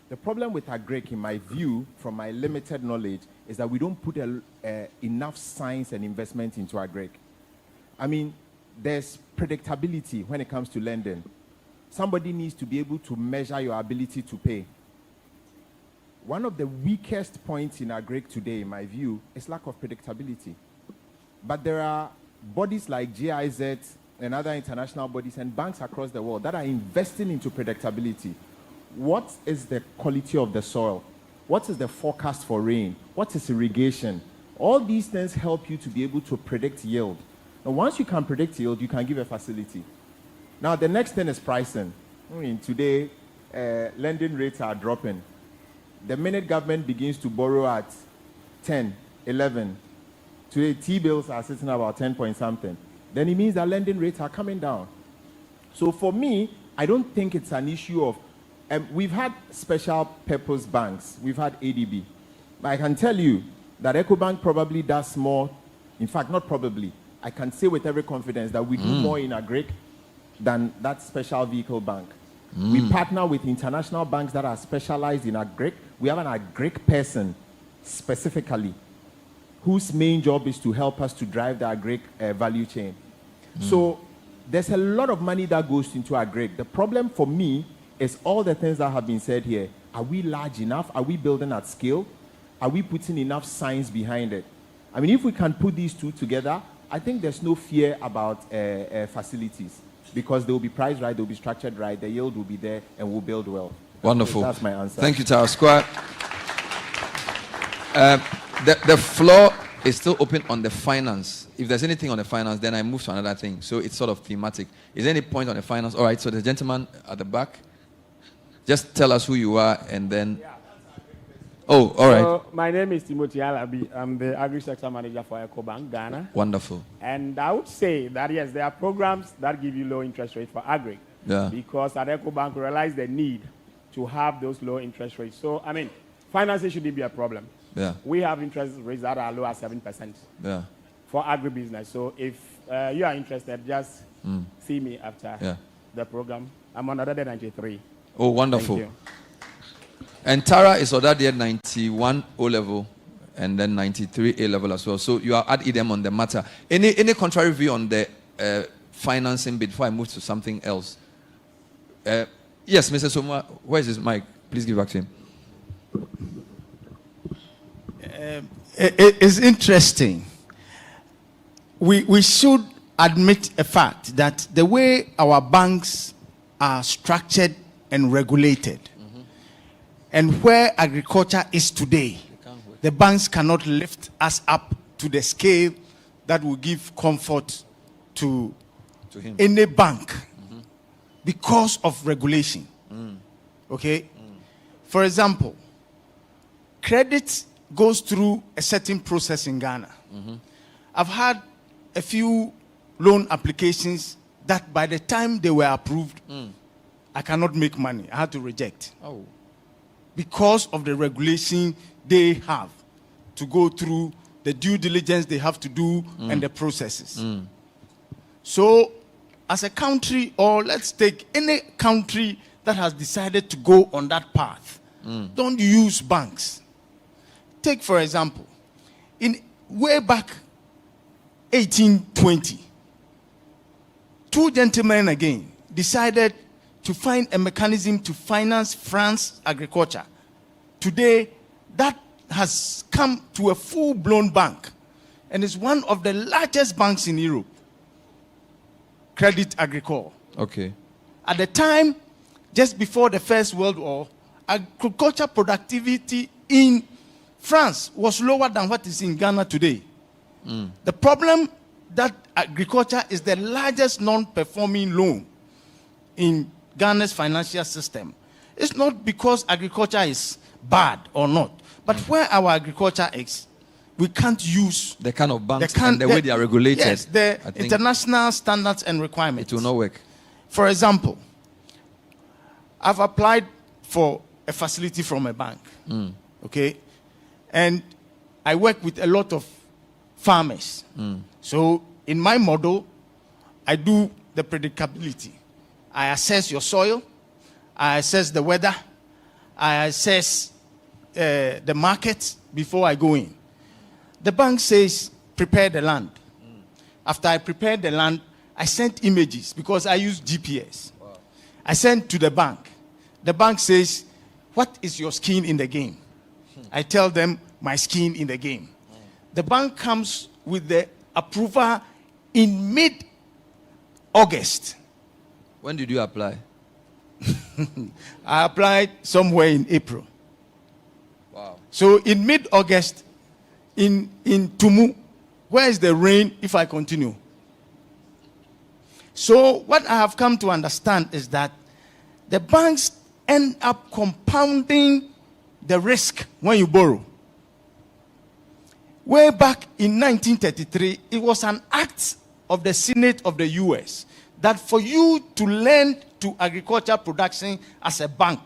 The problem with agric, in my view, from my limited knowledge, is that we don't put enough science and investment into agric. I mean, there's predictability when it comes to lending. Somebody needs to be able to measure your ability to pay. One of the weakest points in agric today, in my view, is lack of predictability. But there are bodies like GIZ and other international bodies and banks across the world that are investing into predictability. What is the quality of the soil? What is the forecast for rain? What is irrigation? All these things help you to be able to predict yield. Now, once you can predict yield, you can give a facility. Now, the next thing is pricing. I mean, today, lending rates are dropping. The minute government begins to borrow at 10, 11, today T-bills are sitting about 10 point something, then it means that lending rates are coming down. So for me, I don't think it's an issue of, we've had special purpose banks. We've had ADB. But I can tell you that EcoBank probably does more. In fact, not probably. I can say with every confidence that we do more in agric than that special vehicle bank. We partner with international banks that are specialized in agric. We have an agric person specifically whose main job is to help us to drive the agric value chain. So there's a lot of money that goes into agric. The problem for me is all the things that have been said here. Are we large enough? Are we building at scale? Are we putting enough science behind it? I mean, if we can put these two together, I think there's no fear about facilities because they will be priced right, they'll be structured right, the yield will be there, and we'll build well. Wonderful. That's my answer. Thank you, Tara Square. The floor is still open on the finance. If there's anything on the finance, then I move to another thing. So it's sort of thematic. Is there any point on the finance? All right, so the gentleman at the back, just tell us who you are and then... Oh, all right. So my name is Timothy Alabi. I'm the agri-sector manager for EcoBank, Ghana. Wonderful. And I would say that, yes, there are programs that give you low interest rates for agri. Yeah. Because at EcoBank, we realize the need to have those low interest rates. So, I mean, financing shouldn't be a problem. Yeah. We have interest rates that are low at 7%. Yeah. For agribusiness. So if you are interested, just see me after the program. I'm on ODADEහැ 93. Oh, wonderful. Thank you. And Tara is ODADEහැ 91 O level and then 93 A level as well. So you are at them on the matter. Any contrary view on the financing bit before I move to something else? Yes, Mr. Soma, where is his mic? Please give back to him. It's interesting. We should admit a fact that the way our banks are structured and regulated, and where agriculture is today, the banks cannot lift us up to the scale that will give comfort to any bank because of regulation. Okay? For example, credit goes through a certain process in Ghana. I've had a few loan applications that by the time they were approved, I cannot make money. I had to reject. Oh. Because of the regulation they have to go through, the due diligence they have to do, and the processes. So, as a country, or let's take any country that has decided to go on that path, don't use banks. Take, for example, in way back 1820, two gentlemen again decided to find a mechanism to finance France agriculture. Today, that has come to a full-blown bank and is one of the largest banks in Europe, Crédit Agricole. Okay. At the time, just before the First World War, agriculture productivity in France was lower than what is in Ghana today. The problem that agriculture is the largest non-performing loan in Ghana's financial system. It's not because agriculture is bad or not, but where our agriculture is, we can't use the kind of banks and the way they are regulated. Yes, the international standards and requirements. It will not work. For example, I've applied for a facility from a bank. Okay? And I work with a lot of farmers. So in my model, I do the predictability. I assess your soil, I assess the weather, I assess the market before I go in. The bank says, prepare the land. After I prepare the land, I send images because I use GPS. Wow. I send to the bank. The bank says, what is your skin in the game? I tell them my skin in the game. The bank comes with the approval in mid-August. When did you apply? I applied somewhere in April. Wow. So in mid-August, in Tumu, where is the rain if I continue? So what I have come to understand is that the banks end up compounding the risk when you borrow. Way back in 1933, it was an act of the Senate of the US that for you to lend to agriculture production as a bank,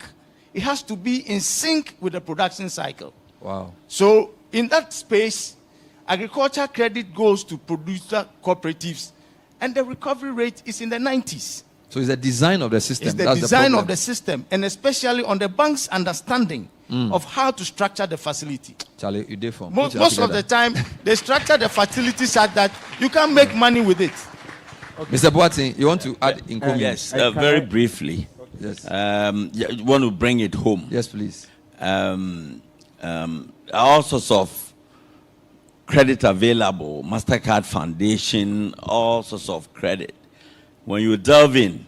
it has to be in sync with the production cycle. Wow. So in that space, agriculture credit goes to producer cooperatives, and the recovery rate is in the 90s. So it's the design of the system. It's the design of the system, and especially on the bank's understanding of how to structure the facility. Charlie, you did for most of the time, they structure the facility such that you can't make money with it. Okay. Mr. Boateng, you want to add in Yes, very briefly. Yes. You want to bring it home. Yes, please. All sorts of credit available, MasterCard Foundation, all sorts of credit. When you delve in,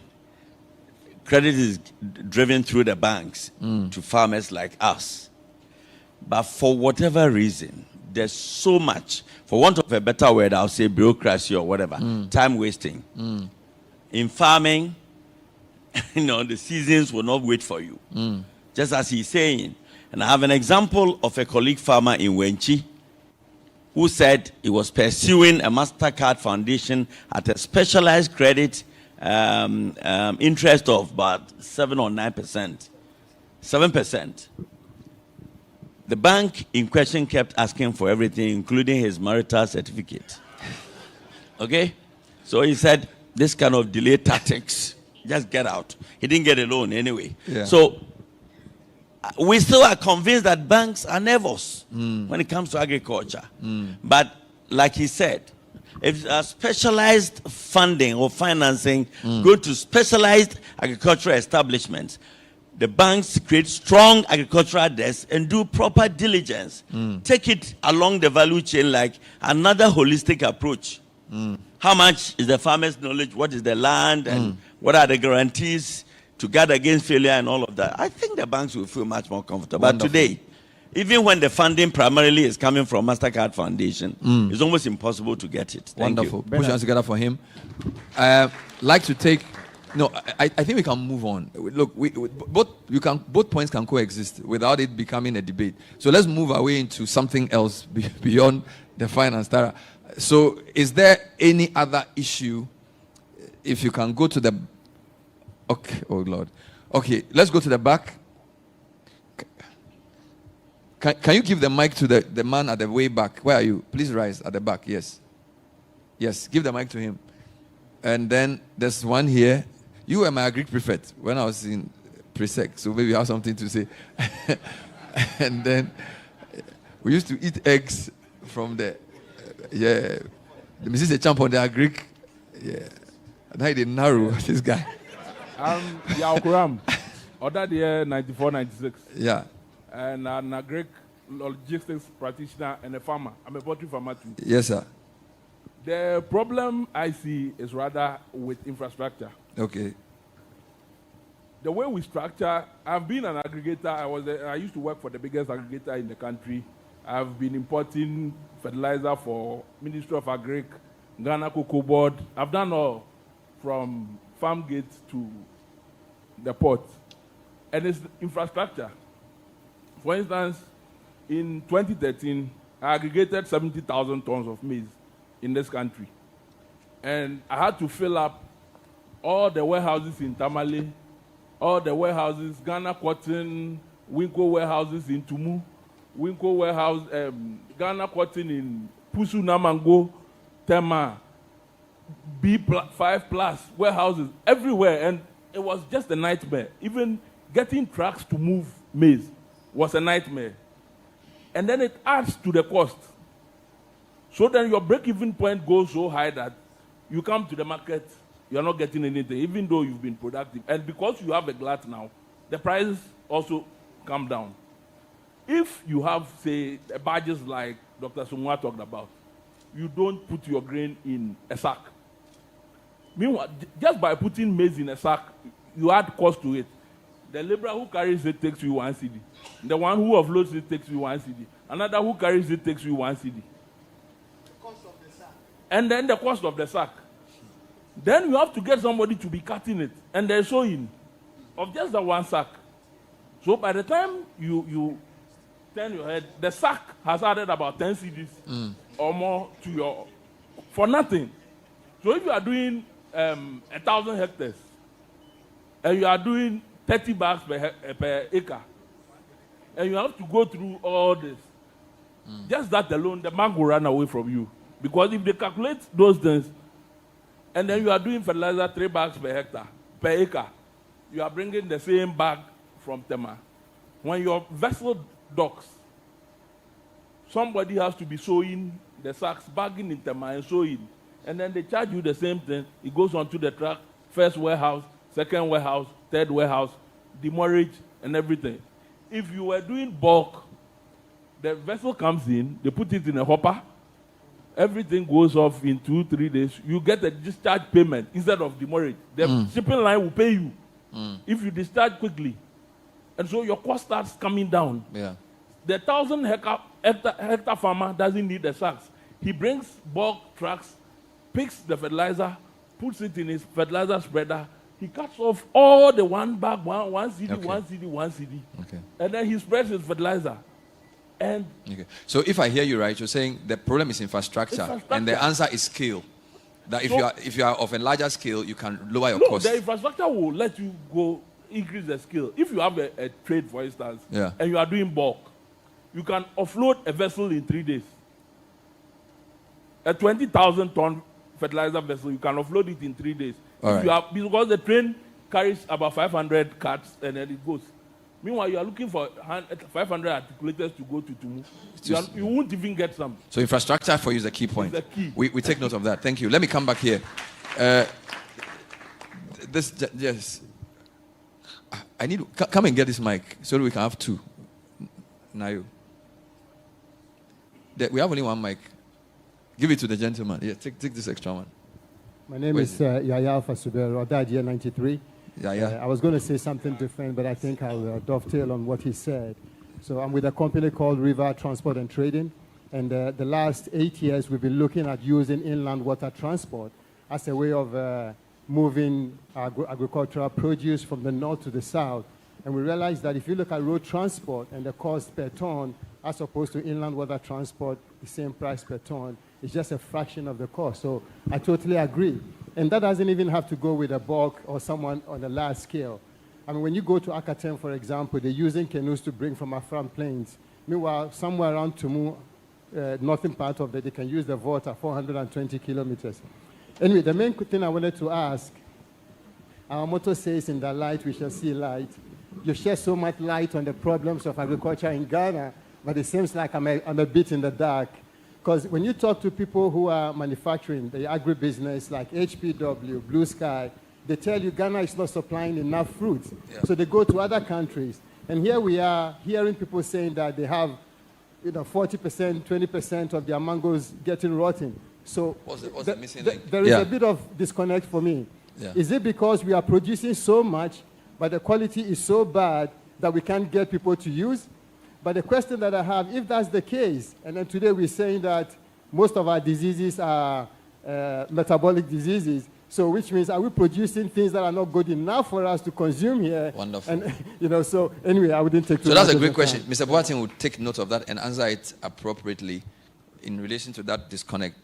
credit is driven through the banks to farmers like us. But for whatever reason, there's so much, for want of a better word, I'll say bureaucracy or whatever, time wasting. In farming, the seasons will not wait for you. Just as he's saying. And I have an example of a colleague farmer in Wenchi who said he was pursuing a MasterCard Foundation at a specialized credit interest of about 7 or 9%. 7%. The bank in question kept asking for everything, including his marital certificate. Okay? So he said, this kind of delay tactics, just get out. He didn't get a loan anyway. Yeah. So we still are convinced that banks are nervous when it comes to agriculture. But like he said, if specialized funding or financing go to specialized agricultural establishments, the banks create strong agricultural desks and do proper diligence. Take it along the value chain like another holistic approach. How much is the farmer's knowledge? What is the land? And what are the guarantees to guard against failure and all of that? I think the banks will feel much more comfortable. Wonderful. But today, even when the funding primarily is coming from MasterCard Foundation, it's almost impossible to get it. Thank Wonderful. you. Put your hands together for him. Like to take... No, I think we can move on. Look, both points can coexist without it becoming a debate. So let's move away into something else beyond the finance. Tara. So is there any other issue? If you can go to the... Okay, oh Lord. Okay, let's go to the back. Can you give the mic to the man at the way back? Where are you? Please rise at the back. Yes. Yes, give the mic to him. And then there's one here. You were my Greek prefect when I was in pre-sec, so maybe you have something to say. And then we used to eat eggs from the, the Mrs. Champ on the Greek. Yeah. And I didn't narrow this guy. I'm Yaokuram, ODADEÄ 94-96. Yeah. And I'm a Greek logistics practitioner and a farmer. I'm a poultry farmer too. Yes, sir. The problem I see is rather with infrastructure. Okay. The way we structure, I've been an aggregator. I used to work for the biggest aggregator in the country. I've been importing fertilizer for Ministry of Agric, Ghana Cocoa Board. I've done all from farm gates to the port. And it's infrastructure. For instance, in 2013, I aggregated 70,000 tons of maize in this country. And I had to fill up all the warehouses in Tamale, all the warehouses, Ghana Cotton, Winco warehouses in Tumu, Winco warehouse, Ghana Cotton in Pusu Namango, Tema, B5+ warehouses everywhere. And it was just a nightmare. Even getting trucks to move maize was a nightmare. And then it adds to the cost. So then your break-even point goes so high that you come to the market, you're not getting anything, even though you've been productive. And because you have a glut now, the prices also come down. If you have, say, badges like Dr. Sumwa talked about, you don't put your grain in a sack. Meanwhile, just by putting maize in a sack, you add cost to it. The laborer who carries it takes you 1 cedi. The one who offloads it takes you 1 cedi. Another who carries it takes you 1 cedi. The cost of the sack. And then the cost of the sack. Then you have to get somebody to be cutting it. And they're showing of just the 1 sack. So by the time you turn your head, the sack has added about 10 cedis or more to your, for nothing. So if you are doing 1,000 hectares, and you are doing 30 bags per acre, and you have to go through all this, just that alone, the bank will run away from you. Because if they calculate those things, and then you are doing fertilizer 3 bags per acre, you are bringing the same bag from Tema. When your vessel docks, somebody has to be sewing the sacks, bagging in Tema and sewing. And then they charge you the same thing. It goes onto the truck, first warehouse, second warehouse, third warehouse, demurrage, and everything. If you were doing bulk, the vessel comes in, they put it in a hopper, everything goes off in 2-3 days. You get a discharge payment instead of demurrage. The shipping line will pay you if you discharge quickly. And so your cost starts coming down. Yeah. The 1,000 hectare farmer doesn't need the sacks. He brings bulk trucks, picks the fertilizer, puts it in his fertilizer spreader. He cuts off all the one bag, one CD, Okay. one CD. Okay. And then he spreads his fertilizer. And Okay. So if I hear you right, you're saying the problem is infrastructure, and the answer is scale. That if you are of a larger scale, you can lower your costs. The infrastructure will let you go increase the scale. If you have a trade, for instance, and you are doing bulk, you can offload a vessel in 3 days. A 20,000-ton fertilizer vessel, you can offload it in 3 days. Because the train carries about 500 carts and then it goes. Meanwhile, you are looking for 500 articulators to go to Tumu. You won't even get some. So infrastructure for you is the key point. It's the key. We take note of that. Thank you. Let me come back here. Yes. I need to come and get this mic so that we can have two. Nayo. We have only one mic. Give it to the gentleman. Yeah, take this extra one. My name is Yaya Alpha Subero, ODADEÄ 93. I was going to say something different, but I think I'll dovetail on what he said. So I'm with a company called River Transport and Trading, and the last 8 years we've been looking at using inland water transport as a way of moving agricultural produce from the north to the south. And we realized that if you look at road transport and the cost per ton, as opposed to inland water transport, the same price per ton, it's just a fraction of the cost. So I totally agree. And that doesn't even have to go with a bulk or someone on a large scale. I mean, when you go to Akatem, for example, they're using canoes to bring from Afram Plains. Meanwhile, somewhere around Tumu, northern part of it, they can use the water, 420 kilometers. Anyway, the main thing I wanted to ask, our motto says, in the light we shall see light. You shed so much light on the problems of agriculture in Ghana, but it seems like I'm a bit in the dark. Because when you talk to people who are manufacturing, the agribusiness, like HPW, Blue Sky, they tell you Ghana is not supplying enough fruit. Yeah. So they go to other countries. And here we are hearing people saying that they have 40%, 20% of their mangoes getting rotten. So what's the missing link? There is a bit of disconnect for me. Yeah. Is it because we are producing so much, but the quality is so bad that we can't get people to use? But the question that I have, if that's the case, and then today we're saying that most of our diseases are metabolic diseases, so which means are we producing things that are not good enough for us to consume here? Wonderful. And, so anyway, I wouldn't take too So much that's a of great the question. time. Mr. Boateng will take note of that and answer it appropriately in relation to that disconnect.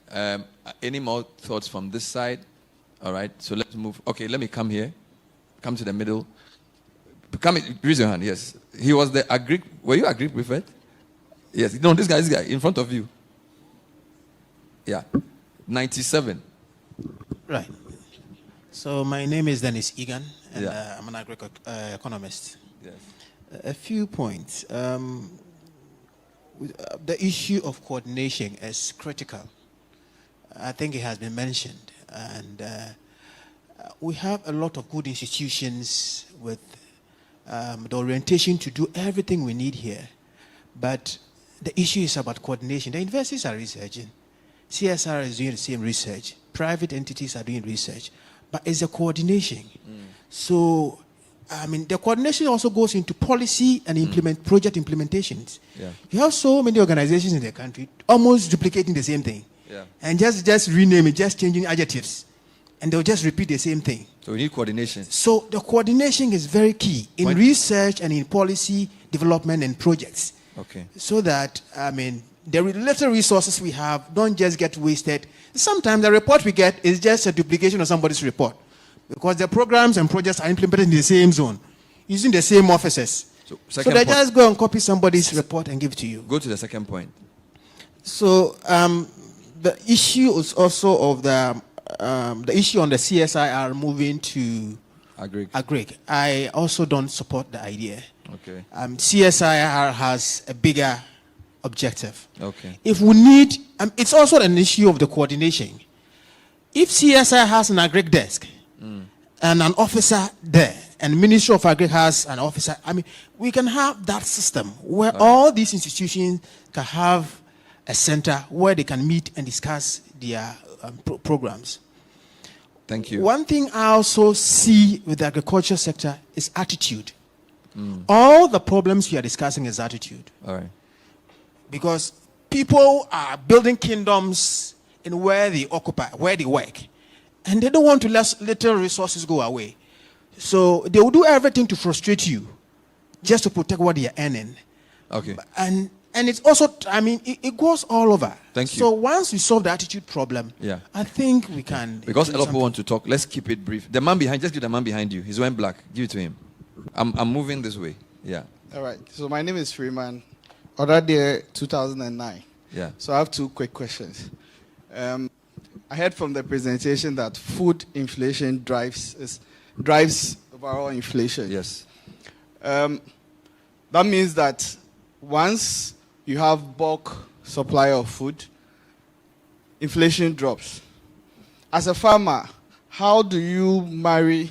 Any more thoughts from this side? All right, so let's move. Okay, let me come here. Come to the middle. Raise your hand, yes. He was the Agric. Were you Agric prefect? Yes. No, this guy in front of you. Yeah. 97. Right. So my name is Dennis Egan, and I'm an economist. Yes. A few points. The issue of coordination is critical. I think it has been mentioned. And we have a lot of good institutions with the orientation to do everything we need here. But the issue is about coordination. The universities are researching. CSR is doing the same research. Private entities are doing research. But it's a coordination. So, I mean, the coordination also goes into policy and project implementations. Yeah. You have so many organizations in the country almost duplicating the same thing. Yeah. And just rename it, just changing adjectives. And they'll just repeat the same thing. So we need coordination. So the coordination is very key in research and in policy development and projects. Okay. So that, I mean, the little resources we have don't just get wasted. Sometimes the report we get is just a duplication of somebody's report. Because the programs and projects are implemented in the same zone, using the same offices. So they just go and copy somebody's report and give it to you. Go to the second point. So the issue is also of the issue on the CSIR moving to Agric. I also don't support the idea. Okay. CSIR has a bigger objective. Okay. If we need, it's also an issue of the coordination. If CSIR has an Agric desk and an officer there, and Ministry of Agric has an officer, I mean, we can have that system where all these institutions can have a center where they can meet and discuss their programs. Thank you. One thing I also see with the agriculture sector is attitude. All the problems we are discussing is attitude. All right. Because people are building kingdoms in where they occupy, where they work, and they don't want to let little resources go away. So they will do everything to frustrate you just to protect what they are earning. Okay. And it's also, I mean, it goes all over. Thank you. So once we solve the attitude problem, yeah, I think we can. Because a lot of people want to talk, let's keep it brief. The man behind, just give the man behind you. He's wearing black. Give it to him. I'm moving this way. Yeah. All right. So my name is Freeman. ODADEÄ 2009. Yeah. So I have two quick questions. I heard from the presentation that food inflation drives overall inflation. Yes. That means that once you have bulk supply of food, inflation drops. As a farmer, how do you marry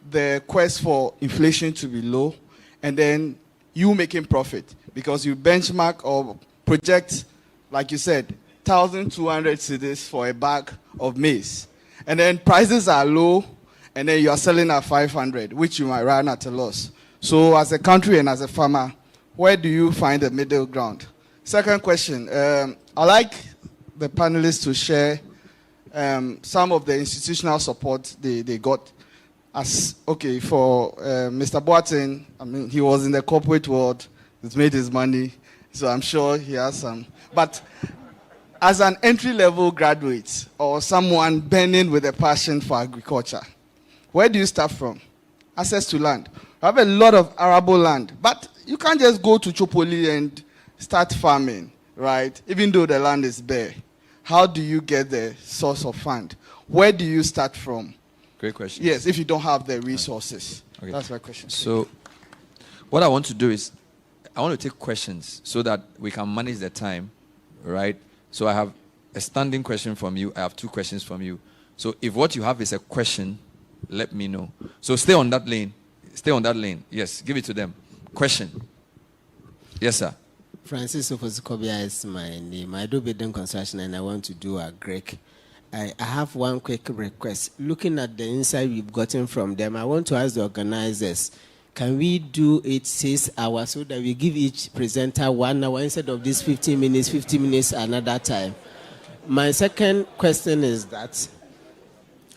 the quest for inflation to be low and then you making profit? Because you benchmark or project, like you said, 1,200 cedis for a bag of maize. And then prices are low, and then you are selling at 500, which you might run at a loss. So as a country and as a farmer, where do you find the middle ground? Second question, I'd like the panelists to share some of the institutional support they got. As okay, for Mr. Boateng, I mean, he was in the corporate world, he's made his money, so I'm sure he has some. But as an entry-level graduate or someone burning with a passion for agriculture, where do you start from? Access to land. I have a lot of arable land, but you can't just go to Chopoli and start farming, right? Even though the land is bare. How do you get the source of fund? Where do you start from? Great question. Yes, if you don't have the resources. Okay. That's my question. So what I want to do is I want to take questions so that we can manage the time, right? So I have a standing question from you. I have two questions from you. So if what you have is a question, let me know. So stay on that lane. Stay on that lane. Yes, give it to them. Question. Yes, sir. Francis Ofosukobia is my name. I do building construction and I want to do a Greek. I have one quick request. Looking at the insight we've gotten from them, I want to ask the organizers, can we do it 6 hours so that we give each presenter 1 hour instead of this 15 minutes another time? My second question is that,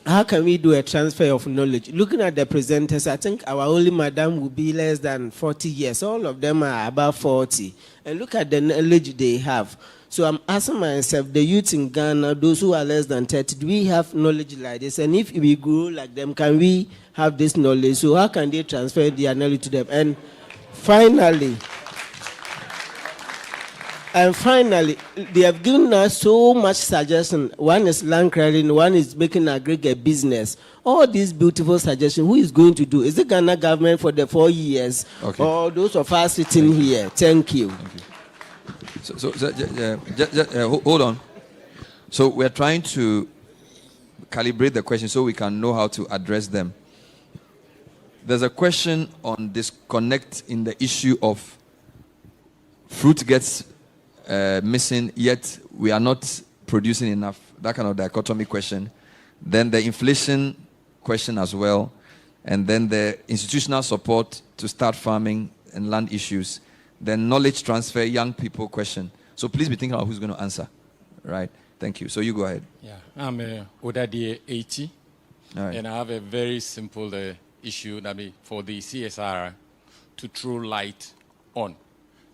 how can we do a transfer of knowledge? Looking at the presenters, I think our only madam will be less than 40 years. All of them are above 40. And look at the knowledge they have. So I'm asking myself, the youth in Ghana, those who are less than 30, do we have knowledge like this? And if we grow like them, can we have this knowledge? So how can they transfer their knowledge to them? And finally, they have given us so much suggestion. One is land clearing, one is making aggregate business. All these beautiful suggestions, who is going to do? Is the Ghana government for the 4 years? Okay. Or those of us sitting here? Thank you. Hold on. So we're trying to calibrate the question so we can know how to address them. There's a question on disconnect in the issue of fruit gets missing, yet we are not producing enough. That kind of dichotomy question. Then the inflation question as well. And then the institutional support to start farming and land issues. Then knowledge transfer, young people question. So please be thinking about who's going to answer. Right? Thank you. So you go ahead. Yeah, I'm ODADEÄ 80. All right. And I have a very simple issue that for the CSR to throw light on.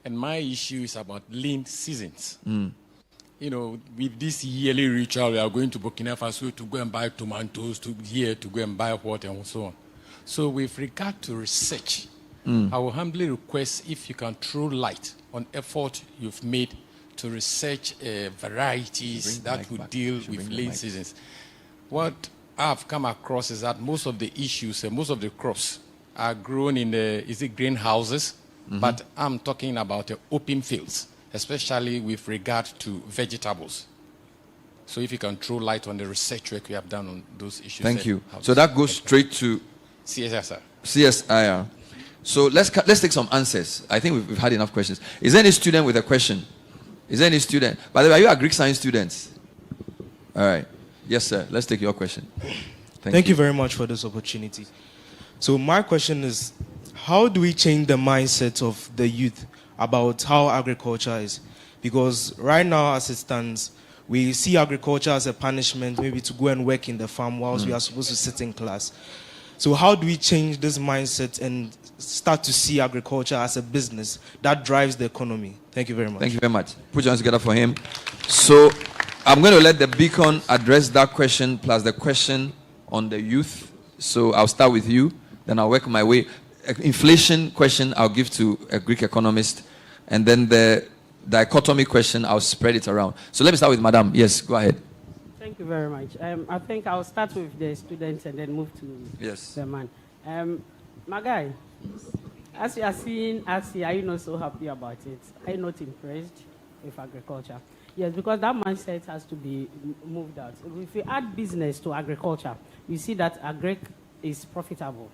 And my issue is about lean seasons. You know, with this yearly ritual, we are going to Burkina Faso to go and buy tomatoes, to go and buy water and so on. So with regard to research, I will humbly request if you can throw light on effort you've made to research varieties that would deal with lean seasons. What I've come across is that most of the issues and most of the crops are grown in greenhouses, but I'm talking about open fields, especially with regard to vegetables. So if you can throw light on the research work we have done on those issues. Thank you. So that goes straight to CSIR. So let's take some answers. I think we've had enough questions. Is there any student with a question? Is there any student? By the way, are you a Greek science students? All right. Yes, sir. Let's take your question. Thank you very much for this opportunity. So my question is, how do we change the mindset of the youth about how agriculture is? Because right now, as it stands, we see agriculture as a punishment, maybe to go and work in the farm whilst we are supposed to sit in class. So how do we change this mindset and start to see agriculture as a business that drives the economy? Thank you very much. Thank you very much. Put your hands together for him. So I'm going to let the beacon address that question plus the question on the youth. So I'll start with you, then I'll work my way. Inflation question I'll give to a Greek economist, and then the dichotomy question I'll spread it around. So let me start with Madam. Yes, go ahead. Thank you very much. I think I'll start with the students and then move to the man. My guy, as you are seeing us here, are you not so happy about it? Are you not impressed with agriculture? Yes, because that mindset has to be moved out. If you add business to agriculture, you see that agric is profitable.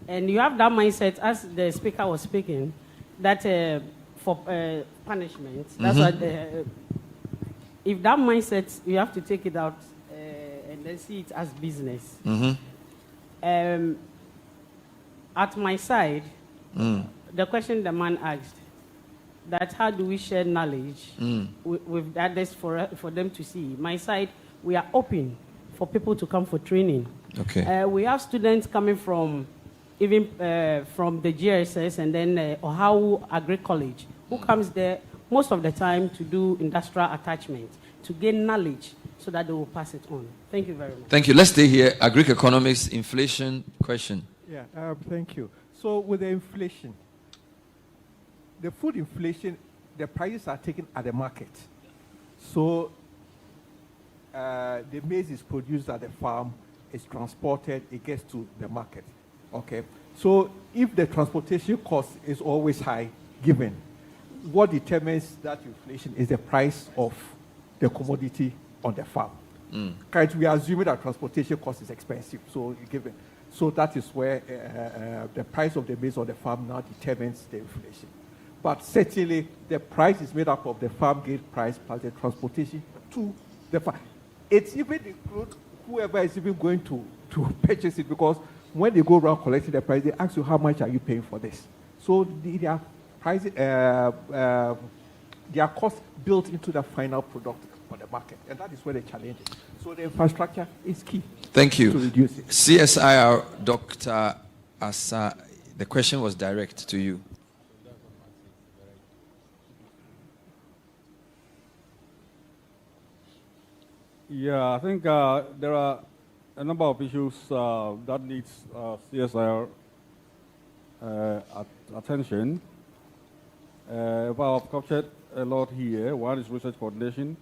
And you have that mindset, as the speaker was speaking, that for punishment, that's what, if that mindset, you have to take it out and then see it as business. At my side, the question the man asked, that how do we share knowledge with others for them to see? My side, we are open for people to come for training. Okay. We have students coming from even from the GSS and then Ohawu Agri College, who comes there most of the time to do industrial attachment, to gain knowledge so that they will pass it on. Thank you very much. Thank you. Let's stay here. Agric economics, inflation question. Yeah, thank you. So with the inflation, the food inflation, the prices are taken at the market. So the maize is produced at the farm, it's transported, it gets to the market. Okay. So if the transportation cost is always high, given, what determines that inflation is the price of the commodity on the farm. Right? We are assuming that transportation cost is expensive, so given. So that is where the price of the maize on the farm now determines the inflation. But certainly, the price is made up of the farm gate price plus the transportation to the farm. It's even include whoever is even going to purchase it, because when they go around collecting the price, they ask you, how much are you paying for this? So their prices, their cost built into the final product on the market, and that is where the challenge is. So the infrastructure is key. Thank you. To reduce it. CSIR, Dr. Asa, the question was direct to you. Yeah, I think there are a number of issues that needs CSIR attention. I've captured a lot here. One is research coordination.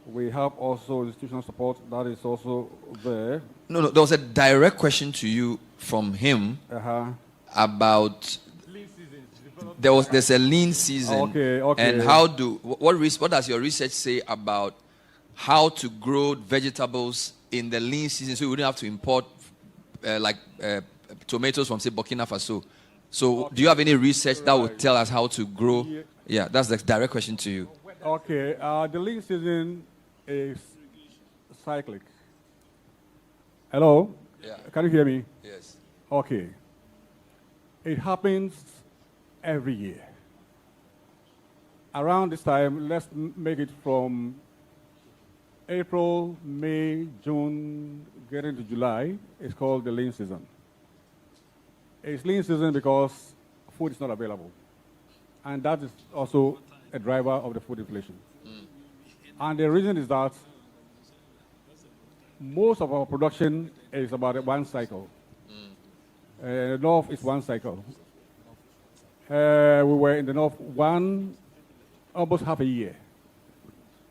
We have also institutional support that is also there. No, there was a direct question to you from him about there's a lean season. Okay. And what does your research say about how to grow vegetables in the lean season so we wouldn't have to import tomatoes from, say, Burkina Faso? So do you have any research that would tell us how to grow? Yeah, that's the direct question to you. Okay, the lean season is cyclic. Hello? Yeah. Can you hear me? Yes. Okay. It happens every year. Around this time, let's make it from April, May, June, getting to July, it's called the lean season. It's lean season because food is not available. And that is also a driver of the food inflation. And the reason is that most of our production is about one cycle. The north is one cycle. We were in the north almost half a year.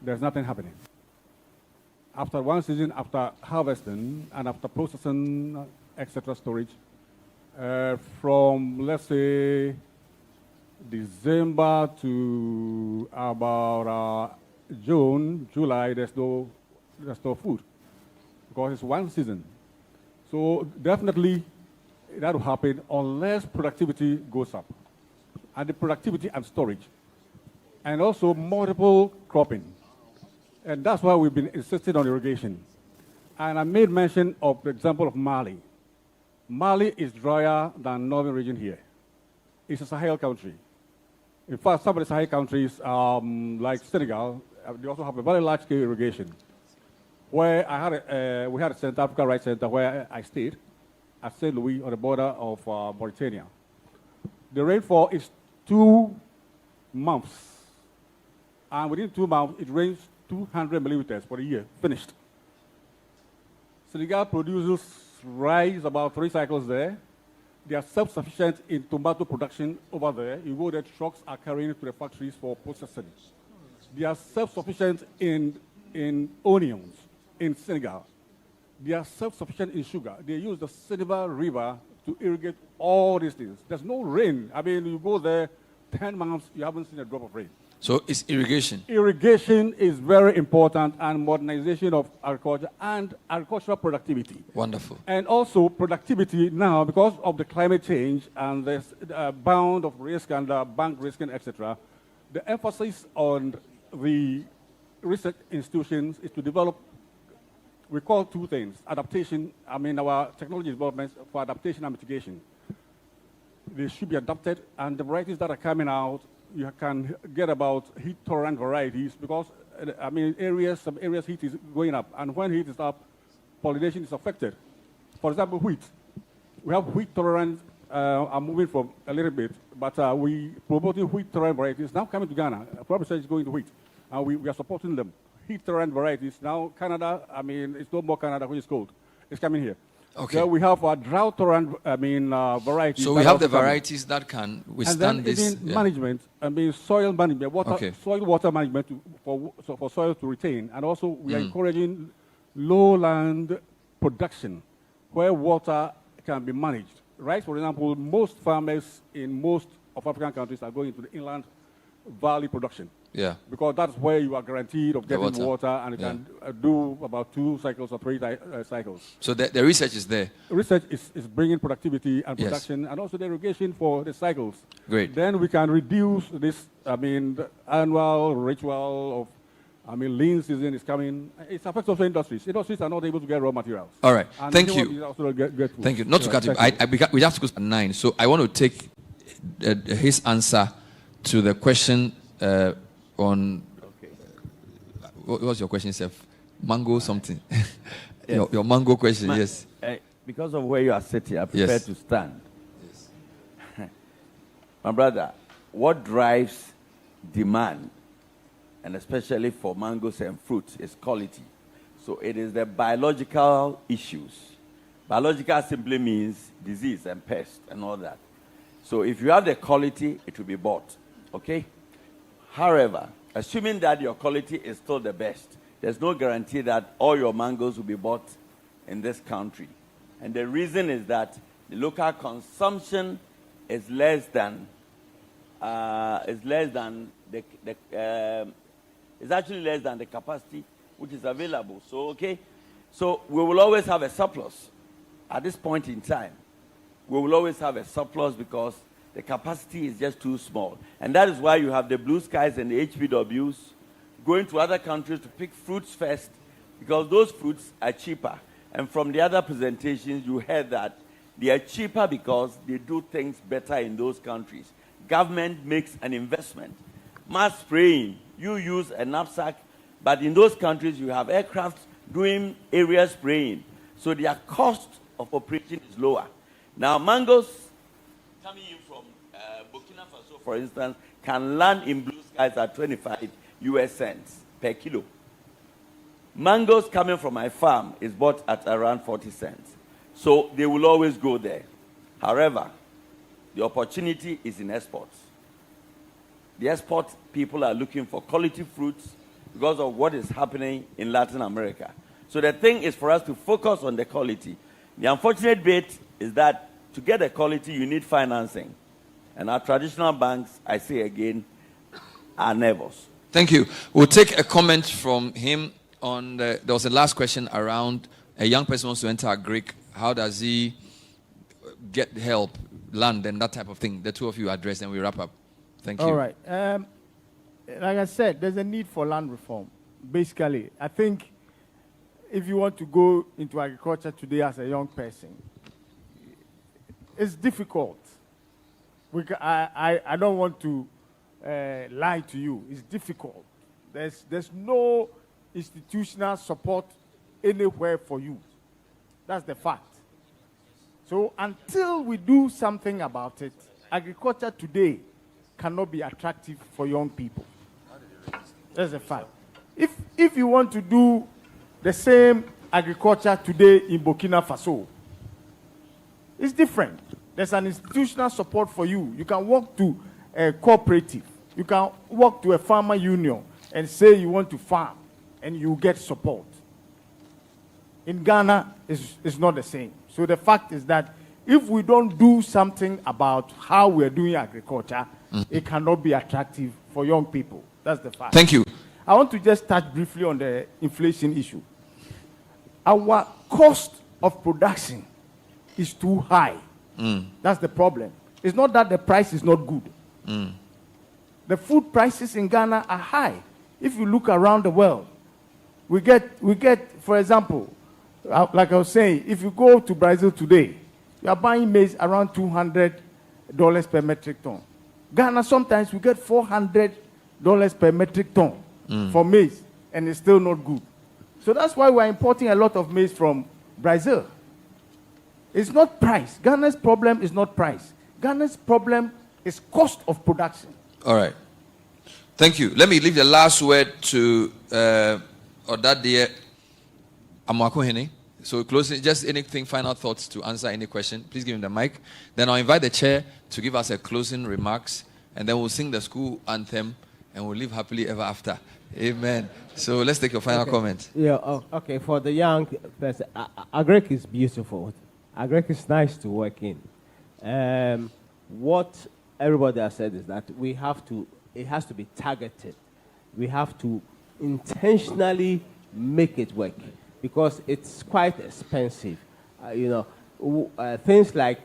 There's nothing happening. After one season, after harvesting and after processing, etc., storage, from, let's say, December to about June, July, there's no food because it's one season. So definitely that will happen unless productivity goes up. And the productivity and storage and also multiple cropping. And that's why we've been insisting on irrigation. And I made mention of the example of Mali. Mali is drier than northern region here. It's a Sahel country. In fact, some of the Sahel countries, like Senegal, they also have a very large-scale irrigation. Where we had a center, Africa Rights Center, where I stayed at St. Louis on the border of Mauritania. The rainfall is 2 months. And within 2 months, it rains 200 millimeters for a year, finished. Senegal produces rice about 3 cycles there. They are self-sufficient in tomato production over there. You go there, trucks are carrying to the factories for processing. They are self-sufficient in onions in Senegal. They are self-sufficient in sugar. They use the Senegal River to irrigate all these things. There's no rain. I mean, you go there, 10 months, you haven't seen a drop of rain. So it's irrigation. Irrigation is very important, and modernization of agriculture and agricultural productivity. Wonderful. And also productivity now, because of the climate change and the bound of risk and bank risk and etc., the emphasis on the research institutions is to develop, we call 2 things, adaptation, our technology developments for adaptation and mitigation. They should be adapted, and the varieties that are coming out, you can get about heat-tolerant varieties because, some areas heat is going up. And when heat is up, pollination is affected. For example, wheat. We have wheat-tolerant, I'm moving from a little bit, but we promoting wheat-tolerant varieties now coming to Ghana. Professor is going to wheat. We are supporting them. Heat-tolerant varieties. Now, Canada, it's no more Canada when it's cold. It's coming here. Okay. So we have a drought-tolerant, varieties. So we have the varieties that can withstand and then this. Even management, soil management, soil water management for soil to retain. And also we are encouraging lowland production where water can be managed. Right? For example, most farmers in most of African countries are going into the inland valley production. Yeah. Because that's where you are guaranteed of getting water and you can do about 2 cycles or 3 cycles. So the research is there. Research is bringing productivity and production and also the irrigation for the cycles. Great. Then we can reduce this, the annual ritual of, lean season is coming. It affects also industries. Industries are not able to get raw materials. All right. And Thank you. Thank you. Not to cut you. We have to go at 9. So I want to take his answer to the question on what was your question, Seth? Mango something. Yes. your mango question, yes. Because of where you are sitting, I prefer to stand. Yes. My brother, what drives demand, and especially for mangoes and fruits, is quality. So it is the biological issues. Biological simply means disease and pest and all that. So if you have the quality, it will be bought. Okay? However, assuming that your quality is still the best, there's no guarantee that all your mangoes will be bought in this country. And the reason is that the local consumption is less than it's actually less than the capacity which is available. So so we will always have a surplus at this point in time. We will always have a surplus because the capacity is just too small. And that is why you have the Blue Skies and the HPWs going to other countries to pick fruits first, because those fruits are cheaper. And from the other presentations, you heard that they are cheaper because they do things better in those countries. Government makes an investment. Mass spraying, you use a knapsack, but in those countries, you have aircraft doing area spraying. So their cost of operation is lower. Now, mangoes coming in from Burkina Faso, for instance, can land in Blue Skies at 25 US cents per kilo. Mangoes coming from my farm is bought at around 40 cents. So they will always go there. However, the opportunity is in exports. The export people are looking for quality fruits because of what is happening in Latin America. So the thing is for us to focus on the quality. The unfortunate bit is that to get the quality, you need financing. And our traditional banks, I say again, are nervous. Thank you. We'll take a comment from him on there was a last question around a young person wants to enter a Greek. How does he get help, land, and that type of thing? The two of you address, and we wrap up. Thank you. All right. like I said, there's a need for land reform. Basically, I think if you want to go into agriculture today as a young person, it's difficult. I don't want to lie to you. It's difficult. There's no institutional support anywhere for you. That's the fact. So until we do something about it, agriculture today cannot be attractive for young people. That's a fact. If you want to do the same agriculture today in Burkina Faso, it's different. There's an institutional support for you. You can walk to a cooperative. You can walk to a farmer union and say you want to farm, and you get support. In Ghana, it's not the same. So the fact is that if we don't do something about how we're doing agriculture, it cannot be attractive for young people. That's the fact. Thank you. I want to just touch briefly on the inflation issue. Our cost of production is too high. That's the problem. It's not that the price is not good. The food prices in Ghana are high. If you look around the world, we get, for example, like I was saying, if you go to Brazil today, you are buying maize around $200 per metric ton. Ghana, sometimes we get $400 per metric ton for maize, and it's still not good. So that's why we're importing a lot of maize from Brazil. It's not price. Ghana's problem is not price. Ghana's problem is cost of production. All right. Thank you. Let me leave the last word to ODADEÄ Amoakohene. So closing, just anything, final thoughts to answer any question. Please give him the mic. Then I'll invite the chair to give us a closing remarks, and then we'll sing the school anthem, and we'll live happily ever after. Amen. So let's take your final comment. Yeah. Okay. For the young person, agric is beautiful. Agric is nice to work in. What everybody has said is that it has to be targeted. We have to intentionally make it work because it's quite expensive. Things like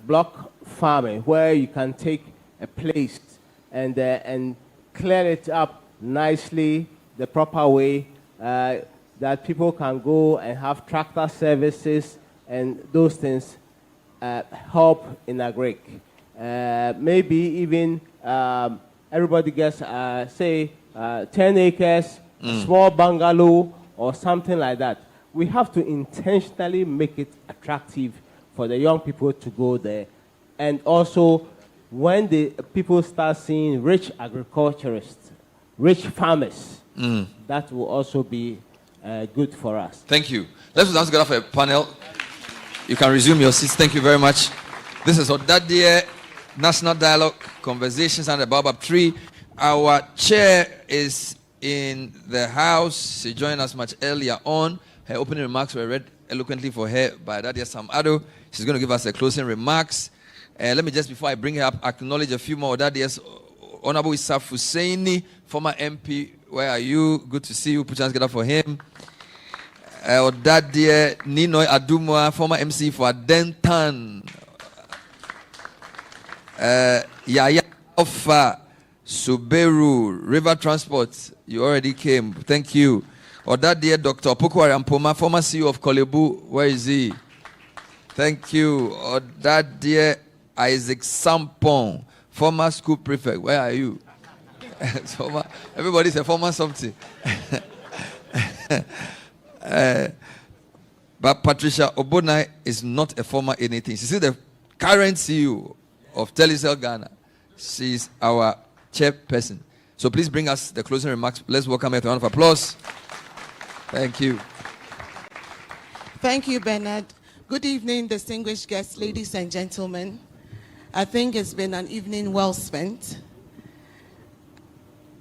block farming, where you can take a place and clear it up nicely, the proper way, that people can go and have tractor services, and those things help in agric. Maybe even everybody gets, 10 acres, a small bungalow, or something like that. We have to intentionally make it attractive for the young people to go there. And also, when the people start seeing rich agriculturists, rich farmers, that will also be good for us. Thank you. Let's dance together for a panel. You can resume your seats. Thank you very much. This is ODADEÄ National Dialogue Conversations under the Baobab tree. Our chair is in the house. She joined us much earlier on. Her opening remarks were read eloquently for her by ODADEÄ Sam Ado. She's going to give us her closing remarks. Let me just, before I bring her up, acknowledge a few more ODADEÄ's. Honorable Isaf Husseini, former MP, where are you? Good to see you. Put your hands together for him. ODADEÄ Ninoy Adumwa, former MC for Denton. Yaya Alpha Suberu, River Transport, you already came. Thank you. ODADEÄ Dr. Opoku Arampoma, former CEO of Kolebu, where is he? Thank you. ODADEÄ Isaac Sampon, former school prefect, where are you? Everybody's a former something. But Patricia Obonai is not a former anything. She's the current CEO of Telecel Ghana. She's our chairperson. So please bring us the closing remarks. Let's welcome her with a round of applause. Thank you. Thank you, Bernard. Good evening, distinguished guests, ladies and gentlemen. I think it's been an evening well spent.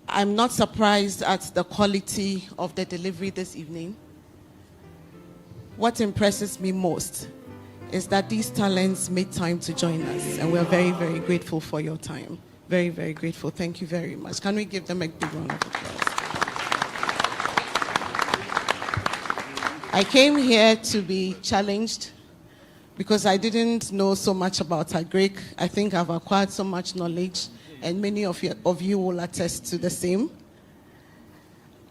I'm not surprised at the quality of the delivery this evening. What impresses me most is that these talents made time to join us, and we're very, very grateful for your time. Very, very grateful. Thank you very much. Can we give them a big round of applause? I came here to be challenged because I didn't know so much about agric. I think I've acquired so much knowledge and many of you will attest to the same.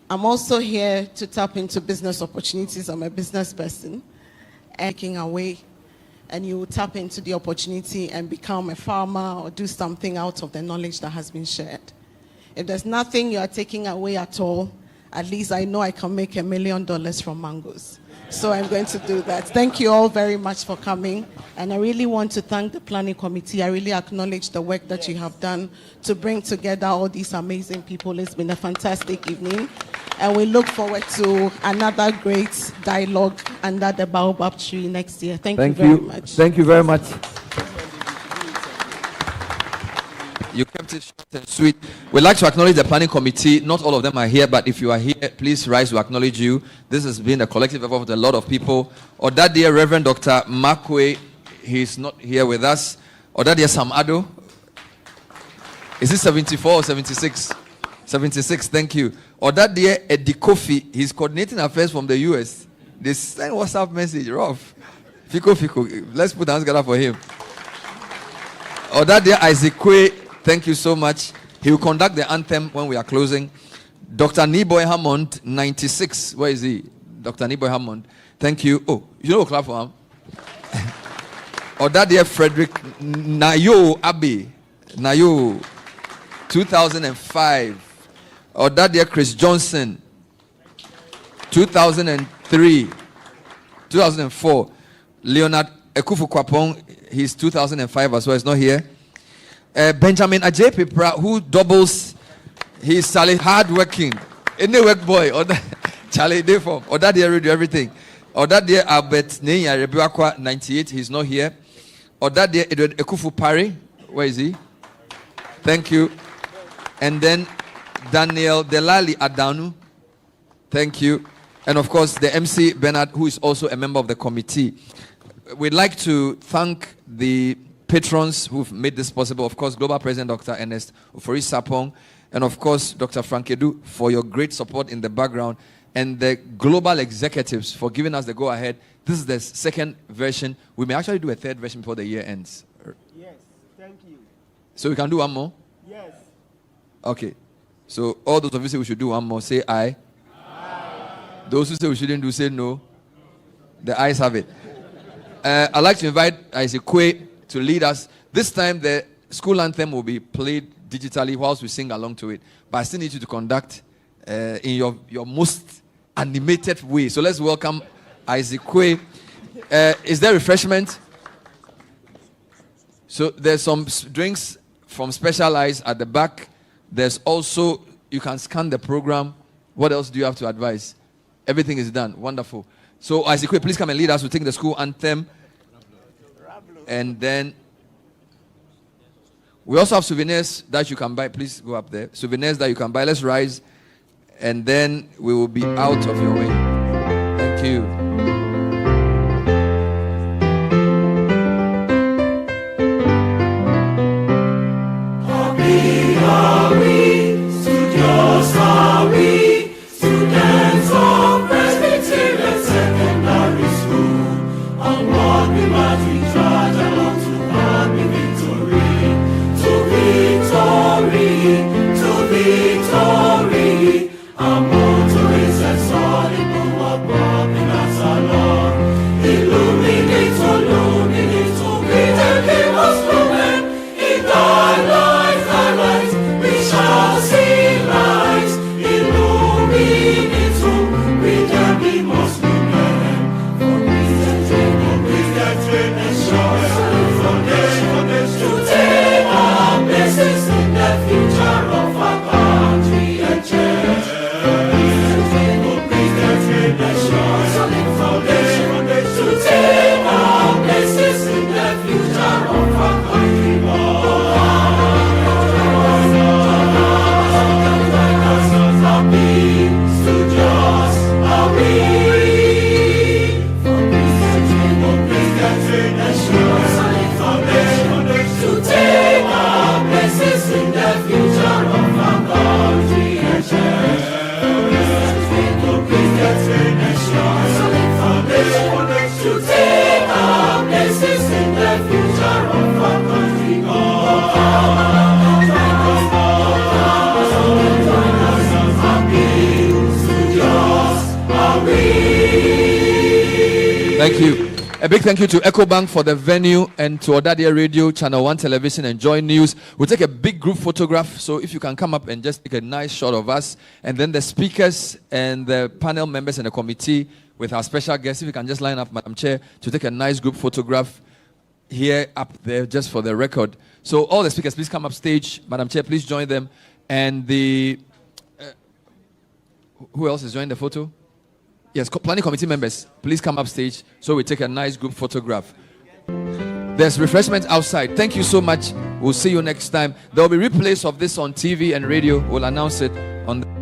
I'm also here to tap into business opportunities. I'm a business person, taking away, and you will tap into the opportunity and become a farmer or do something out of the knowledge that has been shared. If there's nothing you are taking away at all, at least I know I can make $1 million from mangoes. So I'm going to do that. Thank you all very much for coming. And I really want to thank the planning committee. I really acknowledge the work that you have done to bring together all these amazing people. It's been a fantastic evening. And we look forward to another great dialogue under the Baobab tree next year. Thank you very much. Thank you very much. You kept it short and sweet. We'd like to acknowledge the planning committee. Not all of them are here, but if you are here, please rise to acknowledge you. This has been a collective effort of a lot of people. ODADEÄ Reverend Dr. Makwe, he's not here with us. ODADEÄ Sam Ado. Is it 74 or 76? 76, thank you. ODADEÄ Eddie Kofi, he's coordinating affairs from the US. They send WhatsApp message, rough. Fico. Let's put hands together for him. ODADEÄ Isaac Kwe, thank you so much. He will conduct the anthem when we are closing. Dr. Niboy Hammond, 96. Where is he? Dr. Niboy Hammond. Thank you. Oh, you know, clap for him. ODADEÄ Frederick Nayo Abe. Nayo, 2005. ODADEÄ Chris Johnson, 2003. 2004. Leonard Ekufu Kwapong, he's 2005 as well. He's not here. Benjamin Ajay Pipra, who doubles, he's Charlie hardworking. Any work boy, Charlie Deform, ODADEÄ do everything. ODADEÄ Albert Neya Rebuakwa, 98, he's not here. ODADEÄ Edward Ekufu Pari, where is he? Thank you. And then Daniel Delali Adanu, thank you. And of course, the MC Bernard, who is also a member of the committee. We'd like to thank the patrons who've made this possible. Of course, Global President Dr. Ernest Ofori Sapong, and of course, Dr. Frank Edu for your great support in the background, and the global executives for giving us the go-ahead. This is the second version. We may actually do a third version before the year ends. Yes, thank you. So we can do one more? Yes. Okay. So all those of you say we should do one more, say aye. Aye. Those who say we shouldn't do, say no. The ayes have it. I'd like to invite Isaac Kwe to lead us. This time the school anthem will be played digitally whilst we sing along to it. But I still need you to conduct in your most animated way. So let's welcome Isaac Kwe. Is there refreshment? So there's some drinks from Specialized at the back. There's also, you can scan the program. What else do you have to advise? Everything is done. Wonderful. So Isaac Kwe, please come and lead us. We'll take the school anthem. And then we also have souvenirs that you can buy. Please go up there. Souvenirs that you can buy. Let's rise. And then we will be out of your way. Thank you. Happy are we, studios are we, students of Presbyterian Secondary School. On what we must we charge along to happy victory, to victory. Our motto is a solid boom of popping us along. Illuminate, to be the King of Lumen. In thy light, we shall see light. Illuminate, we can be most lumen. For Christian train and show foundation to take our places in the future of our country and church. To take our places in the future of our country. Happy studios are we. For Christian train and solid foundation to take our places in the future of our country and church. To take our places in the future of our country. Thank you. A big thank you to EcoBank for the venue and to ỌDADEƐ Radio, Channel 1 Television, and Joy News. We'll take a big group photograph, so if you can come up and just take a nice shot of us, and then the speakers and the panel members and the committee with our special guests, if you can just line up, Madam Chair, to take a nice group photograph here up there just for the record. So all the speakers, please come up stage. Madam Chair, please join them. And the... who else is joining the photo? Yes, planning committee members, please come up stage so we take a nice group photograph. There's refreshments outside. Thank you so much. We'll see you next time. There will be replays of this on TV and radio. We'll announce it on the